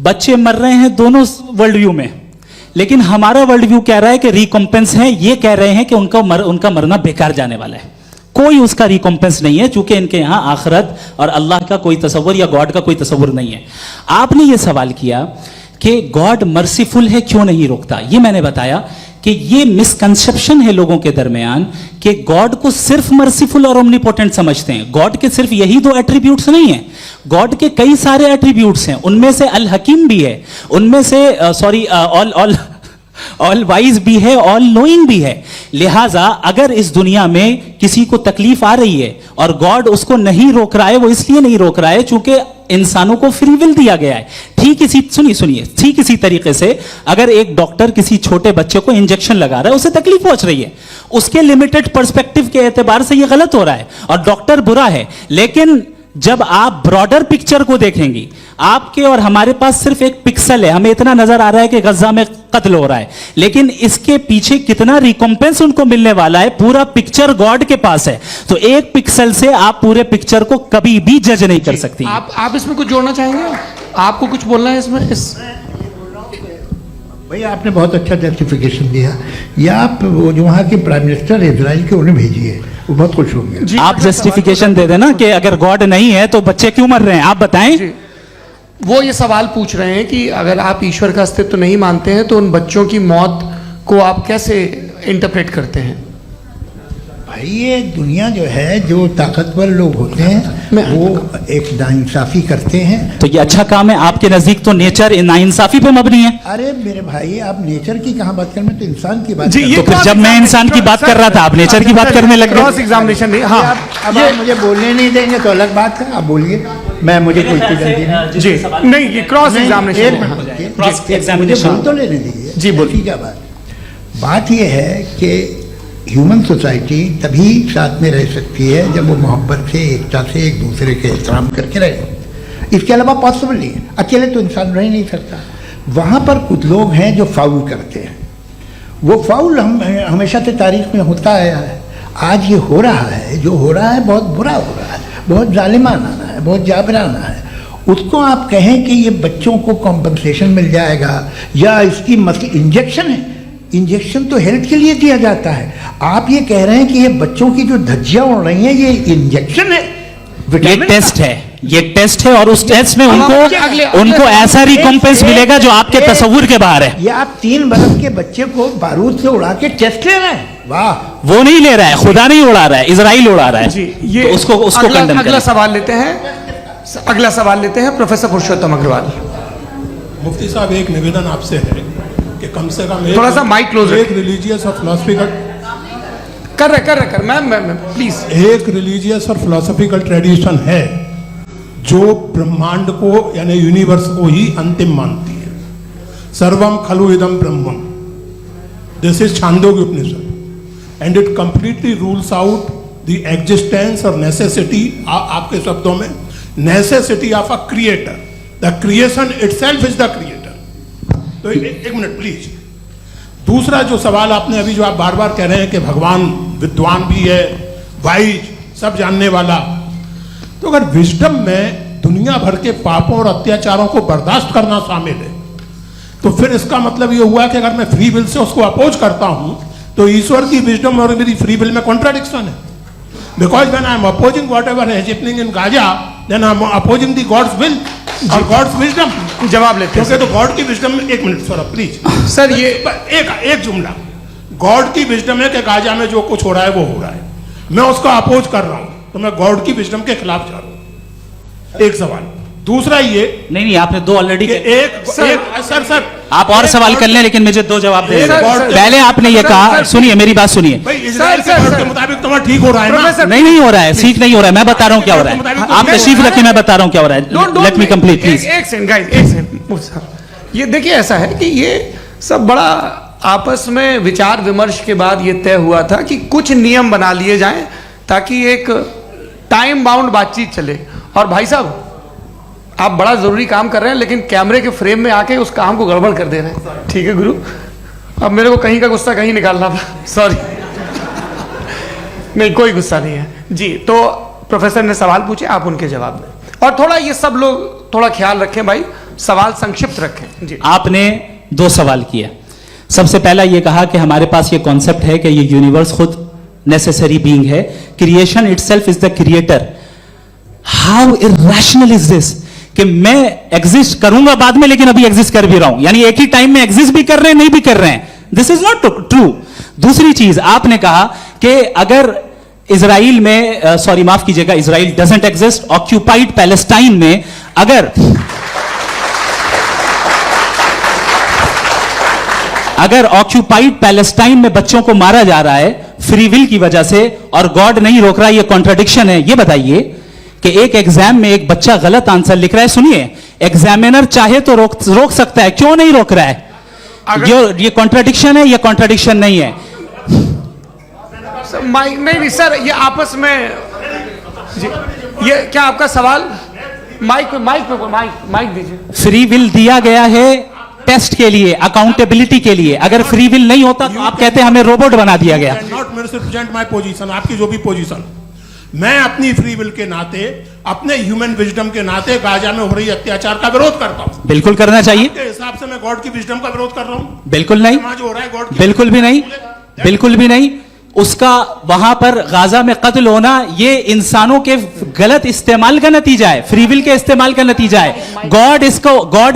बच्चे मर रहे हैं दोनों वर्ल्ड व्यू में, लेकिन हमारा वर्ल्ड व्यू कह रहा है कि रिकॉम्पेंस है, ये कह रहे हैं कि उनका मरना बेकार जाने वाला है, कोई उसका रिकॉम्पेंस नहीं है, चूंकि इनके यहां आखिरत और अल्लाह का कोई तसव्वुर या गॉड का कोई तसव्वुर नहीं है। आपने ये सवाल किया कि गॉड मर्सीफुल है, क्यों नहीं रोकता? ये मैंने बताया कि ये मिसकंसेप्शन है लोगों के दरमियान कि गॉड को सिर्फ मर्सीफुल और ओमनीपोटेंट समझते हैं। गॉड के सिर्फ यही 2 एट्रीब्यूट्स नहीं है, गॉड के कई सारे एट्रीब्यूट्स हैं, उनमें से अल हकीम भी है, उनमें से ऑल वाइज भी है, ऑल नोइंग भी है। लिहाजा अगर इस दुनिया में किसी को तकलीफ आ रही है और गॉड उसको नहीं रोक रहा है, वो इसलिए नहीं रोक रहा है चूंकि इंसानों को फ्री विल दिया गया है। ठीक इसी तरीके से अगर एक डॉक्टर किसी छोटे बच्चे को इंजेक्शन लगा रहा है, उसे तकलीफ पहुंच रही है, उसके लिमिटेड पर्सपेक्टिव के एतबार से यह गलत हो रहा है और डॉक्टर बुरा है, लेकिन जब आप ब्रॉडर पिक्चर को देखेंगी, आपके और हमारे पास सिर्फ एक पिक्सल है, हमें इतना नजर आ रहा है कि गजा में कत्ल हो रहा है, लेकिन इसके पीछे कितना रिकॉम्पेंस उनको मिलने वाला है, पूरा पिक्चर गॉड के पास है। तो एक पिक्सल से आप पूरे पिक्चर को कभी भी जज नहीं कर सकती।
आप इसमें कुछ जोड़ना चाहेंगे? आपको कुछ बोलना है इसमें?
भैया आपने बहुत अच्छा जस्टिफिकेशन दिया, या आप वो जो वहाँ के प्राइम मिनिस्टर इजराइल के उन्हें भेजिए, वो बहुत खुश होंगे।
आप जस्टिफिकेशन दे देना कि अगर गॉड नहीं है तो बच्चे क्यों मर रहे हैं, आप बताएं।
वो ये सवाल पूछ रहे हैं कि अगर आप ईश्वर का अस्तित्व नहीं मानते हैं तो उन बच्चों की मौत को आप कैसे इंटरप्रेट करते हैं?
भाई ये दुनिया जो है, जो ताकतवर लोग होते हैं वो एक नाइंसाफी करते हैं।
तो ये अच्छा काम है, आपके नजदीक तो नेचर नाइंसाफी पे मबनी है।
अरे मेरे भाई, आप नेचर की कहाँ बात कर रहे हैं, तो इंसान की बात
जी,
कर।
तो फिर जब मैं इंसान की बात कर रहा था, आप नेचर की बात करने लग गए।
क्रॉस एग्जामिनेशन नहीं। हाँ,
अब आप मुझे बोलने नहीं देंगे तो अलग बात है, आप बोलिए, मुझे कोई जल्दी नहीं।
जी नहीं, ये क्रॉस एग्जामिनेशन
मुझे बोल तो लेने दीजिए।
जी बोलिए।
क्या बात ये है कि ह्यूमन सोसाइटी तभी साथ में रह सकती है जब वो मोहब्बत से, एकता से, एक दूसरे के एहतराम करके रहे। इसके अलावा पॉसिबल नहीं है, अकेले तो इंसान रह ही नहीं सकता। वहाँ पर कुछ लोग हैं जो फाउल करते हैं, वो फाउल हमेशा से तारीख में होता आया है। आज ये हो रहा है, जो हो रहा है बहुत बुरा हो रहा है, बहुत जालिमाना है, बहुत जाबराना है। उसको आप कहें कि ये बच्चों को कॉम्पनसेशन मिल जाएगा या इसकी इंजेक्शन है, इंजेक्शन तो हेल्थ के लिए दिया जाता है। आप ये कह रहे हैं कि ये बच्चों की जो धज्जियां उड़ रही हैं ये इंजेक्शन है,
ये टेस्ट है, ये टेस्ट है, और उस टेस्ट में उनको ऐसा रिकॉम्पेंस मिलेगा जो आपके तसव्वुर के बाहर है।
ये आप 3 बरस के बच्चे को बारूद से उड़ा के टेस्ट ले रहे हैं। वाह,
वो नहीं ले रहा है, खुदा नहीं उड़ा रहा है, इजराइल उड़ा रहा है।
जी, ये
तो उसको कंडेम
अगला सवाल लेते हैं प्रोफेसर पुरुषोत्तम अग्रवाल।
मुफ्ती साहब, एक निवेदन आपसे है कि कम से कम
थोड़ा सा माइक क्लोज
एक रिलीजियस और फिलोसफिकल
कर मैं प्लीज,
एक रिलीजियस और फिलोसफिकल ट्रेडिशन है जो ब्रह्मांड को यानी यूनिवर्स को ही अंतिम मानती है। सर्वम खलु इदम ब्रह्मम, this is Chandogya Upanishad, and it completely rules out the existence और नेसेसिटी, आपके शब्दों में necessity of a creator. The creation itself is the creator. तो एक मिनट प्लीज। दूसरा जो सवाल आपने अभी, जो आप बार बार कह रहे हैं कि भगवान विद्वान भी है, वाइज, सब जानने वाला। तो अगर विजडम में दुनिया भर के पापों और अत्याचारों को बर्दाश्त करना शामिल है, तो फिर इसका मतलब ये हुआ कि अगर मैं फ्री विल से उसको अपोज करता हूं तो ईश्वर की विजडम और मेरी फ्री विल में कॉन्ट्राडिक्शन है। Because when I am opposing whatever is happening in Gaza, then I am opposing the God's will और गॉड्स विजडम।
जवाब लेते हैं
क्योंकि तो गॉड की विजडम में, एक मिनट सर प्लीज
सर, ये
एक जुमला, गॉड की विजडम है कि गाजा में जो कुछ हो रहा है वो हो रहा है, मैं उसको अपोज कर रहा हूं, तो मैं गॉड की विजडम के खिलाफ जा रहा हूं। एक सवाल। दूसरा ये
नहीं, आपने दो ऑलरेडी।
सर
आप और सवाल कर लें, लेकिन मुझे दो जवाब दे। पहले आपने ये कहा, सुनिए मेरी बात सुनिए।
इजराइल के गॉड के मुताबिक तुम्हारा ठीक हो रहा है ना?
नहीं हो रहा है, ठीक नहीं हो रहा है। मैं बता रहा हूँ क्या हो रहा है। आप तशरीफ रखिए, मैं बता रहा हूँ क्या हो रहा है। Late me complete please.
एक सेकंड गाइस, एक सेकंड। ये देखिए, ऐसा है कि ये सब बड़ा आपस में विचार विमर्श के बाद ये तय हुआ था कि कुछ नियम बना लिए जाएं ताकि एक टाइम बाउंड बातचीत चले। और भाई साहब, आप बड़ा जरूरी काम कर रहे हैं, लेकिन कैमरे के फ्रेम में आके उस काम को गड़बड़ कर दे रहे हैं। ठीक है गुरु, अब मेरे को कहीं का गुस्सा कहीं निकालना था, सॉरी। नहीं, कोई गुस्सा नहीं है जी। तो प्रोफेसर ने सवाल पूछे, आप उनके जवाब दें। और थोड़ा ये सब लोग थोड़ा ख्याल रखें भाई, सवाल संक्षिप्त रखें जी।
आपने दो सवाल किया। सबसे पहला ये कहा कि हमारे पास ये कॉन्सेप्ट है कि ये यूनिवर्स खुद नेसेसरी बीइंग है, creation itself is the creator. How irrational is this कि मैं एग्जिस्ट करूंगा बाद में, लेकिन अभी एग्जिस्ट कर भी रहा हूं, यानी एक ही टाइम में एग्जिस्ट भी कर रहे हैं, नहीं भी कर रहे हैं। This is not true. दूसरी चीज, आपने कहा कि अगर इजराइल में, सॉरी माफ कीजिएगा, Israel doesn't exist, occupied Palestine में अगर ऑक्यूपाइड पैलेस्टाइन में बच्चों को मारा जा रहा है फ्री विल की वजह से और गॉड नहीं रोक रहा, ये कॉन्ट्रडिक्शन है। ये बताइए कि एक एग्जाम में एक बच्चा गलत आंसर लिख रहा है, सुनिए, एग्जामिनर चाहे तो रोक सकता है, क्यों नहीं रोक रहा है? ये कॉन्ट्रडिक्शन है या कॉन्ट्रडिक्शन नहीं है?
माइक नहीं सर, ये आपस में जी, ये क्या आपका सवाल? माइक दीजिए।
फ्री विल दिया गया है टेस्ट के लिए, अकाउंटेबिलिटी के लिए। अगर फ्री विल नहीं होता तो आप कहते हैं हमें रोबोट बना दिया गया।
नॉट मिसरिप्रेजेंट माय पोजीशन, आपकी जो भी पोजीशन, मैं अपनी फ्री विल के नाते, अपने ह्यूमन विजडम के नाते गाजा में हो रही अत्याचार का विरोध करता हूं।
बिल्कुल करना चाहिए।
आपके हिसाब से मैं गॉड की विजडम का विरोध कर रहा हूं?
बिल्कुल नहीं,
जो हो रहा है गॉड,
बिल्कुल भी नहीं, बिल्कुल भी नहीं। उसका वहां पर गाजा में कत्ल होना ये इंसानों के गलत इस्तेमाल का नतीजा है, फ्री विल के इस्तेमाल का नतीजा है। गॉड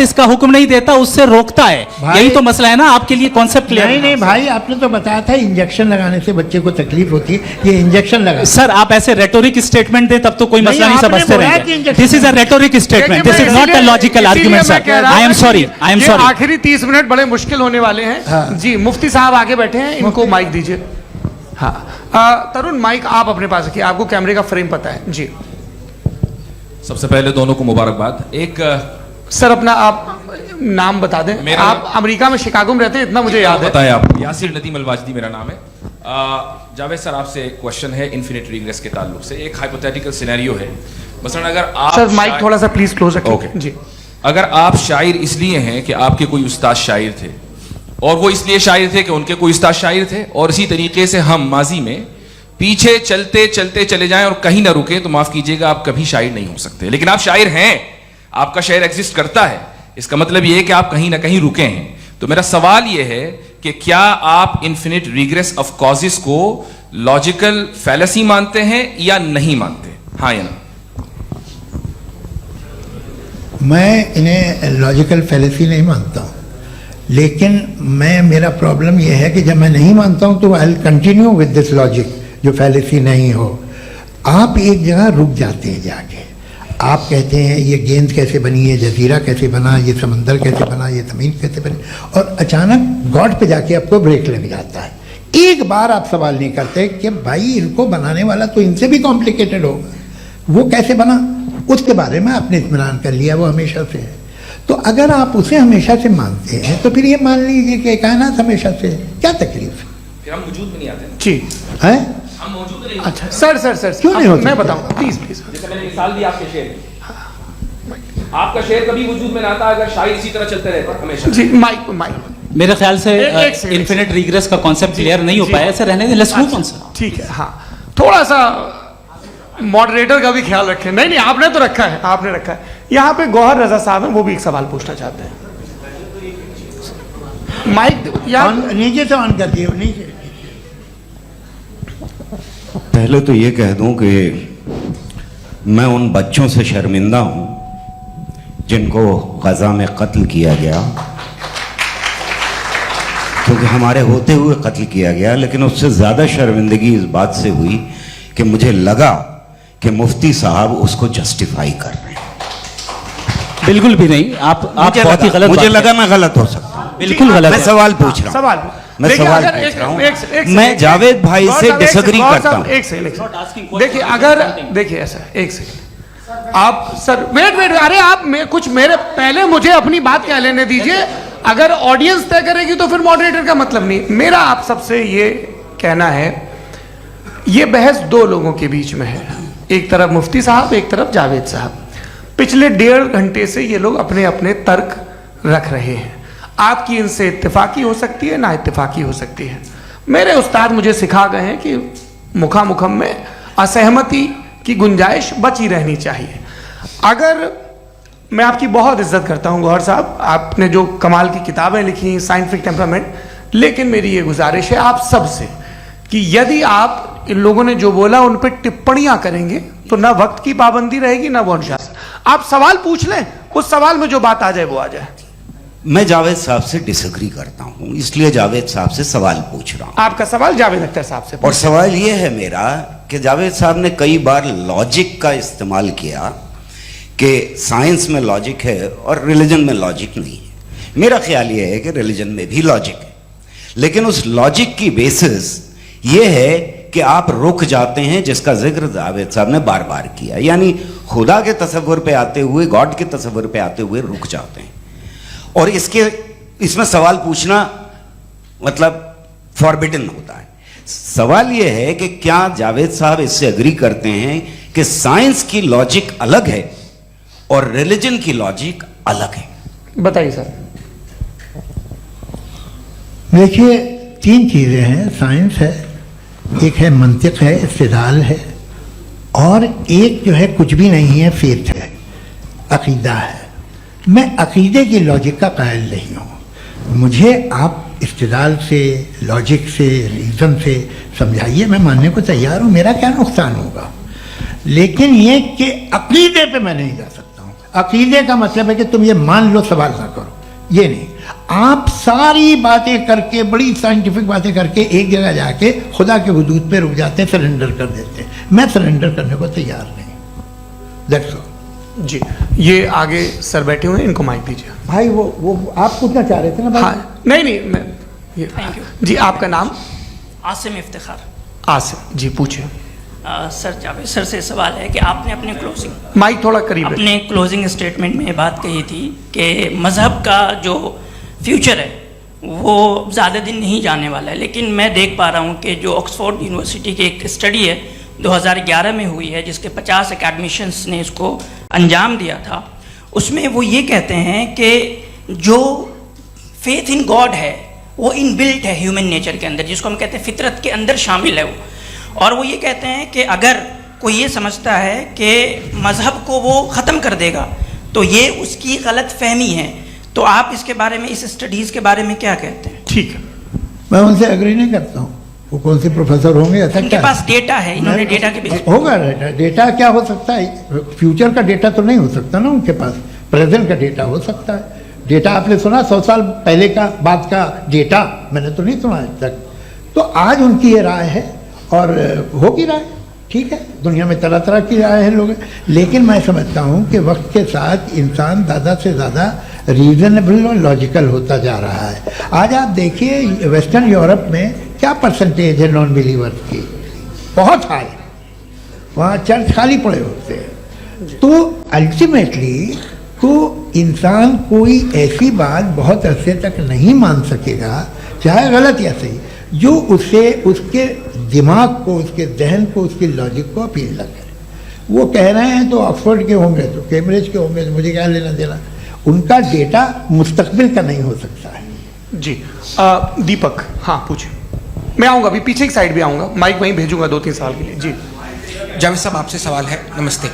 इसका हुक्म नहीं देता, उससे रोकता है। यही तो मसला है ना, आपके लिए कॉन्सेप्ट क्लियर
नहीं भाई, आपने तो बताया था इंजेक्शन लगाने से बच्चे को तकलीफ होती है, ये इंजेक्शन लगा।
सर आप ऐसे रेटोरिक स्टेटमेंट दे तब तो कोई मसला नहीं समझते रहेंगे। This is a rhetoric statement, this is not a logical argument sir. I am sorry, I am sorry.
आखिरी 30 मिनट बड़े मुश्किल होने वाले हैं जी। मुफ्ती साहब आगे बैठे हैं, इनको माइक दीजिए। हाँ तरुण, माइक आप अपने पास रखिए, आपको कैमरे का फ्रेम पता है जी।
सबसे पहले दोनों को मुबारकबाद। एक
सर अपना आप नाम बता दें। आप अमेरिका में शिकागो में रहते हैं, इतना मुझे याद है।
बताया आपको, यासिर नदीम अलवाजदी मेरा नाम है। जावेद सर, आपसे एक क्वेश्चन है इन्फिनिट रिग्रेस के ताल्लुक से। एक हाइपोथेटिकल सिनेरियो है, मसलन अगर आप
सर माइक थोड़ा सा प्लीज क्लोज रखिए जी।
अगर आप शायर इसलिए हैं कि आपके कोई उस्ताद शायर थे, और वो इसलिए शायर थे कि उनके कोई उस्ताद शायर थे, और इसी तरीके से हम माजी में पीछे चलते चलते चले जाएं और कहीं ना रुके, तो माफ कीजिएगा आप कभी शायर नहीं हो सकते। लेकिन आप शायर हैं, आपका शायर एग्जिस्ट करता है, इसका मतलब ये है कि आप कहीं ना कहीं रुके हैं। तो मेरा सवाल ये है कि क्या आप इन्फिनिट रिग्रेस ऑफ कॉजेस को लॉजिकल फैलेसी मानते हैं या नहीं मानते? हाँ या ना?
मैं इन्हें लॉजिकल फैलेसी नहीं मानता हूँ, लेकिन मेरा प्रॉब्लम यह है कि जब मैं नहीं मानता हूँ तो I will continue with this logic जो फैलेसी नहीं हो। आप एक जगह रुक जाते हैं जाके, आप कहते हैं ये गेंद कैसे बनी, ये जजीरा कैसे बना, ये समंदर कैसे बना, ये ज़मीन कैसे बनी, और अचानक गॉड पे जाके आपको ब्रेक लग जाता है। एक बार आप सवाल नहीं करते कि भाई इनको बनाने वाला तो इनसे भी कॉम्प्लिकेटेड होगा, वो कैसे बना, उसके बारे में आपने इत्मीनान कर लिया, वो हमेशा से है। तो अगर आप उसे हमेशा से मानते हैं तो फिर ये मान लीजिए कि कायनात हमेशा से, क्या तकलीफ है?
फिर हम वजूद में नहीं आते ना।
जी
है।
हम मौजूद नहीं।
अच्छा सर
क्यों नहीं होता?
मैं बताऊं प्लीज।
जैसे मैंने मिसाल दी आपके शेर की, आपका शेर कभी वजूद में ना आता अगर शायर इसी तरह चलते रहते हमेशा।
जी माइक
मेरे ख्याल से
एक
इन्फिनिट रिग्रेस का कॉन्सेप्ट क्लियर नहीं हो पाया, ऐसे रहने दें, लेट्स मूव ऑन सर।
ठीक है। हाँ थोड़ा सा मॉडरेटर का भी ख्याल रखें। नहीं नहीं, आपने तो रखा है, आपने रखा है। यहाँ पे गौहर रजा साहब हैं, वो भी एक सवाल पूछना चाहते हैं। माइक यहाँ
नीचे से ऑन कर दिए, नीचे।
पहले तो ये कह दूं कि मैं उन बच्चों से शर्मिंदा हूं जिनको गजा में कत्ल किया गया, क्योंकि हमारे होते हुए कत्ल किया गया। लेकिन उससे ज़्यादा शर्मिंदगी इस बात से हुई कि मुझे लगा कि मुफ्ती साहब उसको जस्टिफाई कर रहे हैं।
बिल्कुल भी नहीं, आप बहुत ही गलत।
मुझे लगा मैं गलत हो सकता हूं,
बिल्कुल गलत
मैं
है।
सवाल पूछ रहा हूं,
सवाल
मैं
देखिए,
सवाल
अगर
पूछ रहा हूं।
एक
मैं जावेद भाई
गौर
से
साहब, एक
डिसएग्री
गौर
करता
साहब,
हूं।
एक सेकंड देखिए, अगर देखिए ऐसा एक सेकंड आप सर वेट, अरे आप कुछ मेरे पहले मुझे अपनी बात कह लेने दीजिए। अगर ऑडियंस तय करेगी तो फिर मॉडरेटर का मतलब नहीं। मेरा आप सबसे ये कहना है, ये बहस दो लोगों के बीच में है, एक तरफ मुफ्ती साहब, एक तरफ जावेद साहब। पिछले 1.5 घंटे से ये लोग अपने अपने तर्क रख रहे हैं। आपकी इनसे इत्तेफाकी हो सकती है, ना इत्तेफाकी हो सकती है। मेरे उस्ताद मुझे सिखा गए हैं कि मुखामुखम में असहमति की गुंजाइश बची रहनी चाहिए। अगर मैं आपकी बहुत इज्जत करता हूं गौहर साहब, आपने जो कमाल की किताबें लिखी, साइंटिफिक टेम्परामेंट, लेकिन मेरी ये गुजारिश है आप सबसे कि यदि आप इन लोगों ने जो बोला उन पर टिप्पणियां करेंगे तो ना वक्त की पाबंदी रहेगी, ना वो अनुशासन। आप सवाल पूछ लें, उस सवाल में जो बात आ जाए वो आ जाए।
मैं जावेद साहब से डिसएग्री करता हूं, इसलिए जावेद साहब से सवाल पूछ रहा हूं।
आपका सवाल जावेद अख्तर साहब से।
और सवाल ये है मेरा कि जावेद साहब ने कई बार लॉजिक का इस्तेमाल किया कि साइंस में लॉजिक है और रिलीजन में लॉजिक नहीं है। मेरा ख्याल ये है कि रिलीजन में भी लॉजिक है, लेकिन उस लॉजिक की बेसिस ये है कि आप रुक जाते हैं, जिसका जिक्र जावेद साहब ने बार बार किया, यानी खुदा के तसव्वुर पे आते हुए, गॉड के तसव्वुर पे आते हुए रुक जाते हैं। और इसमें सवाल पूछना मतलब फॉरबिडन होता है। सवाल यह है कि क्या जावेद साहब इससे एग्री करते हैं कि साइंस की लॉजिक अलग है और रिलीजन की लॉजिक अलग है?
बताइए सर।
देखिए, 3 चीज़ें हैं। साइंस है, एक है मंतिक है, इस्तिदलाल है, और एक जो है कुछ भी नहीं है, फेथ है, अकीदा है। मैं अकीदे की लॉजिक का कायल नहीं हूँ। मुझे आप इस्तिदलाल से, लॉजिक से, रीज़न से समझाइए, मैं मानने को तैयार हूँ, मेरा क्या नुकसान होगा। लेकिन ये कि अकीदे पे मैं नहीं जा सकता हूँ। अकीदे का मतलब है कि तुम ये मान लो, सवाल ना करो, ये नहीं। आप सारी बातें करके, बड़ी साइंटिफिक बातें करके एक जगह जाके खुदा के हुदूद पे रुक जाते हैं, सरेंडर कर देते हैं। मैं सरेंडर करने को तैयार नहीं। दैट्स ऑल
जी। ये आगे सर बैठे हुए हैं, इनको माइक दीजिए।
भाई। वो आप पूछना चाह रहे थे ना भाई?
हाँ, नहीं मैं ये जी, आपका नाम?
आसिम इफ्तिखार।
आसिम जी, पूछिए।
सर, जावेद सर से सवाल है कि आपने अपने
माइक थोड़ा करीब रखिए।
अपने क्लोजिंग स्टेटमेंट में बात कही थी कि मज़हब का जो फ्यूचर है वो ज़्यादा दिन नहीं जाने वाला है। लेकिन मैं देख पा रहा हूँ कि जो ऑक्सफोर्ड यूनिवर्सिटी की एक स्टडी है 2011 में हुई है, जिसके 50 एकेडमिशियंस ने इसको अंजाम दिया था, उसमें वो ये कहते हैं कि जो फेथ इन गॉड है वो इनबिल्ट है ह्यूमन नेचर के अंदर, जिसको हम कहते हैं फितरत के अंदर शामिल है वो। और वो ये कहते हैं कि अगर कोई ये समझता है कि मज़हब को वो ख़त्म कर देगा तो ये उसकी गलत फहमी है। तो आप इसके बारे में, इस स्टडीज़ के बारे में क्या कहते हैं?
ठीक है,
मैं उनसे एग्री नहीं करता हूँ। वो कौन से प्रोफेसर होंगे? ऐसा
उनके
क्या
पास डेटा है, इन्होंने डेटा के बेस
होगा। डेटा क्या हो सकता है? फ्यूचर का डेटा तो नहीं हो सकता ना उनके पास, प्रेजेंट का डेटा हो सकता है। डेटा आपने सुना 100 साल पहले का बाद का डेटा? मैंने तो नहीं सुना आज तक। तो आज उनकी ये राय है और होगी राय, ठीक है। दुनिया में तरह तरह की राय है लोग, लेकिन मैं समझता हूँ कि वक्त के साथ इंसान ज़्यादा से ज़्यादा रीजनेबल और लॉजिकल होता जा रहा है। आज आप देखिए वेस्टर्न यूरोप में क्या परसेंटेज है नॉन बिलीवर्स की, बहुत हाई। वहाँ चर्च खाली पड़े होते हैं। तो अल्टीमेटली तो इंसान कोई ऐसी बात बहुत अरसे तक नहीं मान सकेगा, चाहे गलत या सही, जो उसे, उसके दिमाग को, उसके जहन को, उसकी लॉजिक को अपील न करे। वो कह रहे हैं तो ऑक्सफोर्ड के होंगे तो कैम्ब्रिज के होंगे, तो मुझे क्या लेना देना। उनका डेटा मुस्तकबिल का नहीं हो सकता है।
जी। दीपक, हाँ पूछिए। मैं आऊंगा, अभी पीछे की साइड भी आऊंगा, माइक वहीं भेजूंगा 2-3 साल के लिए। जी
जावेद साहब, आपसे सवाल है। नमस्ते।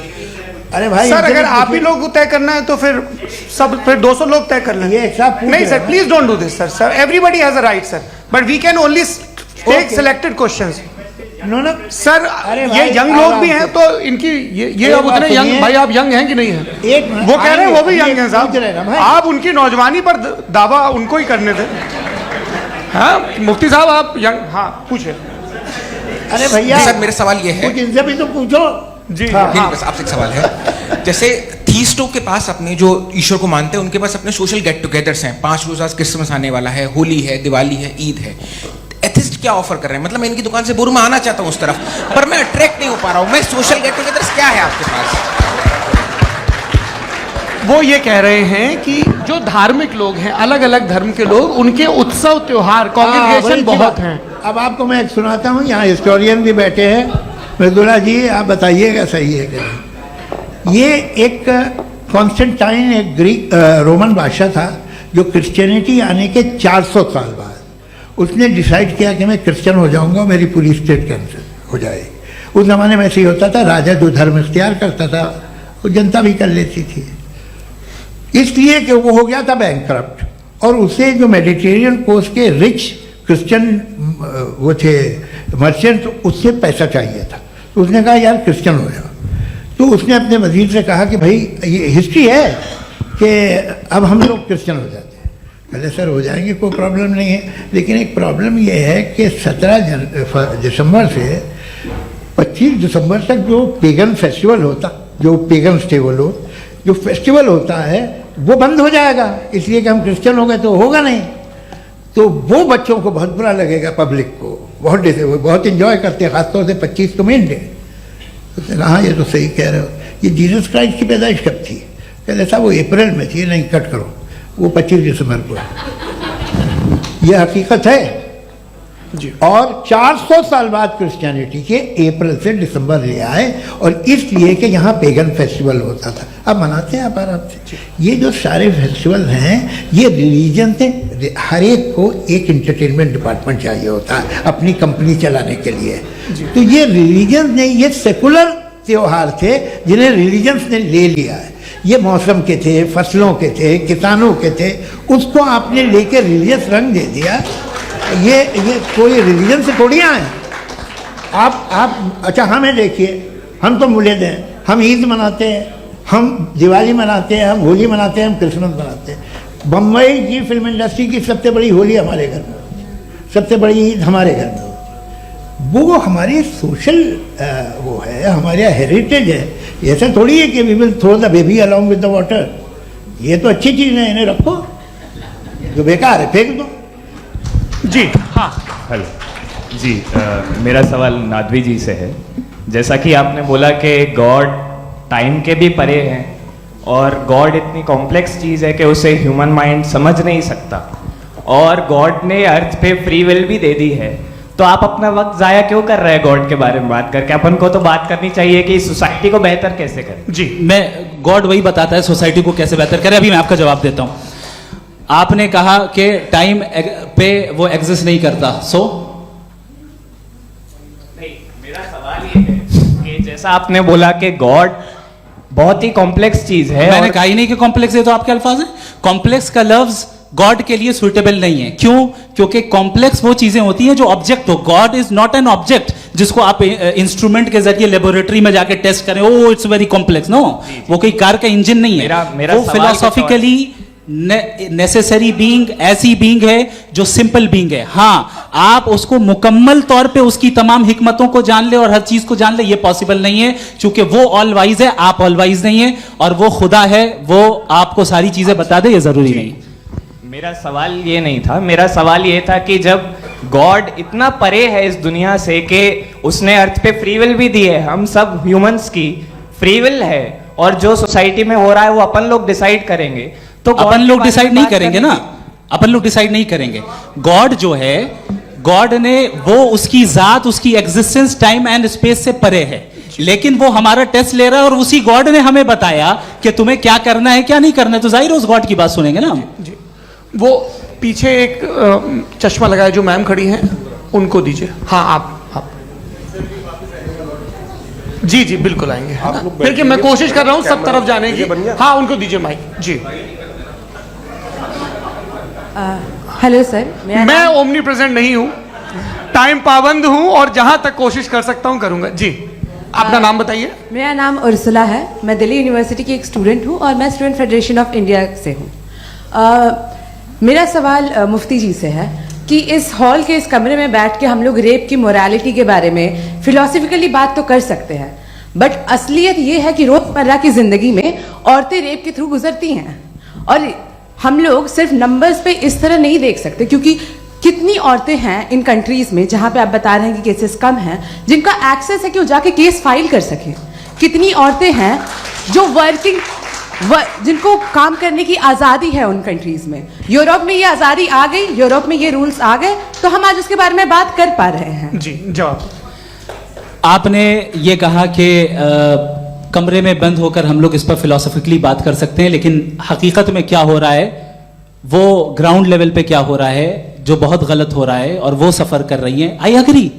अरे भाई
सर, अगर आप ही लोग को तय करना है तो फिर 200 लोग तय कर लें।
ये एक साहब पूछ
नहीं
रहे
सर,
हैं।
Please don't do this sir. Everybody has a right sir, but we can only take selected questions.
No ना
सर,
अरे
ये
भाई,
यंग लोग भी
आराम
हैं
से।
तो इनकी ये
एक
अब
बात
उतने यंग,
सुनिए।
भाई आप यंग हैं कि नहीं हैं?
एक मिनट,
वो कह रहे हैं वो भी
आएंगे,
यंग हैं
पूछ रहे हैं ना
साहब,
भाई।
आप उनकी नौजवानी पर दावा उनको ही करने थे। हाँ मुफ्ती साहब आप यंग, हाँ पूछे।
अरे भैया
सर, मेरा सवाल ये है।
कुछ इनसे भी तो पूछो।
जी
हाँ,
नहीं, बस आपसे एक सवाल है। जैसे थीस्टों के पास अपने जो ईश्वर को मानते हैं उनके पास अपने सोशल गेट टुगेदर्स हैं। 5 रोज़ आज क्रिसमस आने वाला है, होली है, दिवाली है, ईद है। एथिस्ट क्या ऑफर कर रहे हैं? मतलब मैं इनकी दुकान से बुरमा आना चाहता हूँ उस तरफ, पर मैं अट्रैक्ट नहीं हो पा रहा हूँ। मैं सोशल गेट टुगेदर्स क्या है आपके पास?
वो ये कह रहे हैं कि जो धार्मिक लोग हैं, अलग अलग धर्म के लोग, उनके उत्सव त्योहार
हाँ,
कॉन्ग्रीगेशन
वही
बहुत
बात।
हैं।
अब आपको मैं एक सुनाता हूँ, यहाँ हिस्टोरियन भी बैठे हैं। मृदुला जी आप बताइएगा सही है कि नहीं। ये एक कॉन्स्टेंटाइन, एक ग्रीक रोमन बादशाह था जो क्रिश्चियनिटी आने के 400 साल बाद उसने डिसाइड किया कि मैं क्रिश्चियन हो जाऊंगा, मेरी पूरी स्टेट कैंसिल हो जाएगी। उस जमाने में ऐसे ही होता था, राजा जो धर्म इख्तियार करता था वो जनता भी कर लेती थी। इसलिए कि वो हो गया था बैंकक्रप्ट, और उसे जो मेडिटेरियन कोस्ट के रिच क्रिश्चियन वो थे मर्चेंट, उससे पैसा चाहिए था। तो उसने कहा यार क्रिश्चियन हो जाओ। तो उसने अपने वजीर से कहा कि भाई ये हिस्ट्री है कि अब हम लोग क्रिश्चियन हो जाते हैं। पहले सर हो जाएंगे, कोई प्रॉब्लम नहीं है, लेकिन एक प्रॉब्लम ये है कि 17 दिसंबर से 25 दिसंबर तक जो पेगन फेस्टिवल होता, जो पेगन्स थे वो लोग, जो फेस्टिवल होता है वो बंद हो जाएगा, इसलिए कि हम क्रिश्चियन हो गए तो होगा नहीं। तो वो बच्चों को बहुत बुरा लगेगा, पब्लिक को बहुत इंजॉय करते हैं, खासतौर से 25 को मेन डे। उसने कहा हाँ ये तो सही कह रहे हो, ये जीसस क्राइस्ट की पैदाइश कब थी? कहते साहब वो अप्रैल में थी। नहीं कट करो, वो 25 दिसंबर को है। ये हकीकत है जी। और 400 साल बाद क्रिश्चियनिटी के अप्रैल से दिसंबर ले आए, और इसलिए कि यहाँ पेगन फेस्टिवल होता था। अब मनाते हैं आप आराम से। ये जो सारे फेस्टिवल हैं ये रिलीजन थे। हर एक को एक इंटरटेनमेंट डिपार्टमेंट चाहिए होता है अपनी कंपनी चलाने के लिए। तो ये रिलीजन ने, ये सेकुलर त्योहार थे जिन्हें रिलीजन्स ने ले लिया है। ये मौसम के थे, फसलों के थे, किसानों के थे, उसको आपने लेके रिलीजियस रंग दे दिया। ये कोई रिलीजन से थोड़ी आए आप। अच्छा हमें देखिए, हम तो मुल्द हैं, हम ईद मनाते हैं, हम दिवाली मनाते हैं, हम होली मनाते हैं, हम क्रिसमस मनाते हैं। बम्बई की फिल्म इंडस्ट्री की सबसे बड़ी होली हमारे घर में होती है, सबसे बड़ी ईद हमारे घर में होती है। वो हमारी सोशल वो है, हमारा हेरिटेज है। ऐसा थोड़ी है कि we will throw the baby along with the water. ये तो अच्छी चीज़ है, इन्हें रखो, जो बेकार है फेंक दो।
जी हाँ
हेलो जी, मेरा सवाल नादवी जी से है। जैसा कि आपने बोला कि गॉड टाइम के भी परे हैं, और गॉड इतनी कॉम्प्लेक्स चीज़ है कि उसे ह्यूमन माइंड समझ नहीं सकता, और गॉड ने अर्थ पे फ्री विल भी दे दी है। तो आप अपना वक्त ज़ाया क्यों कर रहे हैं गॉड के बारे में बात करके? अपन को तो बात करनी चाहिए कि सोसाइटी को बेहतर कैसे करें।
जी, मैं गॉड वही बताता है सोसाइटी को कैसे बेहतर करें। अभी मैं आपका जवाब देता हूँ। आपने कहा कि टाइम पे वो एग्जिस्ट नहीं करता,
नहीं, मेरा सवाल ये है कि जैसा आपने बोला कि गॉड बहुत ही कॉम्प्लेक्स चीज है।
मैंने कहा ही नहीं कि कॉम्प्लेक्स है, तो आपके अल्फाज हैं। कॉम्प्लेक्स का लफ्ज गॉड के लिए सुइटेबल नहीं है। क्यों? क्योंकि कॉम्प्लेक्स वो चीजें होती हैं जो ऑब्जेक्ट हो। God is not an object जिसको आप इंस्ट्रूमेंट के जरिए लेबोरेटरी में जाके टेस्ट करें, oh it's very complex. No, वो कोई कार का इंजन नहीं है।
मेरा
वो फिलोसॉफिकली नेसेसरी बीइंग ऐसी बीइंग है जो सिंपल बीइंग है। हाँ, आप उसको मुकम्मल तौर पे उसकी तमाम हिकमतों को जान ले और हर चीज को जान ले, ये पॉसिबल नहीं है, क्योंकि वो ऑल वाइज है, आप ऑल वाइज नहीं है, और वो खुदा है, वो आपको सारी चीजें बता दे, ये जरूरी नहीं।
मेरा सवाल ये नहीं था। मेरा सवाल ये था कि जब गॉड इतना परे है इस दुनिया से कि उसने अर्थ पे फ्री विल भी दी है, हम सब ह्यूमंस की फ्री विल है, और जो सोसाइटी में हो रहा है वो अपन लोग डिसाइड करेंगे। तो
अपन लोग डिसाइड नहीं करेंगे ना, अपन लोग डिसाइड नहीं करेंगे। गॉड जो है, गॉड ने वो उसकी जात, उसकी एग्जिस्टेंस टाइम एंड स्पेस से परे है, लेकिन वो हमारा टेस्ट ले रहा है, और उसी गॉड ने हमें बताया कि तुम्हें क्या करना है क्या नहीं करना है। तो जाहिर है उस गॉड की बात सुनेंगे ना हम।
जी। वो पीछे एक चश्मा लगाए जो मैम खड़ी हैं, उनको दीजिए। हाँ आप जी जी बिल्कुल आएंगे, है ना? देखिए मैं कोशिश कर रहा हूँ सब तरफ जाने की। हाँ उनको दीजिए माइक जी।
हेलो सर,
मैं ओमनी प्रेजेंट नहीं हूँ, टाइम पाबंद हूँ और जहां तक कोशिश कर सकता हूँ करूंगा जी। अपना नाम बताइए।
मेरा नाम उर्सुला है, मैं दिल्ली यूनिवर्सिटी की एक स्टूडेंट हूँ और मैं स्टूडेंट फेडरेशन ऑफ इंडिया से हूँ। मेरा सवाल मुफ्ती जी से है कि इस हॉल के इस कमरे में बैठ के हम लोग रेप की मोरालिटी के बारे में फिलोसफिकली बात तो कर सकते हैं, बट असलियत ये है कि रोजमर्रा की जिंदगी में औरतें रेप के थ्रू गुजरती हैं और हम लोग सिर्फ नंबर्स पे इस तरह नहीं देख सकते, क्योंकि कितनी औरतें हैं इन कंट्रीज में जहां पे आप बता रहे हैं कि केसेस कम हैं जिनका एक्सेस है कि वो जाके केस फाइल कर सकें। कितनी औरतें हैं जो जिनको काम करने की आज़ादी है उन कंट्रीज में। यूरोप में ये आज़ादी आ गई, यूरोप में ये रूल्स आ गए, तो हम आज उसके बारे में बात कर पा रहे हैं।
जी जवाब।
आपने ये कहा कि कमरे में बंद होकर हम लोग इस पर फिलोसफिकली बात कर सकते हैं, लेकिन हकीकत में क्या हो रहा है, वो ग्राउंड लेवल पे क्या हो रहा है जो बहुत गलत हो रहा है, और वो सफर कर रही हैं। आई अग्री,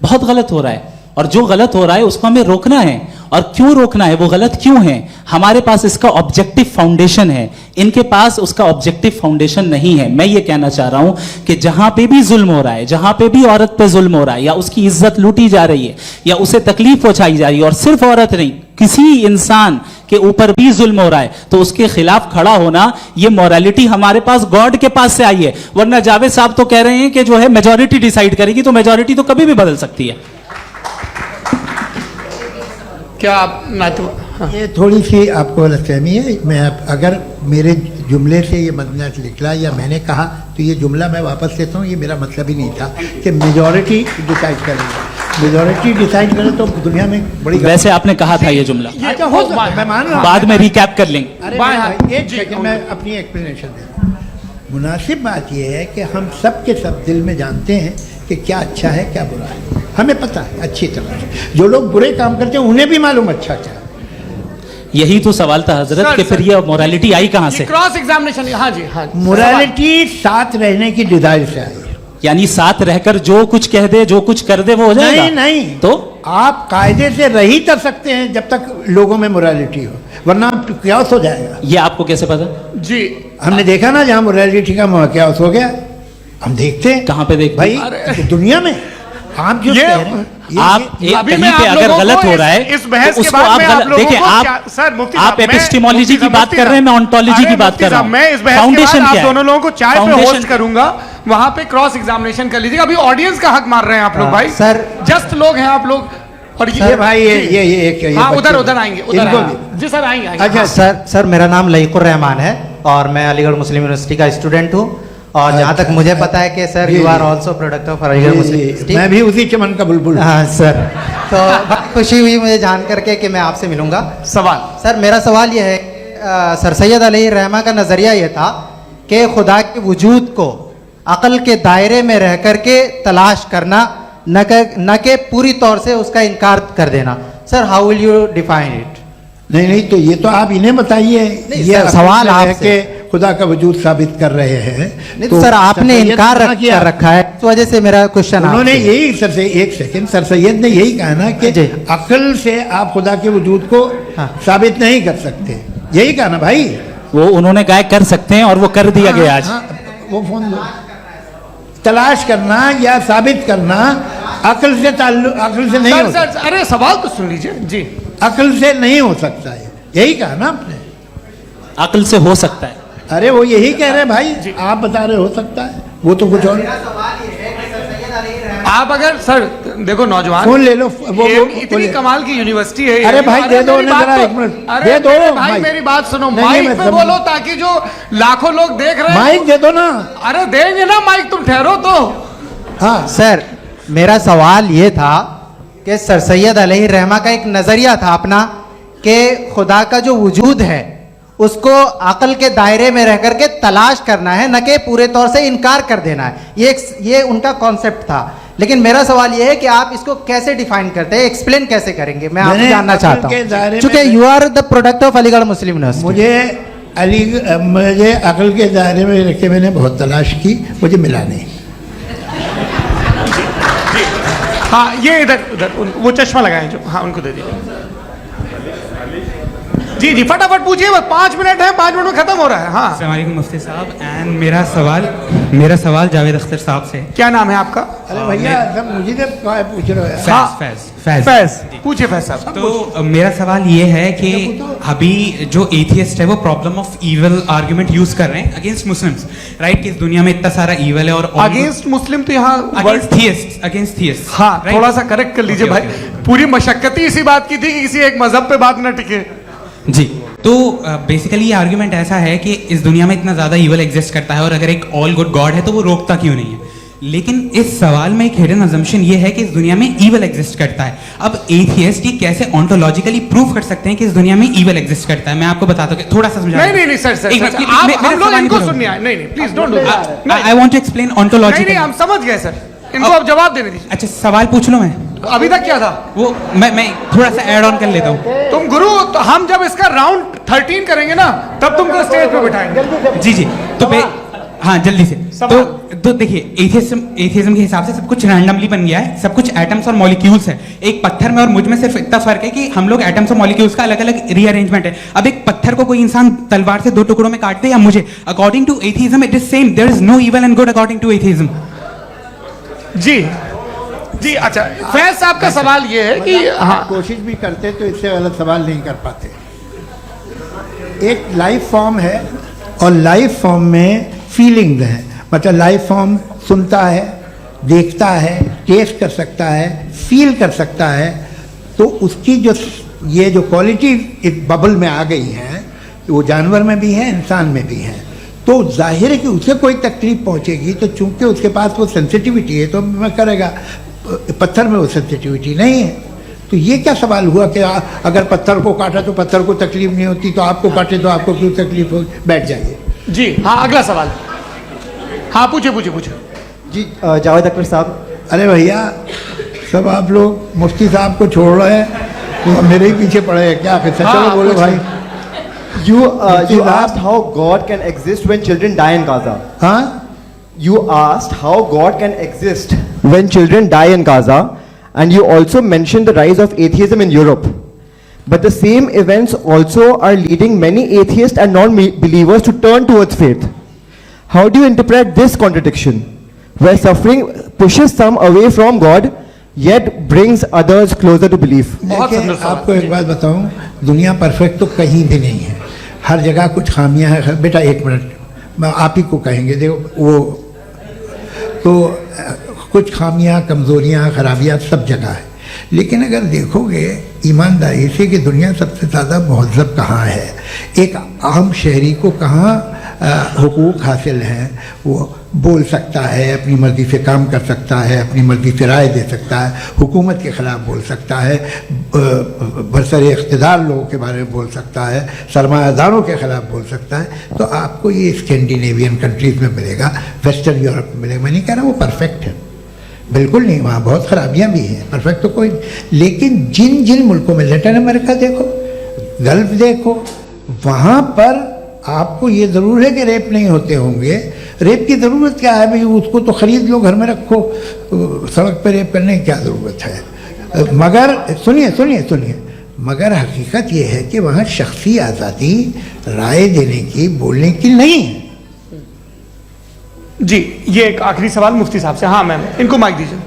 बहुत गलत हो रहा है, और जो गलत हो रहा है उसको हमें रोकना है। और क्यों रोकना है, वो गलत क्यों है, हमारे पास इसका ऑब्जेक्टिव फाउंडेशन है, इनके पास उसका ऑब्जेक्टिव फाउंडेशन नहीं है। मैं ये कहना चाह रहा हूं कि जहां पे भी जुल्म हो रहा है, जहां पे भी औरत पे जुल्म हो रहा है, या उसकी इज्जत लूटी जा रही है, या उसे तकलीफ पहुंचाई जा रही है, और सिर्फ औरत नहीं किसी इंसान के ऊपर भी जुल्म हो रहा है, तो उसके खिलाफ खड़ा होना, ये मोरालिटी हमारे पास गॉड के पास से आई है। वरना जावेद साहब तो कह रहे हैं कि जो है मेजॉरिटी डिसाइड करेगी, तो मेजॉरिटी तो कभी भी बदल सकती है।
क्या आप
ये थोड़ी सी आपको गलतफहमी है। मैं अगर मेरे जुमले से ये मजमून निकला या मैंने कहा तो ये जुमला मैं वापस लेता हूँ। ये मेरा मतलब ही नहीं था कि मेजॉरिटी डिसाइड करेगी। मेजॉरिटी डिसाइड करे तो दुनिया में बड़ी
वैसे आपने कहा था ये जुमला।
अच्छा हो सकता है, मैं मान रहा हूँ।
बाद में रिकैप कर लेंगे।
अरे एक सेकंड मैं अपनी एक्सप्लेनेशन देता हूँ। मुनासिब बात यह है कि हम सब के सब दिल में जानते हैं कि क्या अच्छा है क्या बुरा है, हमें पता है अच्छी तरह से। जो लोग बुरे काम करते हैं उन्हें भी मालूम अच्छा क्या।
यही तो सवाल था हजरत कि फिर ये मोरालिटी आई कहां से?
Cross examination. हाँ जी हाँ।
मोरालिटी साथ रहने की डिजायर से आई,
यानी साथ रहकर जो कुछ कह दे जो कुछ कर दे वो हो जाएगा?
नहीं नहीं,
तो
आप कायदे से रह ही कर सकते हैं जब तक लोगों में मोरालिटी हो, वरना क्यास हो जाएगा।
ये आपको कैसे पता?
जी
हमने देखा ना जहां मोरालिटी का क्यास हो गया, हम देखते हैं।
कहां पे देखते
भाई दुनिया में आप जो कह रहे हैं,
आप कहीं पे अगर गलत हो रहा है
इस बहस
तो
के
उसको
बाद
आप
मैं आप लोगों
देखिए
को
आप
सर मुफ्ती
आप एपिस्टेमोलॉजी की बात कर रहे हैं, मैं ओंटोलॉजी की बात कर रहा हूं।
मैं इस बहस के
फाउंडेशन
बाद आप
क्या है?
दोनों लोगों को चाय पे
फाउंडेशन
होस्ट करूंगा, वहां पे क्रॉस एग्जामिनेशन कर लीजिएगा। अभी ऑडियंस का हक मार रहे हैं आप लोग भाई,
सर
जस्ट लोग हैं आप लोग। और
ये भाई ये
हाँ उधर आएंगे जी सर आएंगे।
अच्छा
सर मेरा नाम लईकुर रहमान है और मैं अलीगढ़ मुस्लिम यूनिवर्सिटी का स्टूडेंट हूँ। और जहाँ तक मुझे पता है कि sir you are also product of Aligarh Muslim University.
मैं भी उसी चमन का बुलबुल।
हाँ सर, तो बहुत खुशी हुई मुझे जान करके कि मैं आपसे मिलूंगा।
सवाल
सर मेरा सवाल यह है, सर सैयद अलैहिर्रहमा का नज़रिया यह था कि खुदा के वजूद को अक़ल के दायरे में रह कर के तलाश करना, न कि पूरी तौर से उसका इनकार कर देना। Sir how will you define it?
नहीं तो ये तो आप इन्हें बताइए। ये
सवाल आपसे
खुदा का वजूद साबित कर रहे हैं।
नहीं तो सर आपने इनकार कर रखा है, इस वजह से मेरा क्वेश्चन।
उन्होंने यही सर से एक सेकंड, सर सैयद ने यही कहा ना कि अक्ल से आप खुदा के वजूद को साबित नहीं कर सकते, यही कहा ना भाई।
वो उन्होंने कहा कर सकते हैं और वो कर दिया गया आज।
वो फोन दो। तलाश करना या साबित करना अक्ल से अक्ल से नहीं हो सकता।
अरे सवाल तो सुन लीजिए जी।
अक्ल से नहीं हो सकता है, यही कहा ना आपने।
अक्ल से हो सकता है।
अरे वो यही कह रहे हैं भाई, आप बता रहे हो सकता है, वो तो कुछ और।
आप अगर सर देखो नौजवान
फोन ले लो, वो
इतनी कमाल की यूनिवर्सिटी है।
अरे भाई दे दो जरा एक मिनट, दे दो
भाई मेरी बात सुनो, माइक पे बोलो ताकि जो लाखों लोग देख रहे हैं।
माइक दे दो ना।
अरे देंगे ना माइक, तुम ठहरो तो।
हाँ सर मेरा सवाल ये था कि सर सैयद अलैहिर्रहमा का एक नज़रिया था अपना कि खुदा का जो वजूद है उसको अक़ल के दायरे में रह करके तलाश करना है, न कि पूरे तौर से इनकार कर देना है। ये उनका कॉन्सेप्ट था। लेकिन मेरा सवाल ये है कि आप इसको कैसे डिफाइन करते हैं, एक्सप्लेन कैसे करेंगे? मैं आपसे जानना चाहता हूँ, क्योंकि you are the product of Aligarh Muslim University.
मुझे अक़ल के दायरे में रख के मैंने बहुत तलाश की, मुझे मिला नहीं।
हाँ ये इधर उधर वो चश्मा लगाए जो, हाँ उनको दे दीजिए। जी जी फटाफट पूछिए, बस 5 मिनट है, 5 मिनट में खत्म हो रहा है। हाँ
अस्सलाम वालेकुम मुफ्ती साहब। एंड मेरा सवाल जावेद अख्तर साहब से।
क्या नाम है आपका?
अरे भैया सब मुझे तो पूछ रहे हो।
फैज
पूछिए फैज साहब।
तो मेरा सवाल ये है कि अभी जो एथियस्ट है वो problem of evil argument use कर रहे हैं अगेंस्ट मुस्लिम्स, राइट? कि इस दुनिया में इतना सारा इविल है और
अगेंस्ट मुस्लिम तो यहाँ
अगेंस्ट थियस्ट।
हाँ थोड़ा सा करेक्ट कर लीजिए भाई, पूरी मशक्कत ही इसी बात की थी कि किसी एक मजहब पे बात ना टिके।
जी तो बेसिकली ये आर्गुमेंट ऐसा है कि इस दुनिया में इतना ज्यादा इविल एग्जिस्ट करता है और अगर एक ऑल गुड गॉड है तो वो रोकता क्यों नहीं है? लेकिन इस सवाल में एक हिडन अजम्पशन ये है कि इस दुनिया में इविल एग्जिस्ट करता है। अब एथियस्ट ये कैसे ऑन्टोलॉजिकली प्रूव कर सकते हैं कि इस दुनिया में इविल एग्जिस्ट करता है? मैं आपको बताता हूँ, थोड़ा सा समझा।
नहीं सर हम लोग इनको सुनने आए। नहीं please don't do that.
I want to explain ontologically.
नहीं हम समझ गए सर, इनको अब जवाब देने दीजिए।
अच्छा सवाल पूछ लो। मैं
अभी तक क्या था
वो मैं थोड़ा सा ऐड ऑन कर लेता हूँ।
तुम गुरु, तो हम जब इसका राउंड 13 करेंगे ना तब तुमको स्टेज पे बिठाएंगे।
जी तो हाँ जल्दी से। तो देखिए एथियज्म के हिसाब से सब कुछ रैंडमली बन गया है, सब कुछ एटम्स और मॉलिक्यूल्स है। एक पत्थर में और मुझ में सिर्फ इतना फर्क है कि हम लोग एटम्स और मॉलिक्यूल्स का अलग अलग रीअरेंजमेंट है। अब एक पत्थर को कोई इंसान तलवार से 2 टुकड़ों में काट दे या मुझे, according to atheism it is same. There is no evil and good according to atheism.
जी अच्छा फैज साहब का सवाल ये है कि हाँ
कोशिश भी करते तो इससे गलत सवाल नहीं कर पाते। एक लाइफ फॉर्म है और लाइफ फॉर्म में फीलिंग्स हैं, मतलब लाइफ फॉर्म सुनता है, देखता है, टेस्ट कर सकता है, फील कर सकता है। तो उसकी जो ये जो क्वालिटी इस बबल में आ गई हैं वो जानवर में भी है, इंसान में भी है। तो जाहिर है कि उसे कोई तकलीफ पहुंचेगी, तो चूंकि उसके पास वो सेंसिटिविटी है तो मैं करेगा। पत्थर में वो सेंसिटिविटी नहीं है। तो ये क्या सवाल हुआ कि अगर पत्थर को काटा तो पत्थर को तकलीफ नहीं होती, तो आपको काटे तो आपको क्यों तकलीफ हो? बैठ जाइए। जी
हाँ अगला सवाल। हाँ पूछे
जी जावेद अख्तर साहब।
अरे भैया सब आप लोग मुफ्ती साहब को छोड़ रहे हैं तो मेरे ही पीछे पड़े हैं क्या? फिर चलो बोलो भाई।
You asked how God can exist when children die in Gaza.
हाँ?
You asked how God can exist when children die in Gaza, and you also mentioned the rise of atheism in Europe. But the same events also are leading many atheists and non-believers to turn towards faith. How do you interpret this contradiction, where suffering pushes some away from God, yet brings others closer to belief?
आपको एक बात बताऊं, दुनिया perfect तो कहीं भी नहीं है, हर जगह कुछ खामियां हैं। बेटा एक मिनट आप ही को कहेंगे, देखो वो तो कुछ खामियां, कमज़ोरियां, खराबियां सब जगह है। लेकिन अगर देखोगे ईमानदारी से कि दुनिया सबसे ज़्यादा महज़ब कहाँ है, एक आम शहरी को कहाँ हुकूक हासिल हैं, वो बोल सकता है, अपनी मर्ज़ी से काम कर सकता है, अपनी मर्ज़ी से राय दे सकता है, हुकूमत के ख़िलाफ़ बोल सकता है, बरसरे इक़्तिदार लोगों के बारे में बोल सकता है, सरमायादारों के ख़िलाफ़ बोल सकता है। तो आपको ये स्कैंडिनेवियन कंट्रीज़ में मिलेगा, वेस्टर्न यूरोप में मिलेगा। मैं नहीं कह रहा वो परफेक्ट है, बिल्कुल नहीं, वहाँ बहुत ख़राबियाँ भी हैं, परफेक्ट तो कोई। लेकिन जिन जिन मुल्कों में, लैटिन अमेरिका देखो, गल्फ देखो, वहाँ पर आपको ये ज़रूर है कि रेप नहीं होते होंगे। रेप की ज़रूरत क्या है भाई? उसको तो ख़रीद लो, घर में रखो, सड़क पर रेप करने की क्या ज़रूरत है? मगर सुनिए, मगर हकीकत ये है कि वहाँ शख्सी आज़ादी राय देने की, बोलने की नहीं है।
जी ये एक आखिरी सवाल मुफ्ती साहब से। हाँ मैम इनको माइक दीजिए।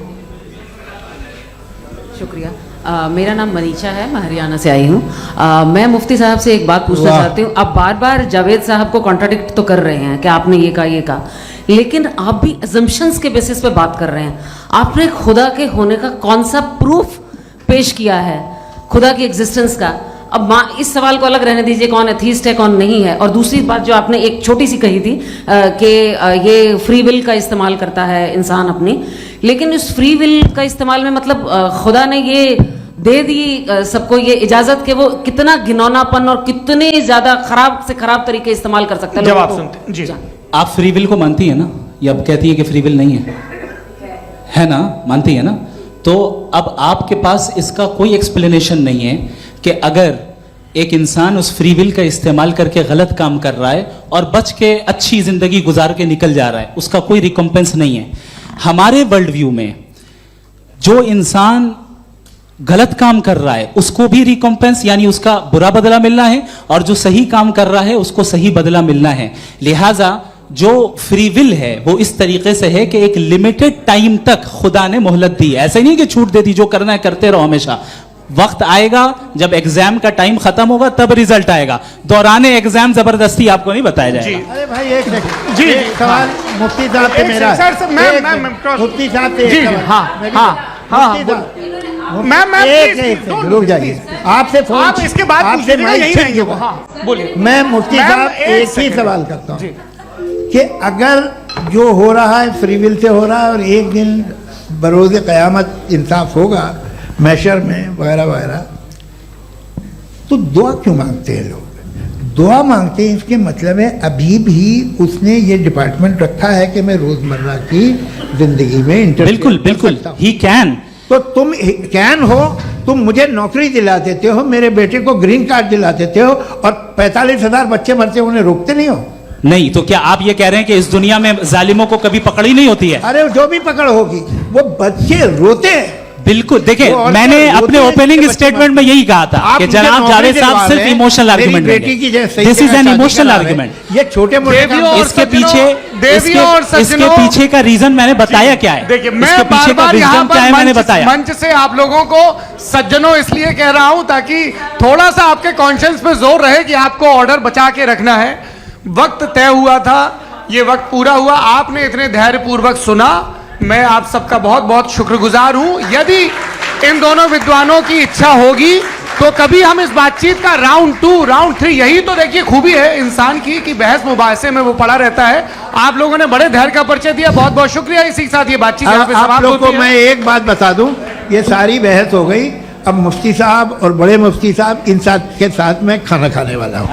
शुक्रिया। मेरा नाम मनीषा है, मैं हरियाणा से आई हूँ। मैं मुफ्ती साहब से एक बात पूछना चाहती हूँ। आप बार बार जावेद साहब को कॉन्ट्राडिक्ट तो कर रहे हैं कि आपने ये कहा, लेकिन आप भी अजम्पशंस के बेसिस पे बात कर रहे हैं। आपने खुदा के होने का कौन सा प्रूफ पेश किया है, खुदा की एग्जिस्टेंस का? अब इस सवाल को अलग रहने दीजिए, कौन एथीस्ट है कौन नहीं है। और दूसरी बात जो आपने एक छोटी सी कही थी कि ये फ्री विल का इस्तेमाल करता है इंसान अपनी, लेकिन इस फ्री विल का इस्तेमाल में मतलब खुदा ने ये दे दी सबको ये इजाजत कि वो कितना घिनौनापन और कितने ज्यादा खराब से खराब तरीके इस्तेमाल कर सकते हैं।
जवाब सुनते जी।
आप फ्री विल को मानती है ना, या अब कहती है कि फ्री विल नहीं है ना? मानती है ना? तो अब आपके पास इसका कोई एक्सप्लेनेशन नहीं है कि अगर एक इंसान उस फ्री विल का इस्तेमाल करके गलत काम कर रहा है और बच के अच्छी जिंदगी गुजार के निकल जा रहा है, उसका कोई रिकम्पेंस नहीं है। हमारे वर्ल्ड व्यू में जो इंसान गलत काम कर रहा है उसको भी रिकॉम्पेंस यानी उसका बुरा बदला मिलना है, और जो सही काम कर रहा है उसको सही बदला मिलना है। लिहाजा जो फ्री विल है वो इस तरीके से है कि एक लिमिटेड टाइम तक खुदा ने मोहलत दी है। ऐसा नहीं कि छूट दे दी, जो करना है करते रहो हमेशा। वक्त आएगा जब एग्जाम का टाइम खत्म होगा तब रिजल्ट आएगा, दौराने एग्जाम जबरदस्ती आपको नहीं बताया जाएगा।
अरे भाई एक सेकंड,
जी,
एक सवाल मुफ्ती साहब से मेरा है।
सर, मैं
मुफ्ती साहब से
जी,
एक सवाल।
हाँ, हाँ, हाँ,
मुफ्ती साहब,
मैं
एक
please,
एक
don't-
रुक जाइए, आपसे फोन,
आप इसके बाद
आपसे
पूछिएगा,
माइक
यही
छीन
रहेंगे वो।
लूंगा।
हाँ, बोलिए।
मैं मुफ्ती
मैम,
साहब
एक
एक ही
सेकंड।
सवाल करता हूँ कि अगर जो हो रहा है फ्री विल से हो रहा है और एक दिन बरोज़ क़यामत इंसाफ होगा मैशर में वगैरह वगैरह, तो दुआ क्यों मांगते हैं लोग? दुआ मांगते हैं इसके मतलब है अभी भी उसने ये डिपार्टमेंट रखा है कि मैं रोजमर्रा की जिंदगी में इंटरफेयर
बिल्कुल
कर
बिल्कुल,
सकता हूं।
He can.
तो तुम कैन हो, तुम मुझे नौकरी दिला देते हो, मेरे बेटे को ग्रीन कार्ड दिला देते हो, और 45,000 बच्चे मरते हो, उन्हें रोकते नहीं हो।
नहीं तो क्या आप ये कह रहे हैं कि इस दुनिया में जालिमों को कभी पकड़ ही नहीं होती है?
अरे जो भी पकड़ होगी वो बच्चे रोते हैं।
बिल्कुल, देखिए
वो और
मैंने
क्या,
अपने
रोते हैं
ओपनिंग
इसके बच्चे
स्टेटमेंट में यही कहा था
आप
कि
मुझे
जनाब
नौकरी
जावेद
दिलवा
साहब सिर्फ
रहे हैं,
इमोशनल
मेरी
आर्गुमेंट
बेटी की जैसे सही
दिस इज
जगह
एन
शादी
इमोशनल
करा रहे हैं।
आर्गुमेंट।
ये छोटे मोटे
देवियों और
इसके
सज्जनों,
पीछे
देवियों और
इसके
सज्जनों,
पीछे का रीजन मैंने बताया क्या है?
देखिए, मैं
इसके
बार
पीछे का
बार यहाँ
रीजन क्या है मैंने
पर
बताया।
मंच से आप लोगों को सज्जनों इसलिए कह रहा हूं ताकि थोड़ा सा आपके कॉन्शियंस पे जोर रहे कि आपको ऑर्डर बचा के रखना है। वक्त तय हुआ था, ये वक्त पूरा हुआ, आपने इतने धैर्यपूर्वक सुना, मैं आप सबका बहुत बहुत शुक्रगुजार हूं। यदि इन दोनों विद्वानों की इच्छा होगी तो कभी हम इस बातचीत का राउंड 2, राउंड 3, यही तो देखिए खूबी है इंसान की कि बहस मुबाहसे में वो पड़ा रहता है। आप लोगों ने बड़े धैर्य का परिचय दिया, बहुत बहुत शुक्रिया। इसी के साथ ये बातचीत यहाँ पे
आप
समाप्त
लोग को
होती है।
मैं एक बात बता दूं, ये सारी बहस हो गई, अब मुफ्ती साहब और बड़े मुफ्ती साहब इन साथ के साथ मैं खाना खाने वाला हूँ।